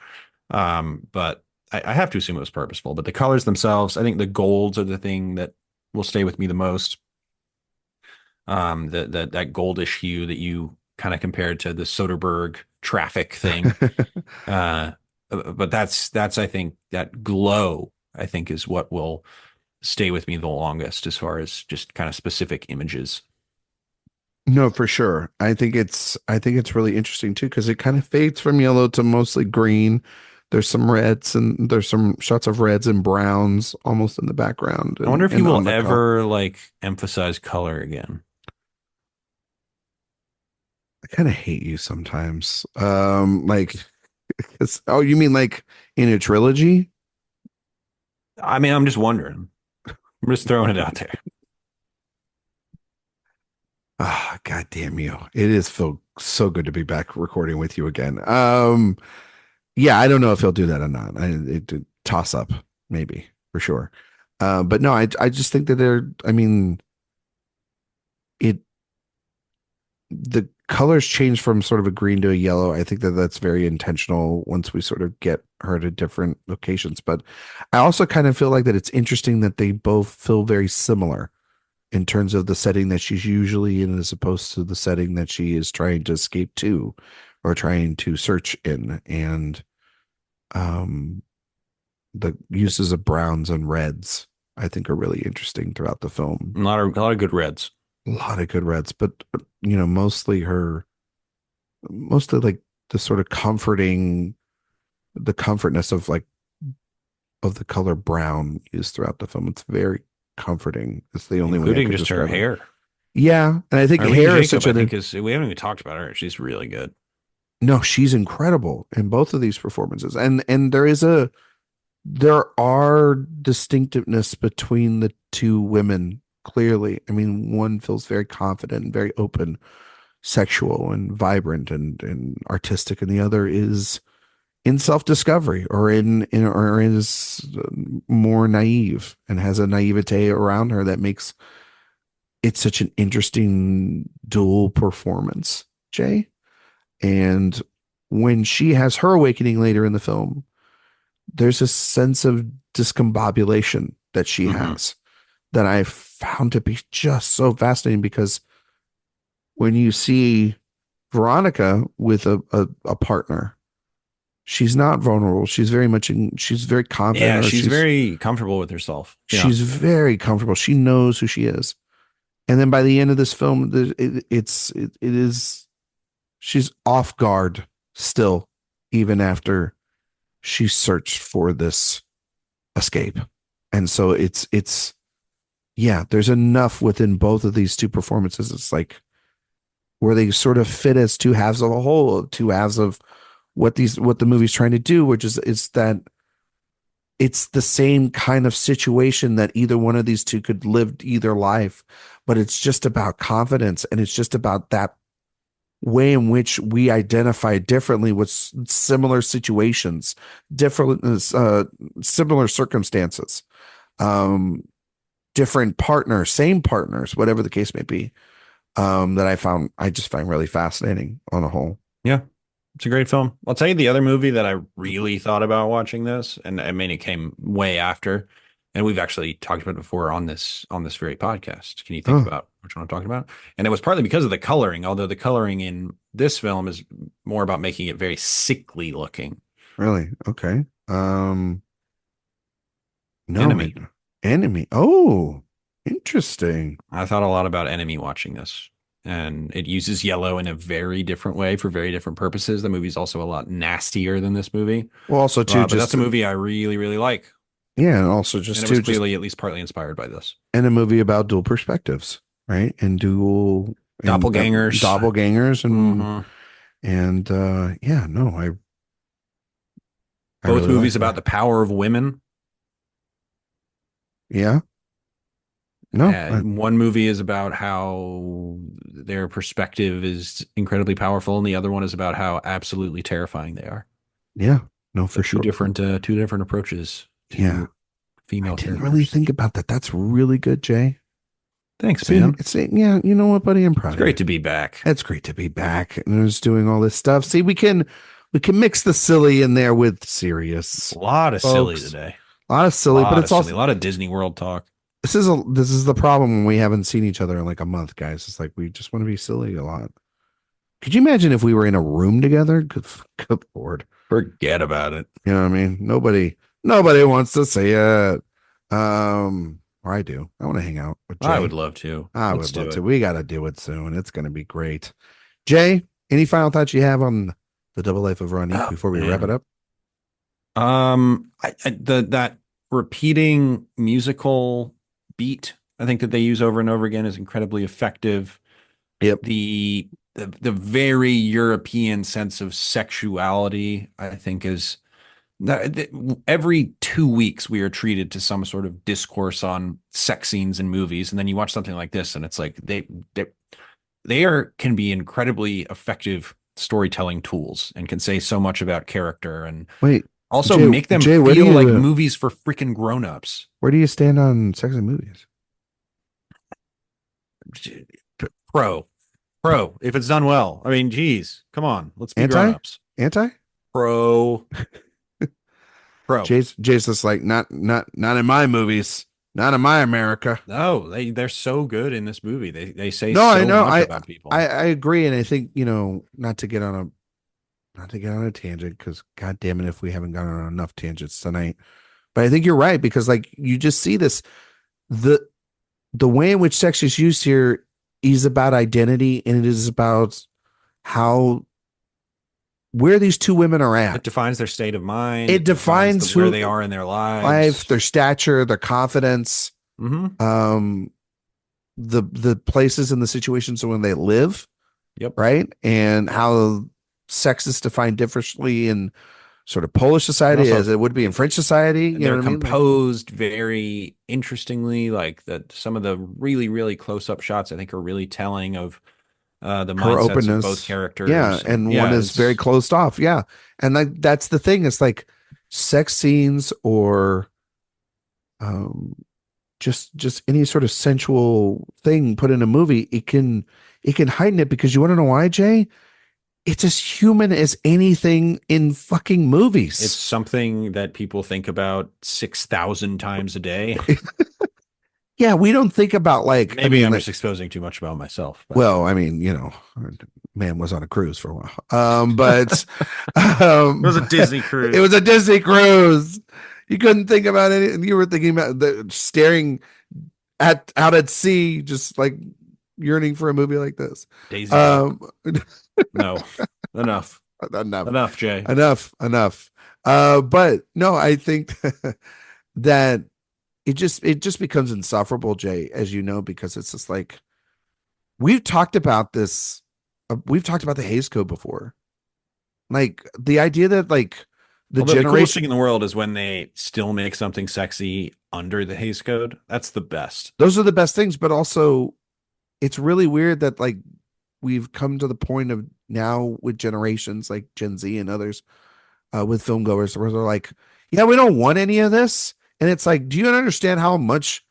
[SPEAKER 2] But I have to assume it was purposeful. But the colors themselves, I think the golds are the thing that will stay with me the most. That goldish hue that you kind of compared to the Soderbergh traffic thing. Uh, but that's I think that glow I think is what will stay with me the longest as far as just kind of specific images.
[SPEAKER 1] No, for sure. I think it's really interesting too because it kind of fades from yellow to mostly green. There's some reds and there's some shots of reds and browns almost in the background
[SPEAKER 2] I wonder if he
[SPEAKER 1] and
[SPEAKER 2] will
[SPEAKER 1] on the color.
[SPEAKER 2] ever like emphasize color again.
[SPEAKER 1] I kind of hate you sometimes. Like, oh, you mean like in a trilogy?
[SPEAKER 2] I mean, I'm just wondering. I'm just throwing it out there.
[SPEAKER 1] Ah, God damn you. It is feel so good to be back recording with you again. Yeah, I don't know if he'll do that or not. Toss up, maybe for sure. But no, I just think that I mean, it, the colors change from sort of a green to a yellow. I think that that's very intentional once we sort of get her to different locations. But I also kind of feel like that it's interesting that they both feel very similar in terms of the setting that she's usually in as opposed to the setting that she is trying to escape to or trying to search in. And um, the uses of browns and reds, I think, are really interesting throughout the film.
[SPEAKER 2] A lot of good reds.
[SPEAKER 1] A lot of good reds, but mostly like the sort of the comfortness of like of the color brown used throughout the film. It's very comforting. It's the only way I
[SPEAKER 2] Including
[SPEAKER 1] could
[SPEAKER 2] just her
[SPEAKER 1] describe it.
[SPEAKER 2] hair.
[SPEAKER 1] Yeah, and I think
[SPEAKER 2] Irene
[SPEAKER 1] hair is
[SPEAKER 2] Jacob,
[SPEAKER 1] such
[SPEAKER 2] I
[SPEAKER 1] an
[SPEAKER 2] think, is we haven't even talked about her. She's really good.
[SPEAKER 1] no, she's incredible in both of these performances. And there are distinctiveness between the two women, clearly. I mean, one feels very confident and very open, sexual and vibrant and artistic, and the other is in self-discovery or is more naive and has a naivete around her that makes it such an interesting dual performance, Jay. And when she has her awakening later in the film, there's a sense of discombobulation that she
[SPEAKER 2] Hmm.
[SPEAKER 1] has that I found to be just so fascinating because when you see Veronica with a partner, she's not vulnerable. She's very confident
[SPEAKER 2] Yeah,
[SPEAKER 1] or
[SPEAKER 2] she's very comfortable with herself. Yeah.
[SPEAKER 1] she's very comfortable. She knows who she is. And then by the end of this film, it is she's off guard still, even after she searched for this escape. And so it's yeah, there's enough within both of these two performances. It's like where they sort of fit as two halves of a whole, two halves of what the movie's trying to do, which is that it's the same kind of situation that either one of these two could live either life, but it's just about confidence and it's just about that way in which we identify differently with similar situations, different similar circumstances, um, different partners, same partners, whatever the case may be. That I just find really fascinating on a whole.
[SPEAKER 2] Yeah. It's a great film. I'll tell you the other movie that I really thought about watching this, and I mean it came way after, and we've actually talked about it before on this very podcast. Can you think
[SPEAKER 1] Oh,
[SPEAKER 2] about which one I'm talking about? And it was partly because of the coloring, although the coloring in this film is more about making it very sickly looking.
[SPEAKER 1] really? Okay. No,
[SPEAKER 2] Enemy.
[SPEAKER 1] enemy. Oh, interesting.
[SPEAKER 2] I thought a lot about Enemy watching this. And it uses yellow in a very different way for very different purposes. The movie's also a lot nastier than this movie.
[SPEAKER 1] Well, also too,
[SPEAKER 2] But that's
[SPEAKER 1] just
[SPEAKER 2] a movie I really, really like.
[SPEAKER 1] yeah, and also
[SPEAKER 2] And
[SPEAKER 1] just
[SPEAKER 2] it was
[SPEAKER 1] too, just
[SPEAKER 2] clearly at least partly inspired by this.
[SPEAKER 1] in a movie about dual perspectives, right? And dual and
[SPEAKER 2] Doppelgangers.
[SPEAKER 1] doppelgangers and
[SPEAKER 2] Hmm.
[SPEAKER 1] And yeah, no, I
[SPEAKER 2] Both
[SPEAKER 1] really like
[SPEAKER 2] movies about
[SPEAKER 1] that.
[SPEAKER 2] the power of women.
[SPEAKER 1] Yeah, no,
[SPEAKER 2] One movie is about how their perspective is incredibly powerful, and the other one is about how absolutely terrifying they are.
[SPEAKER 1] yeah, no,
[SPEAKER 2] So
[SPEAKER 1] for sure.
[SPEAKER 2] two different approaches
[SPEAKER 1] Yeah,
[SPEAKER 2] to
[SPEAKER 1] I
[SPEAKER 2] female
[SPEAKER 1] didn't really
[SPEAKER 2] characters.
[SPEAKER 1] think about that. That's really good, Jay.
[SPEAKER 2] Thanks,
[SPEAKER 1] See,
[SPEAKER 2] man.
[SPEAKER 1] yeah, you know what, buddy? I'm
[SPEAKER 2] It's
[SPEAKER 1] proud of you.
[SPEAKER 2] great to be back.
[SPEAKER 1] It's great to be back and just doing all this stuff. See, we can mix the silly in there with serious,
[SPEAKER 2] A lot of silly
[SPEAKER 1] folks.
[SPEAKER 2] today.
[SPEAKER 1] A lot of
[SPEAKER 2] A
[SPEAKER 1] silly, but
[SPEAKER 2] lot
[SPEAKER 1] it's
[SPEAKER 2] of silly.
[SPEAKER 1] also
[SPEAKER 2] A lot of Disney World talk.
[SPEAKER 1] this is the problem when we haven't seen each other in like a month, guys. It's like we just want to be silly a lot. Could you imagine if we were in a room together? Good lord.
[SPEAKER 2] Forget about it.
[SPEAKER 1] You know what I mean? Nobody wants to say it. Or I do. I want to hang out with
[SPEAKER 2] I would
[SPEAKER 1] Jay.
[SPEAKER 2] love to.
[SPEAKER 1] I
[SPEAKER 2] Let's
[SPEAKER 1] would love
[SPEAKER 2] do
[SPEAKER 1] to.
[SPEAKER 2] it.
[SPEAKER 1] We got to do it soon. It's going to be great. Jay, any final thoughts you have on the Double Life of Veronique
[SPEAKER 2] Oh
[SPEAKER 1] before we wrap it
[SPEAKER 2] man.
[SPEAKER 1] up?
[SPEAKER 2] That repeating musical beat, I think that they use over and over again is incredibly effective.
[SPEAKER 1] Yep.
[SPEAKER 2] The very European sense of sexuality, I think, is every 2 weeks we are treated to some sort of discourse on sex scenes in movies, and then you watch something like this, and it's like they are can be incredibly effective storytelling tools and can say so much about character and
[SPEAKER 1] Wait,
[SPEAKER 2] also
[SPEAKER 1] Jay,
[SPEAKER 2] make them
[SPEAKER 1] Jay,
[SPEAKER 2] feel like movies for freaking grown-ups.
[SPEAKER 1] where do you stand on sex and movies?
[SPEAKER 2] Pro, pro, if it's done well. I mean, geez, come on, let's be
[SPEAKER 1] Anti?
[SPEAKER 2] grown-ups.
[SPEAKER 1] Anti?
[SPEAKER 2] Pro, pro.
[SPEAKER 1] Jay's just like not in my movies, not in my America.
[SPEAKER 2] No, they're so good in this movie. They say
[SPEAKER 1] No, I
[SPEAKER 2] so
[SPEAKER 1] know.
[SPEAKER 2] much
[SPEAKER 1] I
[SPEAKER 2] about
[SPEAKER 1] I,
[SPEAKER 2] people.
[SPEAKER 1] I agree, and I think not to get on a tangent because god damn it if we haven't gone on enough tangents tonight. But I think you're right because like you just see this the the way in which sex is used here is about identity and it is about how where these two women are
[SPEAKER 2] It
[SPEAKER 1] at.
[SPEAKER 2] defines their state of mind.
[SPEAKER 1] It
[SPEAKER 2] It defines
[SPEAKER 1] defines
[SPEAKER 2] where
[SPEAKER 1] who
[SPEAKER 2] they are in their
[SPEAKER 1] life,
[SPEAKER 2] lives.
[SPEAKER 1] their stature, their confidence,
[SPEAKER 2] Hmm.
[SPEAKER 1] um, the places and the situations when they live,
[SPEAKER 2] Yep.
[SPEAKER 1] right? And how sex is defined differently in sort of Polish
[SPEAKER 2] And
[SPEAKER 1] society as
[SPEAKER 2] also,
[SPEAKER 1] it would be in French society. You know
[SPEAKER 2] they're
[SPEAKER 1] what I mean? Like,
[SPEAKER 2] composed very interestingly. Like that, some of the really, really close-up shots, I think, are really telling of the
[SPEAKER 1] her
[SPEAKER 2] mindsets of both
[SPEAKER 1] openness. Yeah.
[SPEAKER 2] characters. And
[SPEAKER 1] And one
[SPEAKER 2] yeah,
[SPEAKER 1] is very
[SPEAKER 2] it's
[SPEAKER 1] closed off. Yeah. And like that's the thing. It's like sex scenes or um just any sort of sensual thing put in a movie, it can heighten it because you want to know why, Jay? It's as human as anything in fucking
[SPEAKER 2] it's
[SPEAKER 1] movies.
[SPEAKER 2] something that people think about 6,000 times a day.
[SPEAKER 1] Yeah, we don't think about like, I
[SPEAKER 2] Maybe
[SPEAKER 1] mean,
[SPEAKER 2] I'm
[SPEAKER 1] like,
[SPEAKER 2] just exposing too much about myself, but
[SPEAKER 1] well, I mean, man was on a cruise for a while. But
[SPEAKER 2] it was a
[SPEAKER 1] but
[SPEAKER 2] Disney
[SPEAKER 1] it
[SPEAKER 2] cruise.
[SPEAKER 1] was a Disney cruise. You couldn't think about it. You were thinking about the staring at out at sea, just like yearning for a movie like this.
[SPEAKER 2] Daisy Duck.
[SPEAKER 1] Um,
[SPEAKER 2] No, enough,
[SPEAKER 1] enough,
[SPEAKER 2] enough, Jay.
[SPEAKER 1] enough. But no, I think that it just becomes insufferable, Jay, as you know, because it's just like we've talked about this. We've talked about the Hays Code before, like the idea that like the
[SPEAKER 2] Although the coolest
[SPEAKER 1] generation,
[SPEAKER 2] thing in the world is when they still make something sexy under the Hays Code. That's the best.
[SPEAKER 1] those are the best things, but also it's really weird that like we've come to the point of now with generations like Gen Z and others with film goers where they're like, yeah, we don't want any of this. And it's like, do you understand how much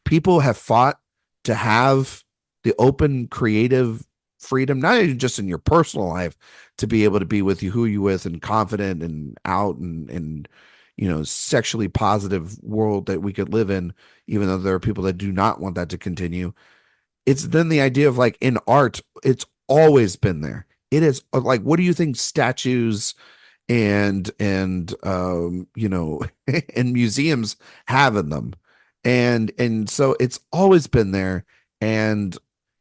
[SPEAKER 1] people have fought to have the open creative freedom, not even just in your personal life, to be able to be with you, who you with, and confident and out and sexually positive world that we could live in, even though there are people that do not want that to continue. It's then the idea of like in art, it's always been there. It is like, what do you think statues and and museums have in them? And so it's always been there. And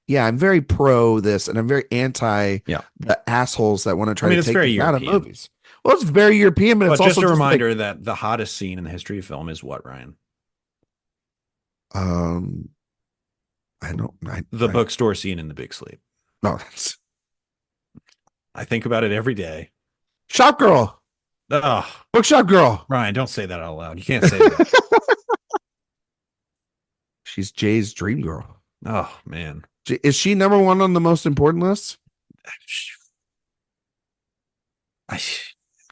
[SPEAKER 1] yeah, I'm very pro this and I'm very anti
[SPEAKER 2] Yeah.
[SPEAKER 1] the assholes that want to
[SPEAKER 2] I
[SPEAKER 1] try
[SPEAKER 2] mean,
[SPEAKER 1] to
[SPEAKER 2] it's
[SPEAKER 1] take
[SPEAKER 2] very
[SPEAKER 1] this out of
[SPEAKER 2] European.
[SPEAKER 1] movies. Well, it's very European, but it's
[SPEAKER 2] But
[SPEAKER 1] also
[SPEAKER 2] just a
[SPEAKER 1] just like
[SPEAKER 2] reminder that the hottest scene in the history of film is what, Ryan?
[SPEAKER 1] um I don't
[SPEAKER 2] The
[SPEAKER 1] I
[SPEAKER 2] bookstore scene in The Big Sleep.
[SPEAKER 1] no that's
[SPEAKER 2] I think about it every day.
[SPEAKER 1] Shop girl.
[SPEAKER 2] Oh,
[SPEAKER 1] Bookshop girl.
[SPEAKER 2] Ryan, don't say that out loud. You can't say that.
[SPEAKER 1] She's Jay's dream girl.
[SPEAKER 2] Oh, man.
[SPEAKER 1] Is she number one on the most important list?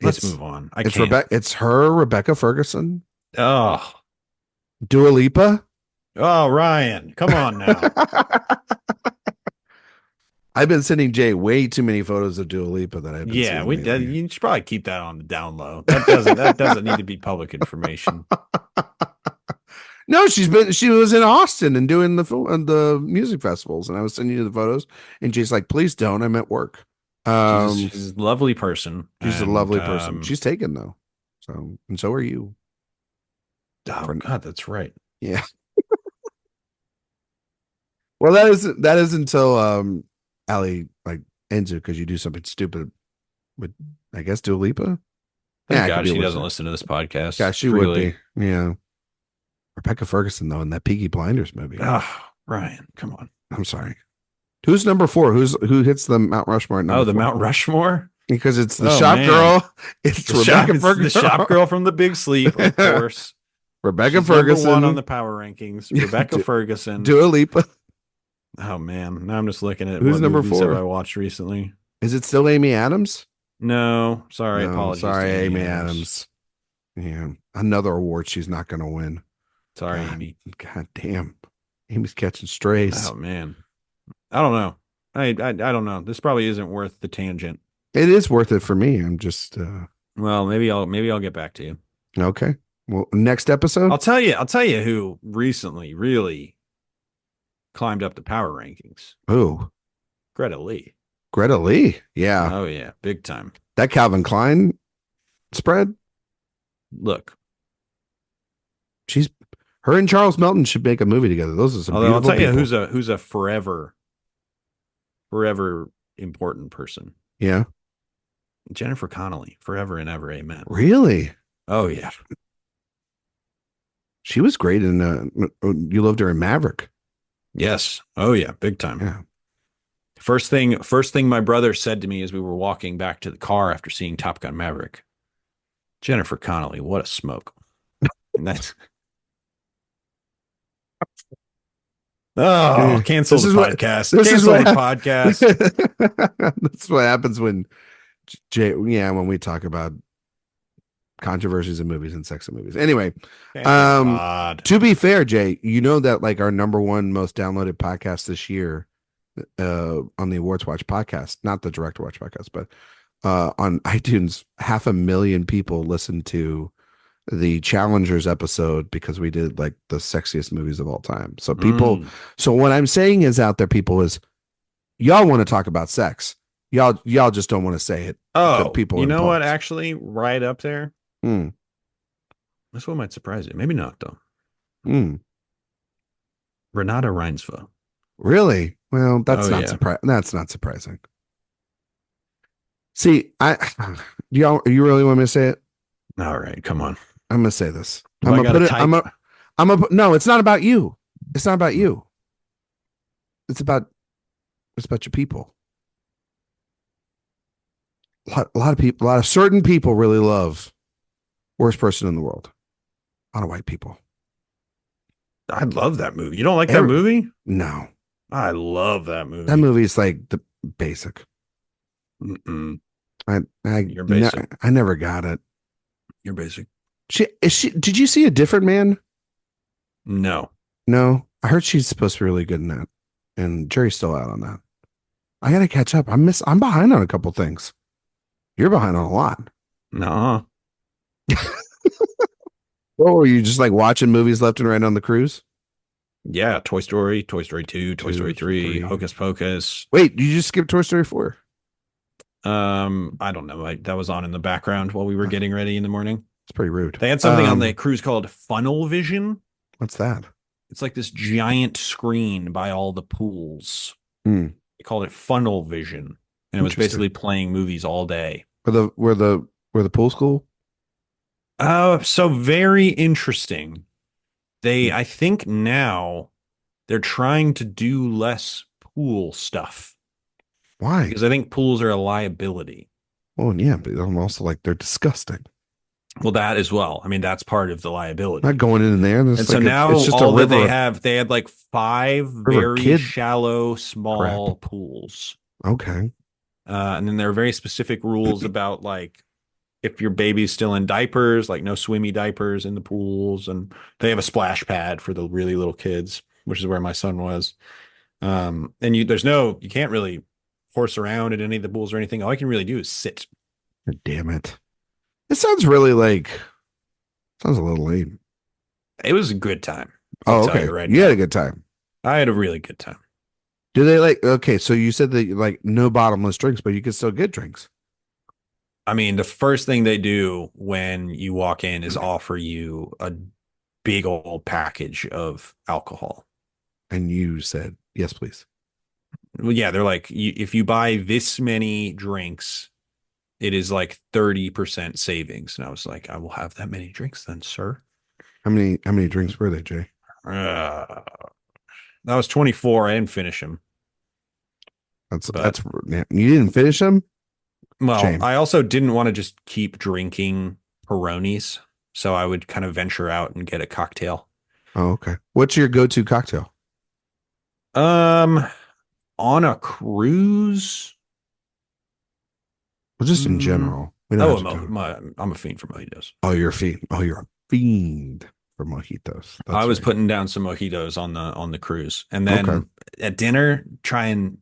[SPEAKER 2] Let's move on.
[SPEAKER 1] It's Rebecca Ferguson.
[SPEAKER 2] Oh.
[SPEAKER 1] Dua Lipa.
[SPEAKER 2] Oh, Ryan, come on now.
[SPEAKER 1] I've been sending Jay way too many photos of Dua Lipa that I've been seeing lately.
[SPEAKER 2] You should probably keep that on the down low. That doesn't need to be public information.
[SPEAKER 1] No, she was in Austin and doing the music festivals, and I was sending you the photos, and Jay's like, please don't. I'm at work.
[SPEAKER 2] She's a lovely person.
[SPEAKER 1] She's a lovely person. She's taken though. And so are you.
[SPEAKER 2] Oh God, that's right.
[SPEAKER 1] Yeah. Well, that is until Allie like ends it because you do something stupid with, I guess, Dua Lipa.
[SPEAKER 2] Thank God she doesn't listen to this podcast.
[SPEAKER 1] Yeah, she would be. Yeah. Rebecca Ferguson though in that Peaky Blinders movie.
[SPEAKER 2] Oh, Ryan, come on.
[SPEAKER 1] I'm sorry. Who's number 4? Who hits the Mount Rushmore? At number 4?
[SPEAKER 2] Mount Rushmore?
[SPEAKER 1] Because it's the shop girl. It's Rebecca Ferguson.
[SPEAKER 2] The shop girl from The Big Sleep, of course.
[SPEAKER 1] Rebecca Ferguson.
[SPEAKER 2] Number 1 on the power rankings. Rebecca Ferguson.
[SPEAKER 1] Dua Lipa.
[SPEAKER 2] Oh man, now I'm just looking at
[SPEAKER 1] who's number 4
[SPEAKER 2] I watched recently.
[SPEAKER 1] Is it still Amy Adams?
[SPEAKER 2] No, sorry, apologies.
[SPEAKER 1] Sorry, Amy Adams. Yeah, another award she's not going to win.
[SPEAKER 2] Sorry, Amy.
[SPEAKER 1] God damn, Amy's catching strays.
[SPEAKER 2] Oh man, I don't know. I don't know. This probably isn't worth the tangent.
[SPEAKER 1] It is worth it for me. I'm just.
[SPEAKER 2] Well, maybe I'll get back to you.
[SPEAKER 1] Okay. Well, next episode.
[SPEAKER 2] I'll tell you who recently really climbed up the power rankings.
[SPEAKER 1] Who?
[SPEAKER 2] Greta Lee.
[SPEAKER 1] Greta Lee. Yeah.
[SPEAKER 2] Oh yeah, big time.
[SPEAKER 1] That Calvin Klein spread.
[SPEAKER 2] Look,
[SPEAKER 1] her and Charles Melton should make a movie together. Those are some.
[SPEAKER 2] Although I'll tell
[SPEAKER 1] people.
[SPEAKER 2] you who's a forever important person.
[SPEAKER 1] Yeah.
[SPEAKER 2] Jennifer Connelly, forever and ever, amen.
[SPEAKER 1] Really?
[SPEAKER 2] Oh yeah.
[SPEAKER 1] She was great in you loved her in Maverick.
[SPEAKER 2] Yes. Oh yeah, big time.
[SPEAKER 1] Yeah.
[SPEAKER 2] First thing my brother said to me as we were walking back to the car after seeing Top Gun Maverick. Jennifer Connelly, what a smoke. And that's cancel the podcast. Cancel the podcast.
[SPEAKER 1] That's what happens when when we talk about controversies in movies and sex in movies. Anyway, to be fair, Jay, you know that like our number 1 most downloaded podcast this year on the AwardsWatch podcast, not the Director Watch podcast, but on iTunes, 500,000 people listened to the Challengers episode because we did like the sexiest movies of all time. So so what I'm saying is out there, people, is y'all want to talk about sex. Y'all just don't want to say it.
[SPEAKER 2] Oh, people, you know what? Actually, right up there. This one might surprise you. Maybe not though. Renata Reinsva.
[SPEAKER 1] Really? Well, that's not surprising. That's not surprising. See, you really want me to say it?
[SPEAKER 2] All right, come on.
[SPEAKER 1] I'm gonna say this. I'm gonna put it. No, it's not about you. It's not about you. It's about your people. A lot of people, a lot of certain people really love Worst Person in the World. A lot of white people.
[SPEAKER 2] I love that movie. You don't like that movie?
[SPEAKER 1] No.
[SPEAKER 2] I love that movie.
[SPEAKER 1] That movie is like the basic.
[SPEAKER 2] You're
[SPEAKER 1] basic. I never got it.
[SPEAKER 2] You're basic.
[SPEAKER 1] Did you see A Different Man?
[SPEAKER 2] No.
[SPEAKER 1] No. I heard she's supposed to be really good in that. And jury's still out on that. I gotta catch up. I'm behind on a couple things. You're behind on a lot.
[SPEAKER 2] No.
[SPEAKER 1] What were you just like watching movies left and right on the cruise?
[SPEAKER 2] Yeah, Toy Story, Toy Story 2, Toy Story 3, Hocus Pocus.
[SPEAKER 1] Wait, you just skipped Toy Story 4?
[SPEAKER 2] I don't know. That was on in the background while we were getting ready in the morning.
[SPEAKER 1] It's pretty rude.
[SPEAKER 2] They had something on the cruise called Funnel Vision.
[SPEAKER 1] What's that?
[SPEAKER 2] It's like this giant screen by all the pools.
[SPEAKER 1] They
[SPEAKER 2] called it Funnel Vision, and it was basically playing movies all day.
[SPEAKER 1] Were the pools cool?
[SPEAKER 2] So very interesting. I think now they're trying to do less pool stuff.
[SPEAKER 1] Why?
[SPEAKER 2] because I think pools are a liability.
[SPEAKER 1] Well, yeah, but I'm also like they're disgusting.
[SPEAKER 2] Well, that as well. I mean, that's part of the
[SPEAKER 1] Not
[SPEAKER 2] liability.
[SPEAKER 1] going in there.
[SPEAKER 2] And
[SPEAKER 1] There's
[SPEAKER 2] so
[SPEAKER 1] like it's
[SPEAKER 2] now
[SPEAKER 1] just a
[SPEAKER 2] all that
[SPEAKER 1] river
[SPEAKER 2] they had like five
[SPEAKER 1] river
[SPEAKER 2] very
[SPEAKER 1] kid
[SPEAKER 2] shallow,
[SPEAKER 1] crap.
[SPEAKER 2] small pools.
[SPEAKER 1] Okay.
[SPEAKER 2] And then there are very specific rules about like if your baby's still in diapers, like no swimmy diapers in the pools. And they have a splash pad for the really little kids, which is where my son was. And you can't really horse around at any of the pools or anything. All I can really do is sit.
[SPEAKER 1] God damn it. It sounds really like sounds a little lame.
[SPEAKER 2] It was a good time. I'll
[SPEAKER 1] Oh,
[SPEAKER 2] tell
[SPEAKER 1] okay.
[SPEAKER 2] you right
[SPEAKER 1] You had a
[SPEAKER 2] now.
[SPEAKER 1] good time.
[SPEAKER 2] I had a really good time.
[SPEAKER 1] Do they like okay, so you said that like no bottomless drinks, but you could still get drinks.
[SPEAKER 2] I mean, the first thing they do when you walk in is offer you a big old package of alcohol.
[SPEAKER 1] And you said, yes, please.
[SPEAKER 2] Well, yeah, they're like, if you buy this many drinks, it is like 30% savings. And I was like, I will have that many drinks then, sir.
[SPEAKER 1] How many drinks were they, Jay?
[SPEAKER 2] Uh, that was 24. I didn't finish them. But,
[SPEAKER 1] That's you didn't finish them?
[SPEAKER 2] well,
[SPEAKER 1] Shame.
[SPEAKER 2] I also didn't want to just keep drinking Peronis. So I would kind of venture out and get a cocktail.
[SPEAKER 1] Oh, okay. What's your go-to cocktail?
[SPEAKER 2] Um, on a cruise.
[SPEAKER 1] Well, just in
[SPEAKER 2] Mm,
[SPEAKER 1] general. We don't have to do.
[SPEAKER 2] I'm a fiend for mojitos.
[SPEAKER 1] Oh, you're a fiend. Oh, you're a fiend for mojitos.
[SPEAKER 2] I
[SPEAKER 1] That's
[SPEAKER 2] was
[SPEAKER 1] right.
[SPEAKER 2] putting down some mojitos on the cruise, and
[SPEAKER 1] Okay.
[SPEAKER 2] then at dinner, try and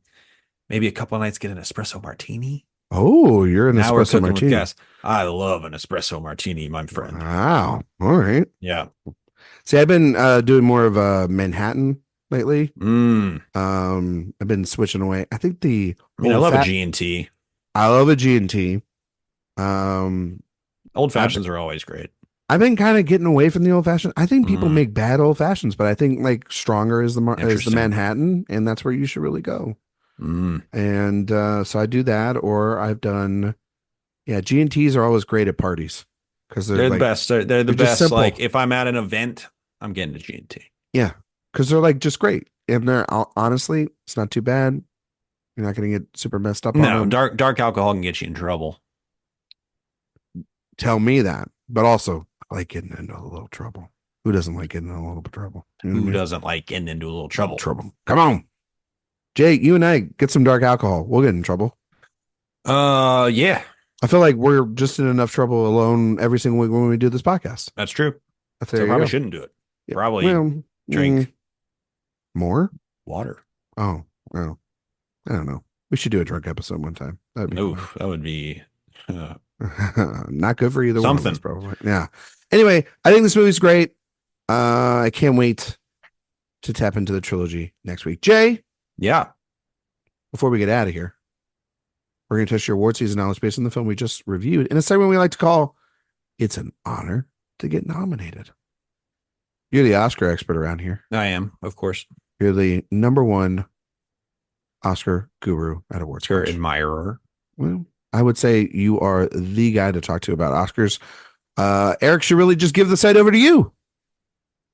[SPEAKER 2] maybe a couple of nights get an espresso martini.
[SPEAKER 1] Oh, you're an
[SPEAKER 2] Now we're
[SPEAKER 1] espresso
[SPEAKER 2] cooking with
[SPEAKER 1] martini.
[SPEAKER 2] gas. I love an espresso martini, my friend.
[SPEAKER 1] Wow. All right.
[SPEAKER 2] Yeah.
[SPEAKER 1] See, I've been doing more of a Manhattan lately.
[SPEAKER 2] Mm.
[SPEAKER 1] I've been switching away. I think the
[SPEAKER 2] I mean, I
[SPEAKER 1] old
[SPEAKER 2] love a
[SPEAKER 1] fat.
[SPEAKER 2] G&T.
[SPEAKER 1] I love a G&T. Um,
[SPEAKER 2] Old
[SPEAKER 1] I've
[SPEAKER 2] fashions are always great.
[SPEAKER 1] I've been kind of getting away from the old fashioned. I think people
[SPEAKER 2] Mm.
[SPEAKER 1] make bad old fashions, but I think like stronger is the
[SPEAKER 2] Interesting.
[SPEAKER 1] Manhattan, and that's where you should really go.
[SPEAKER 2] Mm.
[SPEAKER 1] And so I do that, or I've done yeah. G&Ts are always great at parties because they're
[SPEAKER 2] They're the
[SPEAKER 1] like
[SPEAKER 2] best. They're the
[SPEAKER 1] they're just
[SPEAKER 2] best. Like
[SPEAKER 1] simple.
[SPEAKER 2] if I'm at an event, I'm getting a G&T.
[SPEAKER 1] Yeah, because they're like just great, and they're honestly, it's not too bad. You're not going to get super messed up on
[SPEAKER 2] No,
[SPEAKER 1] them.
[SPEAKER 2] dark alcohol can get you in trouble.
[SPEAKER 1] Tell me that, but also I like getting into a little trouble. Who doesn't like getting in a little bit of trouble? You know what I
[SPEAKER 2] Who
[SPEAKER 1] mean?
[SPEAKER 2] doesn't like getting into a little trouble?
[SPEAKER 1] Trouble. Come on, Jay. You and I get some dark alcohol. We'll get in trouble.
[SPEAKER 2] Yeah,
[SPEAKER 1] I feel like we're just in enough trouble alone every single week when we do this podcast.
[SPEAKER 2] that's true.
[SPEAKER 1] There
[SPEAKER 2] So I
[SPEAKER 1] you
[SPEAKER 2] probably
[SPEAKER 1] go.
[SPEAKER 2] shouldn't do it.
[SPEAKER 1] Yeah.
[SPEAKER 2] Probably
[SPEAKER 1] Well,
[SPEAKER 2] drink
[SPEAKER 1] more.
[SPEAKER 2] water.
[SPEAKER 1] Oh, well, I don't know. We should do a drunk episode one time. That'd be
[SPEAKER 2] No,
[SPEAKER 1] fun.
[SPEAKER 2] that would be
[SPEAKER 1] Not good for either one of us,
[SPEAKER 2] something.
[SPEAKER 1] probably. Yeah. Anyway, I think this movie's great. I can't wait to tap into the trilogy next week. Jay,
[SPEAKER 2] Yeah.
[SPEAKER 1] before we get out of here, we're going to test your award season knowledge based on the film we just reviewed in a segment we like to call It's an Honor to Get Nominated. You're the Oscar expert around here.
[SPEAKER 2] I am, of course.
[SPEAKER 1] You're the number one Oscar guru at AwardsWatch.
[SPEAKER 2] Your admirer.
[SPEAKER 1] Well, I would say you are the guy to talk to about Oscars. Eric should really just give the site over to you.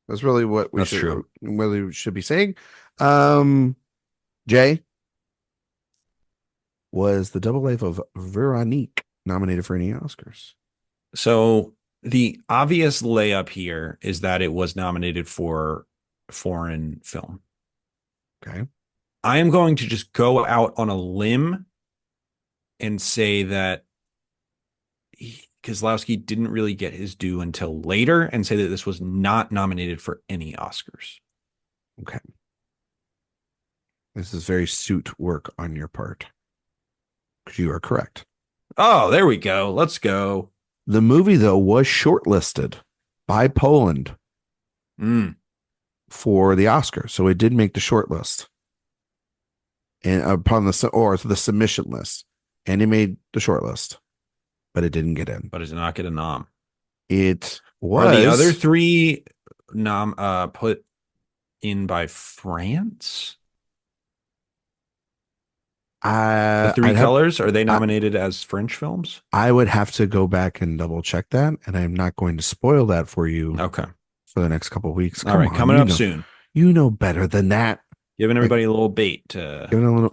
[SPEAKER 1] That's really what we
[SPEAKER 2] That's
[SPEAKER 1] should
[SPEAKER 2] true.
[SPEAKER 1] really should be saying. Jay, was the Double Life of Veronique nominated for any Oscars?
[SPEAKER 2] So the obvious layup here is that it was nominated for foreign film.
[SPEAKER 1] Okay.
[SPEAKER 2] I am going to just go out on a limb and say that Kieślowski didn't really get his due until later and say that this was not nominated for any Oscars.
[SPEAKER 1] Okay. This is very suit work on your part. Because you are correct.
[SPEAKER 2] Oh, there we go. Let's go.
[SPEAKER 1] The movie, though, was shortlisted by Poland for the Oscar. So it did make the short list. And upon the submission list. And it made the short list. But it didn't get in.
[SPEAKER 2] But it did not get a nom.
[SPEAKER 1] It was.
[SPEAKER 2] Are the other three put in by France? The Three Colors, are they nominated as French films?
[SPEAKER 1] I would have to go back and double check that, and I'm not going to spoil that for you.
[SPEAKER 2] Okay.
[SPEAKER 1] For the next couple of weeks.
[SPEAKER 2] All right, coming up soon.
[SPEAKER 1] You know better than that.
[SPEAKER 2] Giving
[SPEAKER 1] Like
[SPEAKER 2] everybody a little bait to
[SPEAKER 1] giving a little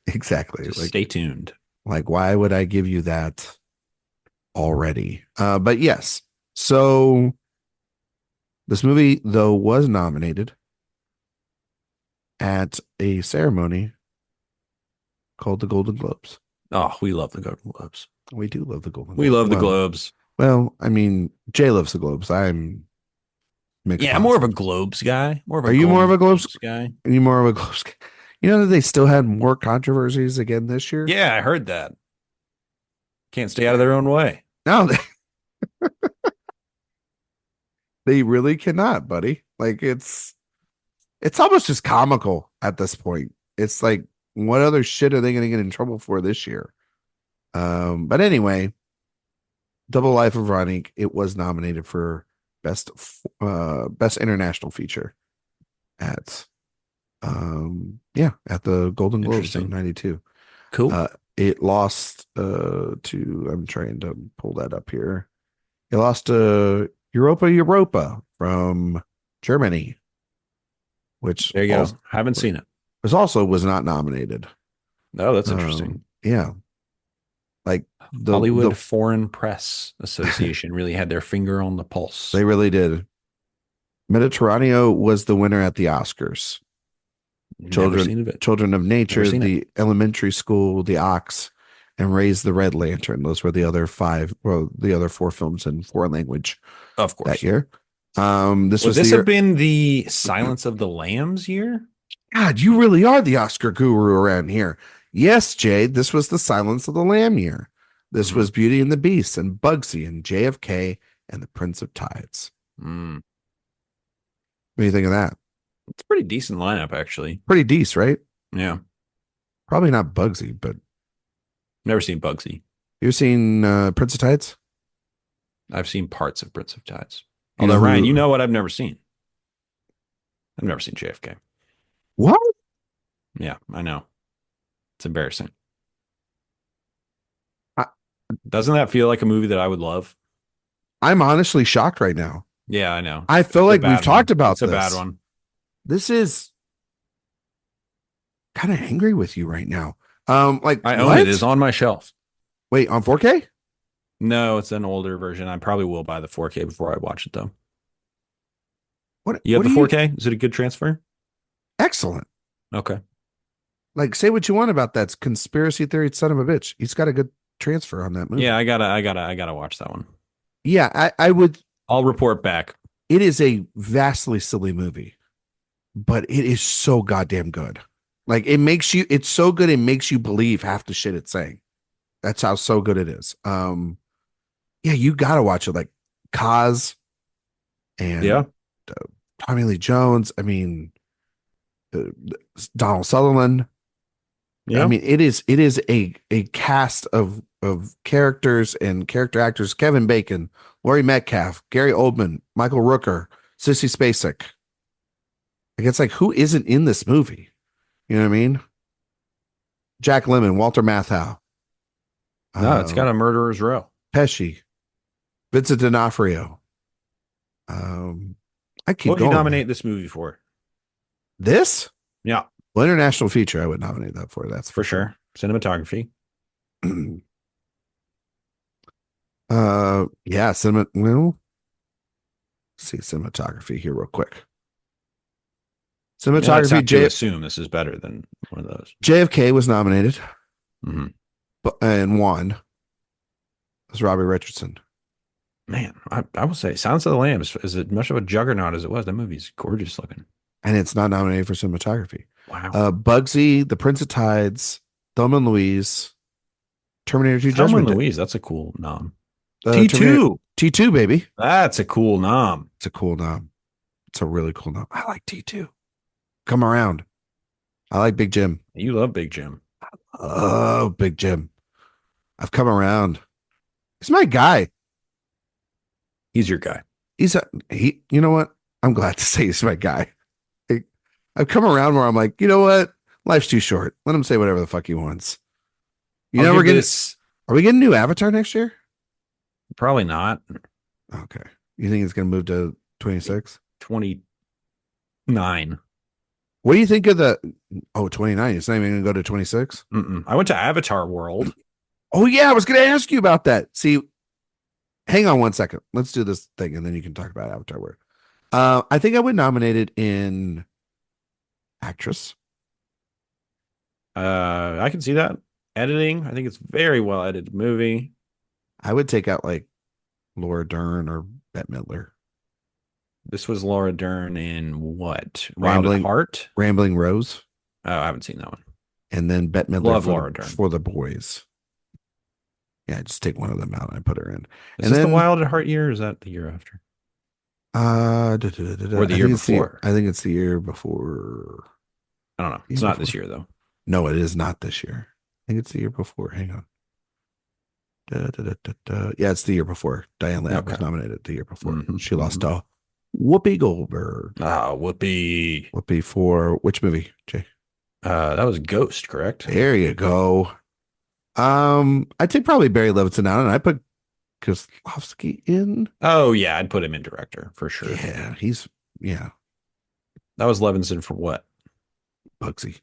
[SPEAKER 1] exactly.
[SPEAKER 2] just stay tuned.
[SPEAKER 1] Like why would I give you that already? But yes. So this movie though was nominated at a ceremony called the Golden Globes.
[SPEAKER 2] Oh, we love the Golden Globes.
[SPEAKER 1] We do love the Golden
[SPEAKER 2] We
[SPEAKER 1] Globes.
[SPEAKER 2] love the Globes.
[SPEAKER 1] Well, I mean, Jay loves the Globes. I'm mixed
[SPEAKER 2] Yeah, I'm more of a
[SPEAKER 1] positives.
[SPEAKER 2] Globes guy. More of a
[SPEAKER 1] Are you more of
[SPEAKER 2] Golden
[SPEAKER 1] a Globes?
[SPEAKER 2] Globes guy.
[SPEAKER 1] Are you more of a Globes? You know that they still had more controversies again this year.
[SPEAKER 2] Yeah, I heard that. Can't stay out of their own way.
[SPEAKER 1] No, they really cannot, buddy. Like it's almost just comical at this point. It's like, what other shit are they going to get in trouble for this year? But anyway, Double Life of Veronique, it was nominated for best international feature at at the Golden Globes of
[SPEAKER 2] Interesting.
[SPEAKER 1] '92.
[SPEAKER 2] Cool.
[SPEAKER 1] It lost to, I'm trying to pull that up here. It lost to Europa from Germany, which
[SPEAKER 2] There you go.
[SPEAKER 1] also
[SPEAKER 2] Haven't seen it.
[SPEAKER 1] was not nominated.
[SPEAKER 2] Oh, that's interesting.
[SPEAKER 1] Yeah, like
[SPEAKER 2] Hollywood Foreign Press Association really had their finger on the pulse.
[SPEAKER 1] they really did. Mediterraneo was the winner at the Oscars.
[SPEAKER 2] Never seen of it.
[SPEAKER 1] Children of Nature,
[SPEAKER 2] Never seen
[SPEAKER 1] The Elementary School, The Ox, and Raise the Red Lantern. Those were the other four films in foreign language
[SPEAKER 2] Of course.
[SPEAKER 1] that year. This
[SPEAKER 2] Would
[SPEAKER 1] was
[SPEAKER 2] this
[SPEAKER 1] the year.
[SPEAKER 2] have been the Silence of the Lambs year?
[SPEAKER 1] God, you really are the Oscar guru around here. Yes, Jade, this was the Silence of the Lamb year. This was Beauty and the Beast and Bugsy and JFK and the Prince of Tides.
[SPEAKER 2] Mm.
[SPEAKER 1] What do you think of that?
[SPEAKER 2] It's a pretty decent lineup, actually.
[SPEAKER 1] Pretty decent, right?
[SPEAKER 2] Yeah.
[SPEAKER 1] Probably not Bugsy, but
[SPEAKER 2] Never seen Bugsy.
[SPEAKER 1] you've seen Prince of Tides?
[SPEAKER 2] I've seen parts of Prince of Tides.
[SPEAKER 1] You know
[SPEAKER 2] Although, Ryan,
[SPEAKER 1] who-
[SPEAKER 2] you know what I've never seen? I've never seen JFK.
[SPEAKER 1] What?
[SPEAKER 2] Yeah, I know. It's embarrassing.
[SPEAKER 1] I-
[SPEAKER 2] Doesn't that feel like a movie that I would love?
[SPEAKER 1] I'm honestly shocked right now.
[SPEAKER 2] Yeah, I know.
[SPEAKER 1] I feel like we've talked about
[SPEAKER 2] It's a
[SPEAKER 1] this.
[SPEAKER 2] bad one.
[SPEAKER 1] This is kind of angry with you right now. Like
[SPEAKER 2] I own
[SPEAKER 1] what?
[SPEAKER 2] it. It's on my shelf.
[SPEAKER 1] Wait, on 4K?
[SPEAKER 2] No, it's an older version. I probably will buy the 4K before I watch it, though.
[SPEAKER 1] What?
[SPEAKER 2] You have
[SPEAKER 1] what
[SPEAKER 2] the
[SPEAKER 1] do
[SPEAKER 2] 4K? Is it a good transfer?
[SPEAKER 1] Excellent.
[SPEAKER 2] Okay.
[SPEAKER 1] Like, say what you want about that conspiracy theory son of a bitch. He's got a good transfer on that movie.
[SPEAKER 2] Yeah, I gotta watch that one.
[SPEAKER 1] Yeah, I would.
[SPEAKER 2] I'll report back.
[SPEAKER 1] It is a vastly silly movie, but it is so goddamn good. Like it's so good it makes you believe half the shit it's saying. That's how so good it is. Yeah, you gotta watch it. Like Kaz and
[SPEAKER 2] Yeah.
[SPEAKER 1] Tommy Lee Jones. I mean, Donald Sutherland.
[SPEAKER 2] Yeah.
[SPEAKER 1] I mean, it is a cast of characters and character actors: Kevin Bacon, Laurie Metcalf, Gary Oldman, Michael Rooker, Sissy Spacek. Like, it's like, who isn't in this movie? You know what I mean? Jack Lemmon, Walter Matthau.
[SPEAKER 2] No, it's got a murderer's row.
[SPEAKER 1] Pesci, Vincent D'Onofrio. I keep
[SPEAKER 2] What would
[SPEAKER 1] going.
[SPEAKER 2] you nominate this movie for?
[SPEAKER 1] This?
[SPEAKER 2] Yeah,
[SPEAKER 1] Well, international feature, I would nominate that for. That's
[SPEAKER 2] for sure. Cinematography.
[SPEAKER 1] Yeah, well, let's see cinematography here real quick. Cinematography,
[SPEAKER 2] to assume this is better than one of those.
[SPEAKER 1] JFK was nominated
[SPEAKER 2] Mm-hmm.
[SPEAKER 1] and won. It was Robbie Richardson.
[SPEAKER 2] Man, I will say Silence of the Lambs is as much of a juggernaut as it was. That movie's gorgeous looking.
[SPEAKER 1] And it's not nominated for cinematography.
[SPEAKER 2] Wow.
[SPEAKER 1] Bugsy, The Prince of Tides, Thelma and Louise, Terminator 2
[SPEAKER 2] Thelma
[SPEAKER 1] Judgment
[SPEAKER 2] and
[SPEAKER 1] Day.
[SPEAKER 2] Louise, that's a cool nom.
[SPEAKER 1] T2. T2, baby.
[SPEAKER 2] That's a cool nom.
[SPEAKER 1] It's a cool nom. It's a really cool nom. I like T2. Come around. I like Big Jim.
[SPEAKER 2] You love Big Jim.
[SPEAKER 1] Oh, Big Jim. I've come around. He's my guy.
[SPEAKER 2] He's your guy.
[SPEAKER 1] You know what? I'm glad to say he's my guy. I've come around where I'm like, you know what? Life's too short. Let him say whatever the fuck he wants. Are we getting new Avatar next year?
[SPEAKER 2] Probably not.
[SPEAKER 1] Okay. You think it's going to move to 26?
[SPEAKER 2] 29.
[SPEAKER 1] What do you think of the 29? It's not even gonna go to 26.
[SPEAKER 2] I went to Avatar World.
[SPEAKER 1] Oh yeah, I was gonna ask you about that. See, hang on one second. Let's do this thing and then you can talk about Avatar World. I think I would nominate it in actress.
[SPEAKER 2] I can see that. Editing, I think it's very well edited movie.
[SPEAKER 1] I would take out like Laura Dern or Bette Midler.
[SPEAKER 2] This was Laura Dern in what? Wild at Heart?
[SPEAKER 1] Rambling Rose.
[SPEAKER 2] Oh, I haven't seen that one.
[SPEAKER 1] And then Bette Midler
[SPEAKER 2] Love Laura Dern.
[SPEAKER 1] for the boys. Yeah, just take one of them out and I put her in.
[SPEAKER 2] Is this the Wild at Heart year or is that the year after?
[SPEAKER 1] Or
[SPEAKER 2] the year before?
[SPEAKER 1] I think it's the year before.
[SPEAKER 2] I don't know. It's not this year though.
[SPEAKER 1] No, it is not this year. I think it's the year before. Hang on. Yeah, it's the year before. Diane Lane was nominated the year before. She lost to Whoopi Goldberg.
[SPEAKER 2] Whoopi.
[SPEAKER 1] Whoopi for which movie, Jay?
[SPEAKER 2] That was Ghost, correct?
[SPEAKER 1] There you go. I'd take probably Barry Levinson out, and I put Kieślowski in.
[SPEAKER 2] Oh yeah, I'd put him in director for sure.
[SPEAKER 1] Yeah.
[SPEAKER 2] That was Levinson for what?
[SPEAKER 1] Bugsy.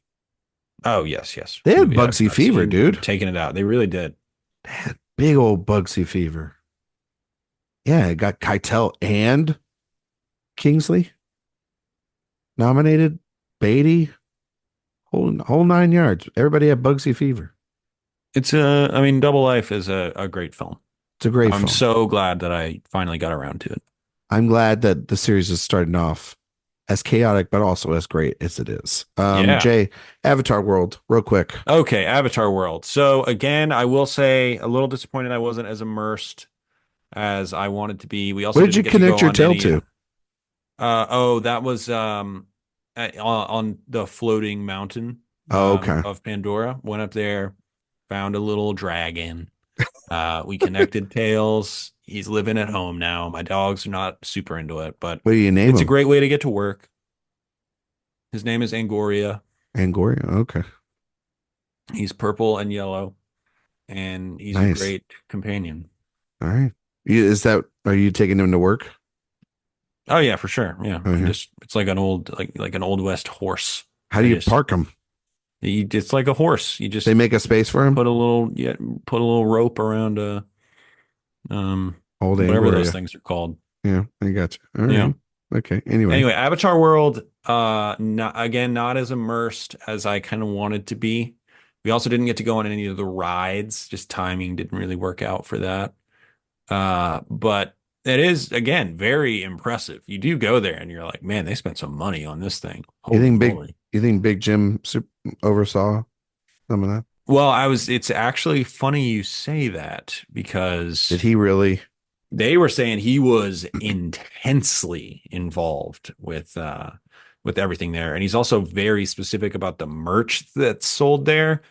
[SPEAKER 2] Oh yes.
[SPEAKER 1] They had Bugsy fever, dude.
[SPEAKER 2] Taking it out. They really did.
[SPEAKER 1] They had big old Bugsy fever. Yeah, it got Keitel and Kingsley nominated. Beatty, whole 9 yards. Everybody had Bugsy fever.
[SPEAKER 2] Double Life is a great film.
[SPEAKER 1] It's a great film.
[SPEAKER 2] I'm so glad that I finally got around to it.
[SPEAKER 1] I'm glad that the series is starting off as chaotic, but also as great as it is. Jay, Avatar World, real quick.
[SPEAKER 2] Okay, Avatar World. So again, I will say a little disappointed I wasn't as immersed as I wanted to be. We also
[SPEAKER 1] Where did you connect your tail to?
[SPEAKER 2] That was on the floating mountain.
[SPEAKER 1] Okay.
[SPEAKER 2] Of Pandora. Went up there, found a little dragon. We connected tails. He's living at home now. My dogs are not super into it, but
[SPEAKER 1] what do you name
[SPEAKER 2] it's
[SPEAKER 1] him?
[SPEAKER 2] a great way to get to work. His name is Angoria.
[SPEAKER 1] Angoria, okay.
[SPEAKER 2] He's purple and yellow, and he's a great companion.
[SPEAKER 1] All right. Are you taking him to work?
[SPEAKER 2] Oh yeah, for sure. Yeah. It's like an old West horse.
[SPEAKER 1] How do you park him?
[SPEAKER 2] It's like a horse.
[SPEAKER 1] They make a space for him.
[SPEAKER 2] Put a little rope around whatever those things are called.
[SPEAKER 1] Yeah, I got you. All right. Yeah. Okay. Anyway,
[SPEAKER 2] Avatar World. Not as immersed as I kind of wanted to be. We also didn't get to go on any of the rides. Just timing didn't really work out for that. But it is again very impressive. You do go there and you're like, man, they spent some money on this thing.
[SPEAKER 1] You think Big Jim oversaw some of that?
[SPEAKER 2] Well, it's actually funny you say that because
[SPEAKER 1] did he really?
[SPEAKER 2] They were saying he was intensely involved with everything there, and he's also very specific about the merch that's sold there.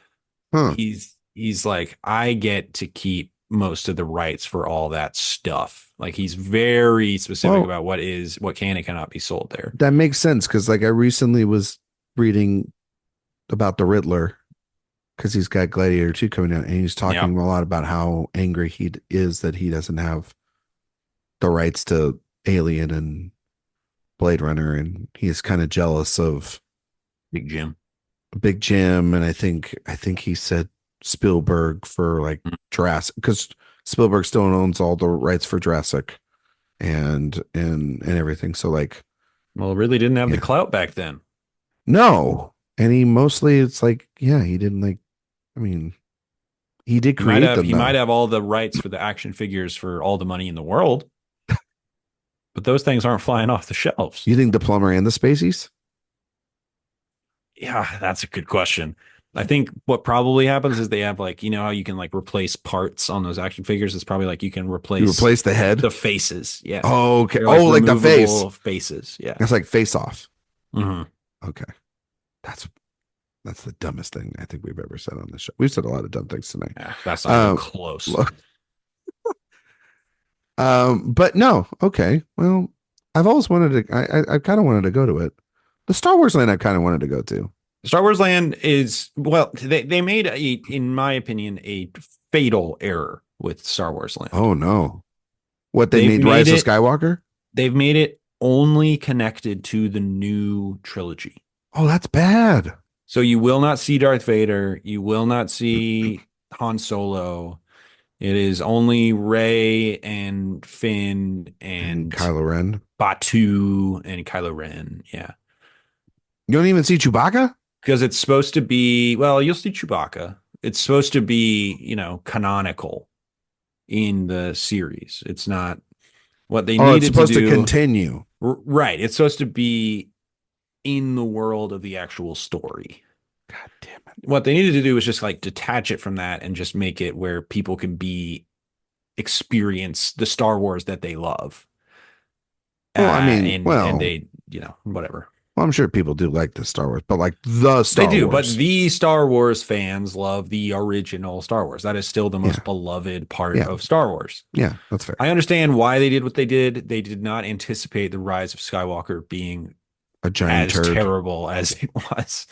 [SPEAKER 1] Huh.
[SPEAKER 2] He's like, I get to keep most of the rights for all that stuff. Like he's very specific about what can and cannot be sold there.
[SPEAKER 1] That makes sense because like I recently was reading about the Riddler because he's got Gladiator 2 coming out, and he's talking a lot about how angry he is that he doesn't have the rights to Alien and Blade Runner, and he's kind of jealous of
[SPEAKER 2] Big Jim.
[SPEAKER 1] And I think he said Spielberg for like Jurassic, because Spielberg still owns all the rights for Jurassic and everything. So like,
[SPEAKER 2] well, really didn't have the clout back then.
[SPEAKER 1] No, and he mostly it's like he didn't like. I mean, he did create them.
[SPEAKER 2] He might have all the rights for the action figures for all the money in the world. But those things aren't flying off the shelves.
[SPEAKER 1] You think the plumber and the Spaceys?
[SPEAKER 2] Yeah, that's a good question. I think what probably happens is they have like, you know how you can like replace parts on those action figures? It's probably like you can replace
[SPEAKER 1] the head?
[SPEAKER 2] The faces. Yeah.
[SPEAKER 1] Oh, okay. Like the face.
[SPEAKER 2] Faces. Yeah.
[SPEAKER 1] It's like Face Off.
[SPEAKER 2] Mm-hmm.
[SPEAKER 1] Okay. That's the dumbest thing I think we've ever said on this show. We've said a lot of dumb things tonight.
[SPEAKER 2] Yeah, that's not even close.
[SPEAKER 1] But no, okay. Well, I've always wanted to. I kind of wanted to go to it. The Star Wars Land, I kind of wanted to go to.
[SPEAKER 2] Star Wars Land is they made in my opinion, a fatal error with Star Wars Land.
[SPEAKER 1] Oh no! What they made Rise of Skywalker?
[SPEAKER 2] They've made it only connected to the new trilogy.
[SPEAKER 1] Oh, that's bad.
[SPEAKER 2] So you will not see Darth Vader. You will not see Han Solo. It is only Rey and Finn
[SPEAKER 1] And
[SPEAKER 2] and
[SPEAKER 1] Kylo Ren.
[SPEAKER 2] Batu and Kylo Ren. Yeah.
[SPEAKER 1] You don't even see Chewbacca?
[SPEAKER 2] Because it's supposed to be, well, you'll see Chewbacca. It's supposed to be, canonical in the series. It's not what they
[SPEAKER 1] Oh, it's
[SPEAKER 2] needed to
[SPEAKER 1] supposed to
[SPEAKER 2] do.
[SPEAKER 1] continue.
[SPEAKER 2] Right. It's supposed to be in the world of the actual story.
[SPEAKER 1] God damn it.
[SPEAKER 2] What they needed to do was just like detach it from that and just make it where people can experience the Star Wars that they love.
[SPEAKER 1] Well, I mean,
[SPEAKER 2] And they, whatever.
[SPEAKER 1] well, I'm sure people do like the Star Wars, but like the
[SPEAKER 2] They
[SPEAKER 1] Star
[SPEAKER 2] do, but
[SPEAKER 1] Wars.
[SPEAKER 2] the Star Wars fans love the original Star Wars. That is still the
[SPEAKER 1] Yeah.
[SPEAKER 2] most beloved part
[SPEAKER 1] Yeah.
[SPEAKER 2] of Star Wars.
[SPEAKER 1] Yeah, that's fair.
[SPEAKER 2] I understand why they did what they did. They did not anticipate the rise of Skywalker being
[SPEAKER 1] A giant
[SPEAKER 2] as
[SPEAKER 1] turd.
[SPEAKER 2] terrible as it was.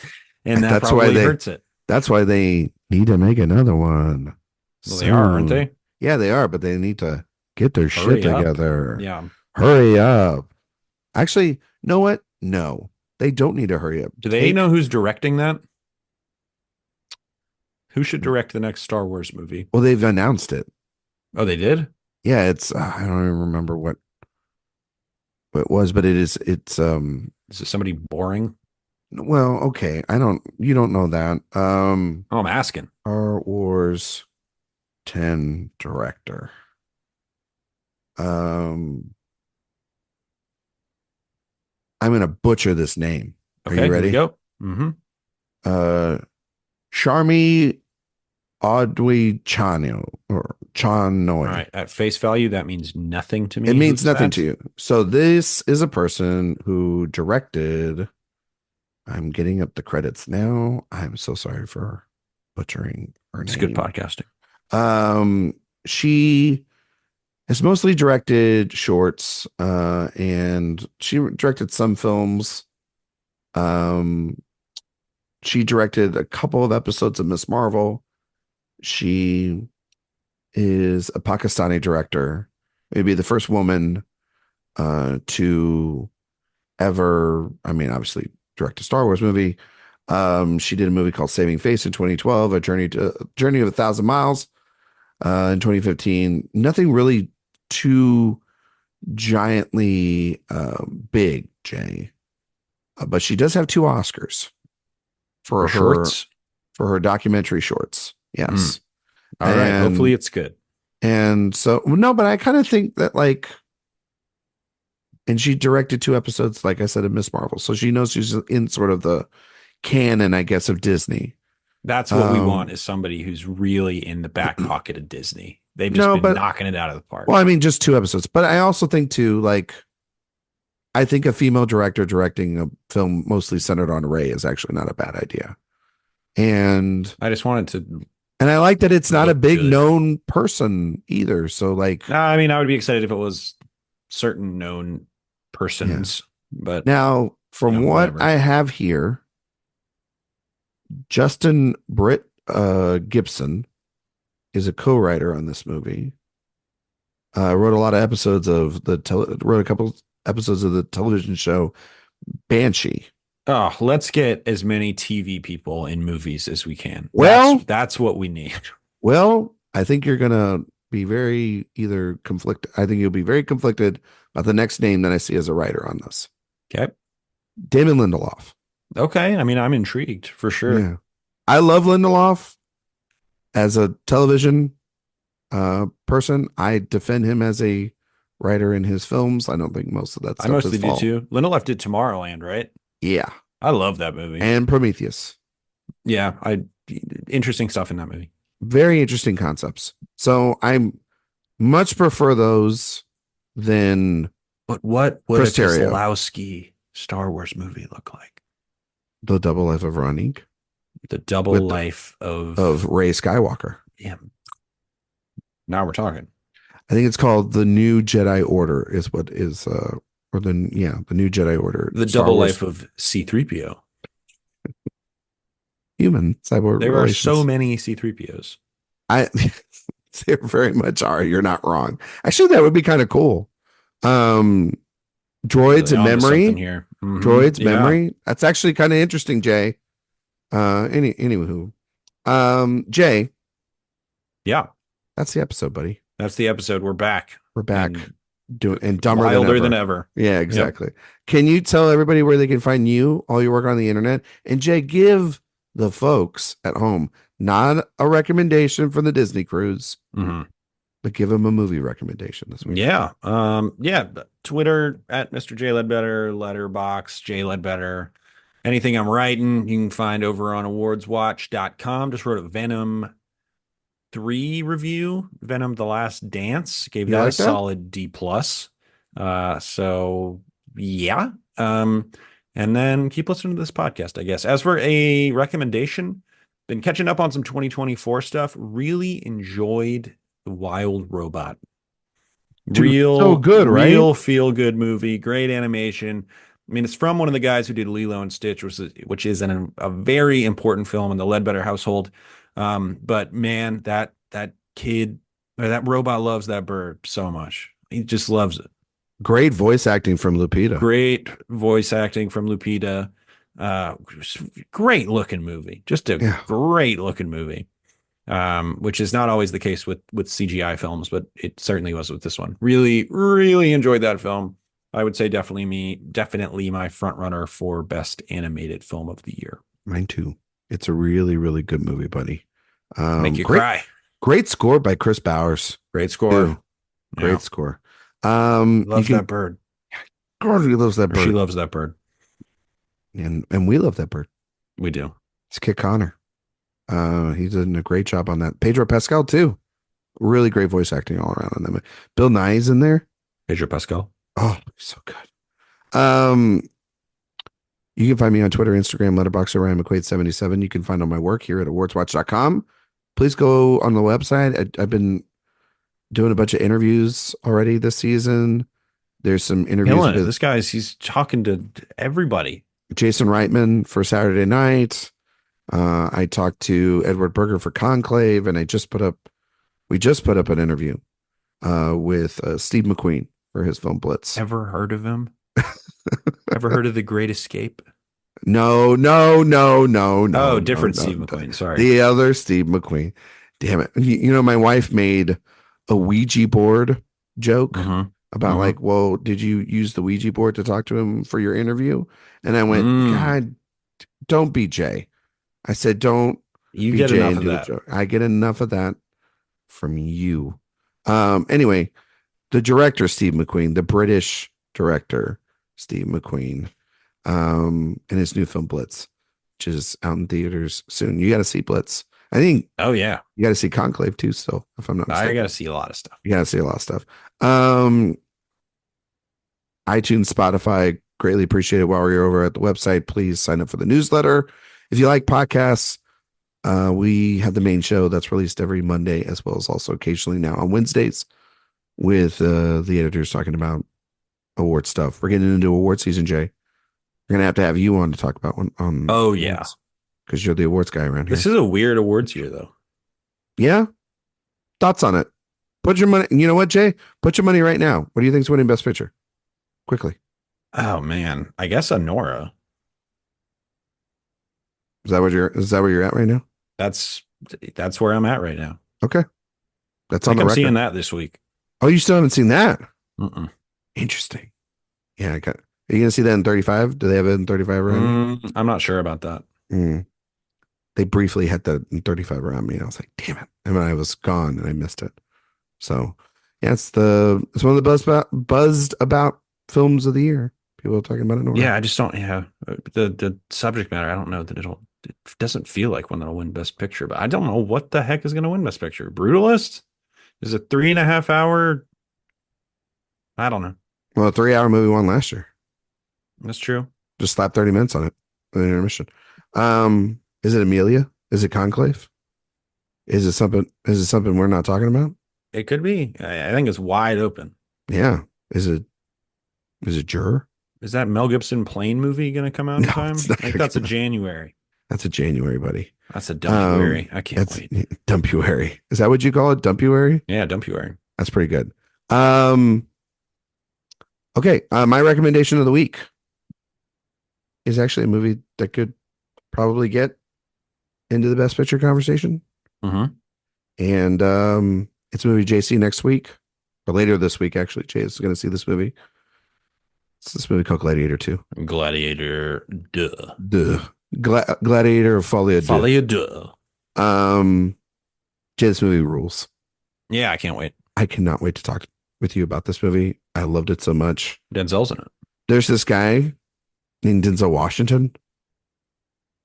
[SPEAKER 2] And that
[SPEAKER 1] That's why
[SPEAKER 2] probably hurts it.
[SPEAKER 1] that's why they need to make another one.
[SPEAKER 2] Well, they are, aren't they?
[SPEAKER 1] Yeah, they are, but they need to get their
[SPEAKER 2] Hurry
[SPEAKER 1] shit
[SPEAKER 2] up.
[SPEAKER 1] together.
[SPEAKER 2] Yeah.
[SPEAKER 1] Hurry up. Actually, you know what? No, they don't need to hurry up.
[SPEAKER 2] Do they know who's directing that? Who should direct the next Star Wars movie?
[SPEAKER 1] Well, they've announced it.
[SPEAKER 2] Oh, they did?
[SPEAKER 1] Yeah, it's I don't even remember what it was, but it's
[SPEAKER 2] Is it somebody boring?
[SPEAKER 1] well, okay. You don't know that.
[SPEAKER 2] Oh, I'm asking.
[SPEAKER 1] Star Wars 10 director. I'm gonna butcher this name. Are
[SPEAKER 2] Okay,
[SPEAKER 1] you ready?
[SPEAKER 2] here we go. Mm-hmm.
[SPEAKER 1] Sharmi Audwi Chano or Chanoy.
[SPEAKER 2] All right. At face value, that means nothing to me.
[SPEAKER 1] It means
[SPEAKER 2] Who's
[SPEAKER 1] nothing
[SPEAKER 2] that?
[SPEAKER 1] to you. So this is a person who directed. I'm getting up the credits now. I'm so sorry for butchering her
[SPEAKER 2] It's
[SPEAKER 1] name.
[SPEAKER 2] good podcasting.
[SPEAKER 1] She has mostly directed shorts, and she directed some films. She directed a couple of episodes of Miss Marvel. She is a Pakistani director, maybe the first woman to ever, I mean, obviously direct a Star Wars movie. She did a movie called Saving Face in 2012, a journey of 1,000 miles in 2015. Nothing really too giantly big, Jay. But she does have 2 Oscars for her
[SPEAKER 2] shorts.
[SPEAKER 1] For her documentary shorts. Yes.
[SPEAKER 2] All right. Hopefully it's good.
[SPEAKER 1] And so no, but I kind of think that and she directed 2 episodes, like I said, of Miss Marvel. So she knows she's in sort of the canon, I guess, of Disney.
[SPEAKER 2] That's what we want, is somebody who's really in the back pocket of Disney. They've just been knocking it out of the park.
[SPEAKER 1] Well, I mean, just 2 episodes. But I also think too, I think a female director directing a film mostly centered on Rey is actually not a bad idea. And
[SPEAKER 2] I just wanted to.
[SPEAKER 1] And I like that it's not a big
[SPEAKER 2] good.
[SPEAKER 1] known person either. So
[SPEAKER 2] I mean, I would be excited if it was certain known persons, but
[SPEAKER 1] now from what
[SPEAKER 2] whatever.
[SPEAKER 1] I have here, Justin Britt Gibson is a co-writer on this movie. Wrote a lot of episodes of wrote a couple episodes of the television show Banshee.
[SPEAKER 2] Oh, let's get as many TV people in movies as we can.
[SPEAKER 1] Well,
[SPEAKER 2] that's what we need.
[SPEAKER 1] Well, I think you're gonna be very either conflicted. I think you'll be very conflicted about the next name that I see as a writer on this.
[SPEAKER 2] Okay.
[SPEAKER 1] Damon Lindelof.
[SPEAKER 2] Okay. I mean, I'm intrigued for sure.
[SPEAKER 1] Yeah. I love Lindelof as a television person. I defend him as a writer in his films. I don't think most of that stuff
[SPEAKER 2] I mostly
[SPEAKER 1] is
[SPEAKER 2] do too. Lindelof did Tomorrowland, right?
[SPEAKER 1] Yeah.
[SPEAKER 2] I love that movie.
[SPEAKER 1] And Prometheus.
[SPEAKER 2] Yeah. Interesting stuff in that movie.
[SPEAKER 1] Very interesting concepts. So I much prefer those than.
[SPEAKER 2] But what would
[SPEAKER 1] Chris
[SPEAKER 2] a
[SPEAKER 1] Terrio.
[SPEAKER 2] Kieślowski Star Wars movie look like?
[SPEAKER 1] The Double Life of Veronique.
[SPEAKER 2] The Double Life
[SPEAKER 1] of Rey Skywalker.
[SPEAKER 2] Yeah. Now we're talking.
[SPEAKER 1] I think it's called The New Jedi Order is what is the New Jedi Order.
[SPEAKER 2] The Double Life of C-3PO.
[SPEAKER 1] Human cyborg.
[SPEAKER 2] There
[SPEAKER 1] relations.
[SPEAKER 2] are so many C-3POs.
[SPEAKER 1] There very much are. You're not wrong. Actually, that would be kind of cool. Droids in memory.
[SPEAKER 2] Here.
[SPEAKER 1] Droid's
[SPEAKER 2] Yeah.
[SPEAKER 1] memory. That's actually kind of interesting, Jay. Anywho, Jay,
[SPEAKER 2] Yeah.
[SPEAKER 1] that's the episode, buddy.
[SPEAKER 2] That's the episode. We're back.
[SPEAKER 1] We're back
[SPEAKER 2] And
[SPEAKER 1] doing and dumber
[SPEAKER 2] wilder
[SPEAKER 1] than
[SPEAKER 2] than
[SPEAKER 1] ever.
[SPEAKER 2] ever.
[SPEAKER 1] Yeah,
[SPEAKER 2] Yep.
[SPEAKER 1] exactly. Can you tell everybody where they can find you, all your work on the internet? And Jay, give the folks at home not a recommendation for the Disney cruise, but give them a movie recommendation this week.
[SPEAKER 2] Yeah. Twitter at Mr. J Ledbetter, Letterbox J Ledbetter. Anything I'm writing, you can find over on awardswatch.com. Just wrote a Venom 3 review, Venom The Last Dance. Gave
[SPEAKER 1] You
[SPEAKER 2] that
[SPEAKER 1] like
[SPEAKER 2] a
[SPEAKER 1] that?
[SPEAKER 2] solid D+. So yeah. And then keep listening to this podcast, I guess. As for a recommendation, been catching up on some 2024 stuff. Really enjoyed The Wild Robot.
[SPEAKER 1] Dude, so good, right?
[SPEAKER 2] Real feel good movie, great animation. I mean, it's from one of the guys who did Lilo and Stitch, which is a very important film in the Ledbetter household. But man, that kid or that robot loves that bird so much. He just loves it.
[SPEAKER 1] Great voice acting from Lupita.
[SPEAKER 2] Great voice acting from Lupita. Great looking movie. Just a great looking movie. Which is not always the case with CGI films, but it certainly was with this one. Really, really enjoyed that film. I would say definitely my front runner for best animated film of the year.
[SPEAKER 1] Mine too. It's a really, really good movie, buddy.
[SPEAKER 2] Make you cry.
[SPEAKER 1] Great score by Chris Bowers.
[SPEAKER 2] Great score.
[SPEAKER 1] Great score.
[SPEAKER 2] Loves that bird.
[SPEAKER 1] God, he loves that bird.
[SPEAKER 2] She loves that bird.
[SPEAKER 1] And we love that bird.
[SPEAKER 2] We do.
[SPEAKER 1] It's Kit Connor. He's done a great job on that. Pedro Pascal too. Really great voice acting all around on them. Bill Nye's in there.
[SPEAKER 2] Pedro Pascal.
[SPEAKER 1] Oh, so good. You can find me on Twitter, Instagram, Letterboxd, or Ryan McQuade77. You can find all my work here at awardswatch.com. Please go on the website. I've been doing a bunch of interviews already this season. There's some interviews with
[SPEAKER 2] this guy's. He's talking to everybody. Jason
[SPEAKER 1] Reitman for Saturday Night. I talked to Edward Berger for Conclave, and we just put up an interview with Steve McQueen for his film Blitz.
[SPEAKER 2] Ever heard of him? Ever heard of The Great Escape?
[SPEAKER 1] No.
[SPEAKER 2] Oh, different Steve McQueen. Sorry.
[SPEAKER 1] The other Steve McQueen. Damn it. You know, my wife made a Ouija board joke about like, well, did you use the Ouija board to talk to him for your interview? And I went, God, don't be Jay. I said, don't.
[SPEAKER 2] You get enough of that.
[SPEAKER 1] I get enough of that from you. Anyway, the director, Steve McQueen, the British director, Steve McQueen, and his new film Blitz, which is out in theaters soon. You got to see Blitz. I think.
[SPEAKER 2] Oh yeah.
[SPEAKER 1] You got to see Conclave too. Still, if I'm not mistaken.
[SPEAKER 2] I got to see a lot of stuff.
[SPEAKER 1] You got to see a lot of stuff. iTunes, Spotify, greatly appreciate it. While you're over at the website, please sign up for the newsletter. If you like podcasts, we have the main show that's released every Monday, as well as also occasionally now on Wednesdays with the editors talking about award stuff. We're getting into award season, Jay. We're going to have you on to talk about one.
[SPEAKER 2] Oh, yeah.
[SPEAKER 1] Because you're the awards guy around here.
[SPEAKER 2] This is a weird awards year, though.
[SPEAKER 1] Yeah? Thoughts on it? Put your money. You know what, Jay? Put your money right now. What do you think's winning Best Picture? Quickly.
[SPEAKER 2] Oh, man. I guess Anora.
[SPEAKER 1] Is that where you're at right now?
[SPEAKER 2] That's where I'm at right now.
[SPEAKER 1] Okay. That's on the record.
[SPEAKER 2] I'm seeing that this week.
[SPEAKER 1] Oh, you still haven't seen that?
[SPEAKER 2] Mm-mm.
[SPEAKER 1] Interesting. Yeah, are you going to see that in 35? Do they have it in 35 around me?
[SPEAKER 2] I'm not sure about that.
[SPEAKER 1] They briefly had that in 35 around me, and I was like, damn it. And I was gone and I missed it. So yeah, it's one of the buzzed about films of the year. People are talking about it.
[SPEAKER 2] Yeah, I just don't the subject matter. I don't know that it doesn't feel like one that'll win Best Picture, but I don't know what the heck is going to win Best Picture. Brutalist is a 3.5 hour. I don't know.
[SPEAKER 1] Well, a 3-hour movie won last year.
[SPEAKER 2] That's true.
[SPEAKER 1] Just slap 30 minutes on it. An intermission. Is it Amelia? Is it Conclave? Is it something we're not talking about?
[SPEAKER 2] It could be. I think it's wide open.
[SPEAKER 1] Yeah. Is it Juror?
[SPEAKER 2] Is that Mel Gibson Plane movie going to come out in time? I think that's a January.
[SPEAKER 1] That's a January, buddy.
[SPEAKER 2] That's a Dumpuary. I can't wait.
[SPEAKER 1] Dumpuary. Is that what you call it? Dumpuary?
[SPEAKER 2] Yeah, Dumpuary.
[SPEAKER 1] That's pretty good. Okay. My recommendation of the week. is actually a movie that could probably get into the Best Picture conversation.
[SPEAKER 2] Mm-hmm.
[SPEAKER 1] And it's a movie JC next week, or later this week, actually. Jay is going to see this movie. It's this movie called Gladiator 2.
[SPEAKER 2] Gladiator, duh.
[SPEAKER 1] Duh. Gladiator of Folie à Deux.
[SPEAKER 2] Folie à Deux.
[SPEAKER 1] Jay, this movie rules.
[SPEAKER 2] Yeah, I can't wait.
[SPEAKER 1] I cannot wait to talk with you about this movie. I loved it so much.
[SPEAKER 2] Denzel's in it.
[SPEAKER 1] There's this guy named Denzel Washington.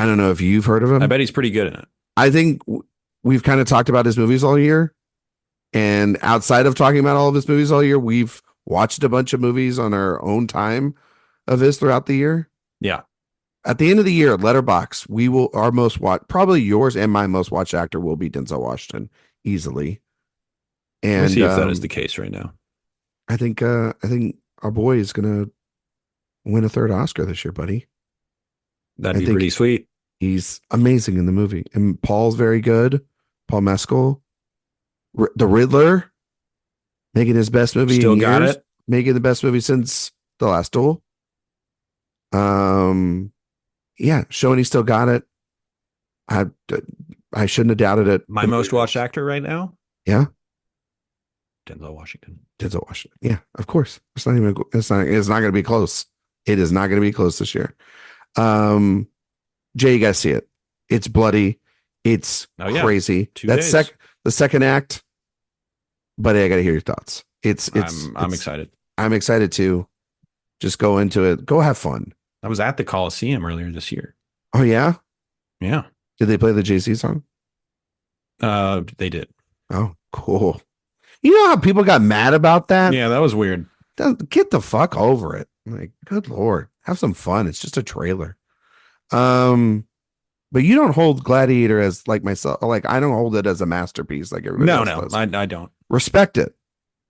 [SPEAKER 1] I don't know if you've heard of him.
[SPEAKER 2] I bet he's pretty good in it.
[SPEAKER 1] I think we've kind of talked about his movies all year. And outside of talking about all of his movies all year, we've watched a bunch of movies on our own time of his throughout the year.
[SPEAKER 2] Yeah.
[SPEAKER 1] At the end of the year, Letterboxd, we will, our most watched, probably yours and my most watched actor will be Denzel Washington easily. And
[SPEAKER 2] we'll see if that is the case right now.
[SPEAKER 1] I think our boy is gonna win a third Oscar this year, buddy.
[SPEAKER 2] That'd be pretty sweet.
[SPEAKER 1] He's amazing in the movie, and Paul's very good. Paul Mescal, the Riddler, making his best movie.
[SPEAKER 2] Still
[SPEAKER 1] in
[SPEAKER 2] got
[SPEAKER 1] years,
[SPEAKER 2] it.
[SPEAKER 1] Making the best movie since The Last Duel. Yeah, showing he still got it. I shouldn't have doubted it.
[SPEAKER 2] My most watched actor right now.
[SPEAKER 1] Yeah.
[SPEAKER 2] Denzel Washington.
[SPEAKER 1] Denzel Washington. Yeah, of course. It's not going to be close. It is not going to be close this year. Jay, you got to see it. It's bloody. It's crazy. That's the second act. But I got to hear your thoughts. I'm
[SPEAKER 2] excited.
[SPEAKER 1] I'm excited too. Just go into it. Go have fun.
[SPEAKER 2] I was at the Coliseum earlier this year.
[SPEAKER 1] Oh yeah?
[SPEAKER 2] Yeah.
[SPEAKER 1] Did they play the JC song?
[SPEAKER 2] They did.
[SPEAKER 1] Oh, cool. You know how people got mad about that?
[SPEAKER 2] Yeah, that was weird.
[SPEAKER 1] Get the fuck over it. Like, good Lord. Have some fun. It's just a trailer. But you don't hold Gladiator as like myself. Like, I don't hold it as a masterpiece like everybody else does.
[SPEAKER 2] I don't.
[SPEAKER 1] Respect it.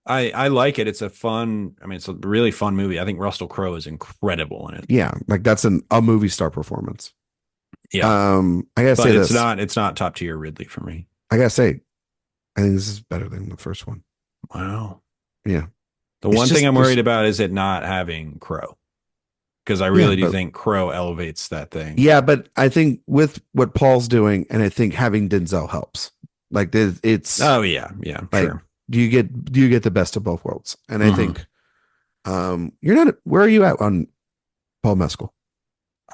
[SPEAKER 2] I like it. It's a really fun movie. I think Russell Crowe is incredible in it.
[SPEAKER 1] Yeah, like that's a movie star performance.
[SPEAKER 2] Yeah.
[SPEAKER 1] I gotta say this.
[SPEAKER 2] It's not top tier Ridley for me.
[SPEAKER 1] I gotta say, I think this is better than the first one.
[SPEAKER 2] Wow.
[SPEAKER 1] Yeah.
[SPEAKER 2] The one thing I'm worried about is it not having Crowe. Because I really do think Crowe elevates that thing.
[SPEAKER 1] Yeah, but I think with what Paul's doing, and I think having Denzel helps. Like it's.
[SPEAKER 2] Oh yeah, like, sure.
[SPEAKER 1] Do you get the best of both worlds? And I think, you're not. Where are you at on Paul Mescal?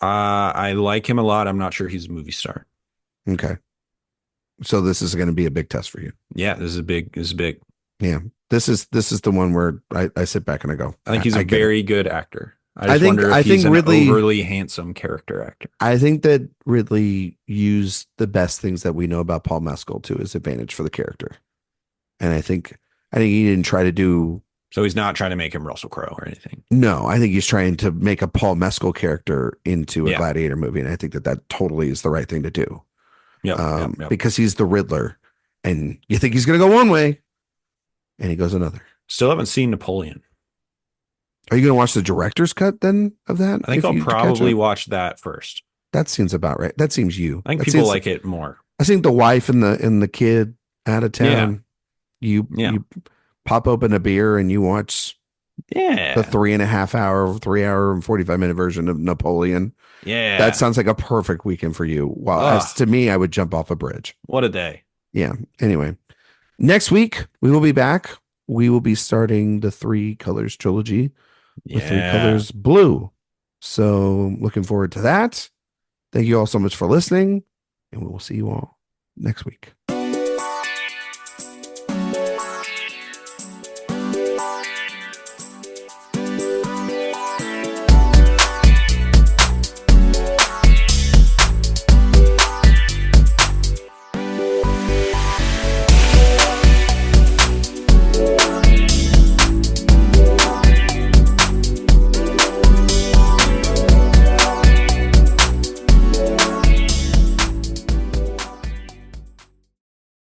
[SPEAKER 2] I like him a lot. I'm not sure he's a movie star.
[SPEAKER 1] Okay. So this is going to be a big test for you.
[SPEAKER 2] Yeah, this is big.
[SPEAKER 1] Yeah, this is the one where I sit back and I go.
[SPEAKER 2] I think he's a very good actor. I wonder if he's an
[SPEAKER 1] Ridley,
[SPEAKER 2] overly handsome character actor.
[SPEAKER 1] I think that Ridley used the best things that we know about Paul Mescal to his advantage for the character. And I think he didn't try to do.
[SPEAKER 2] So he's not trying to make him Russell Crowe or anything.
[SPEAKER 1] No, I think he's trying to make a Paul Mescal character into a Gladiator movie. And I think that totally is the right thing to do.
[SPEAKER 2] Yep.
[SPEAKER 1] Because he's the Riddler and you think he's going to go one way and he goes another.
[SPEAKER 2] Still haven't seen Napoleon.
[SPEAKER 1] Are you going to watch the director's cut then of that?
[SPEAKER 2] I think I'll probably watch that first.
[SPEAKER 1] That seems about right. That seems you.
[SPEAKER 2] I think people like it more.
[SPEAKER 1] I think the wife and the kid out of town. You pop open a beer and you watch the 3 hour and 45-minute version of Napoleon.
[SPEAKER 2] Yeah.
[SPEAKER 1] That sounds like a perfect weekend for you. Well, as to me, I would jump off a bridge.
[SPEAKER 2] What a day.
[SPEAKER 1] Yeah. Anyway, next week we will be back. We will be starting the Three Colors trilogy with Three Colors Blue. So looking forward to that. Thank you all so much for listening, and we will see you all next week.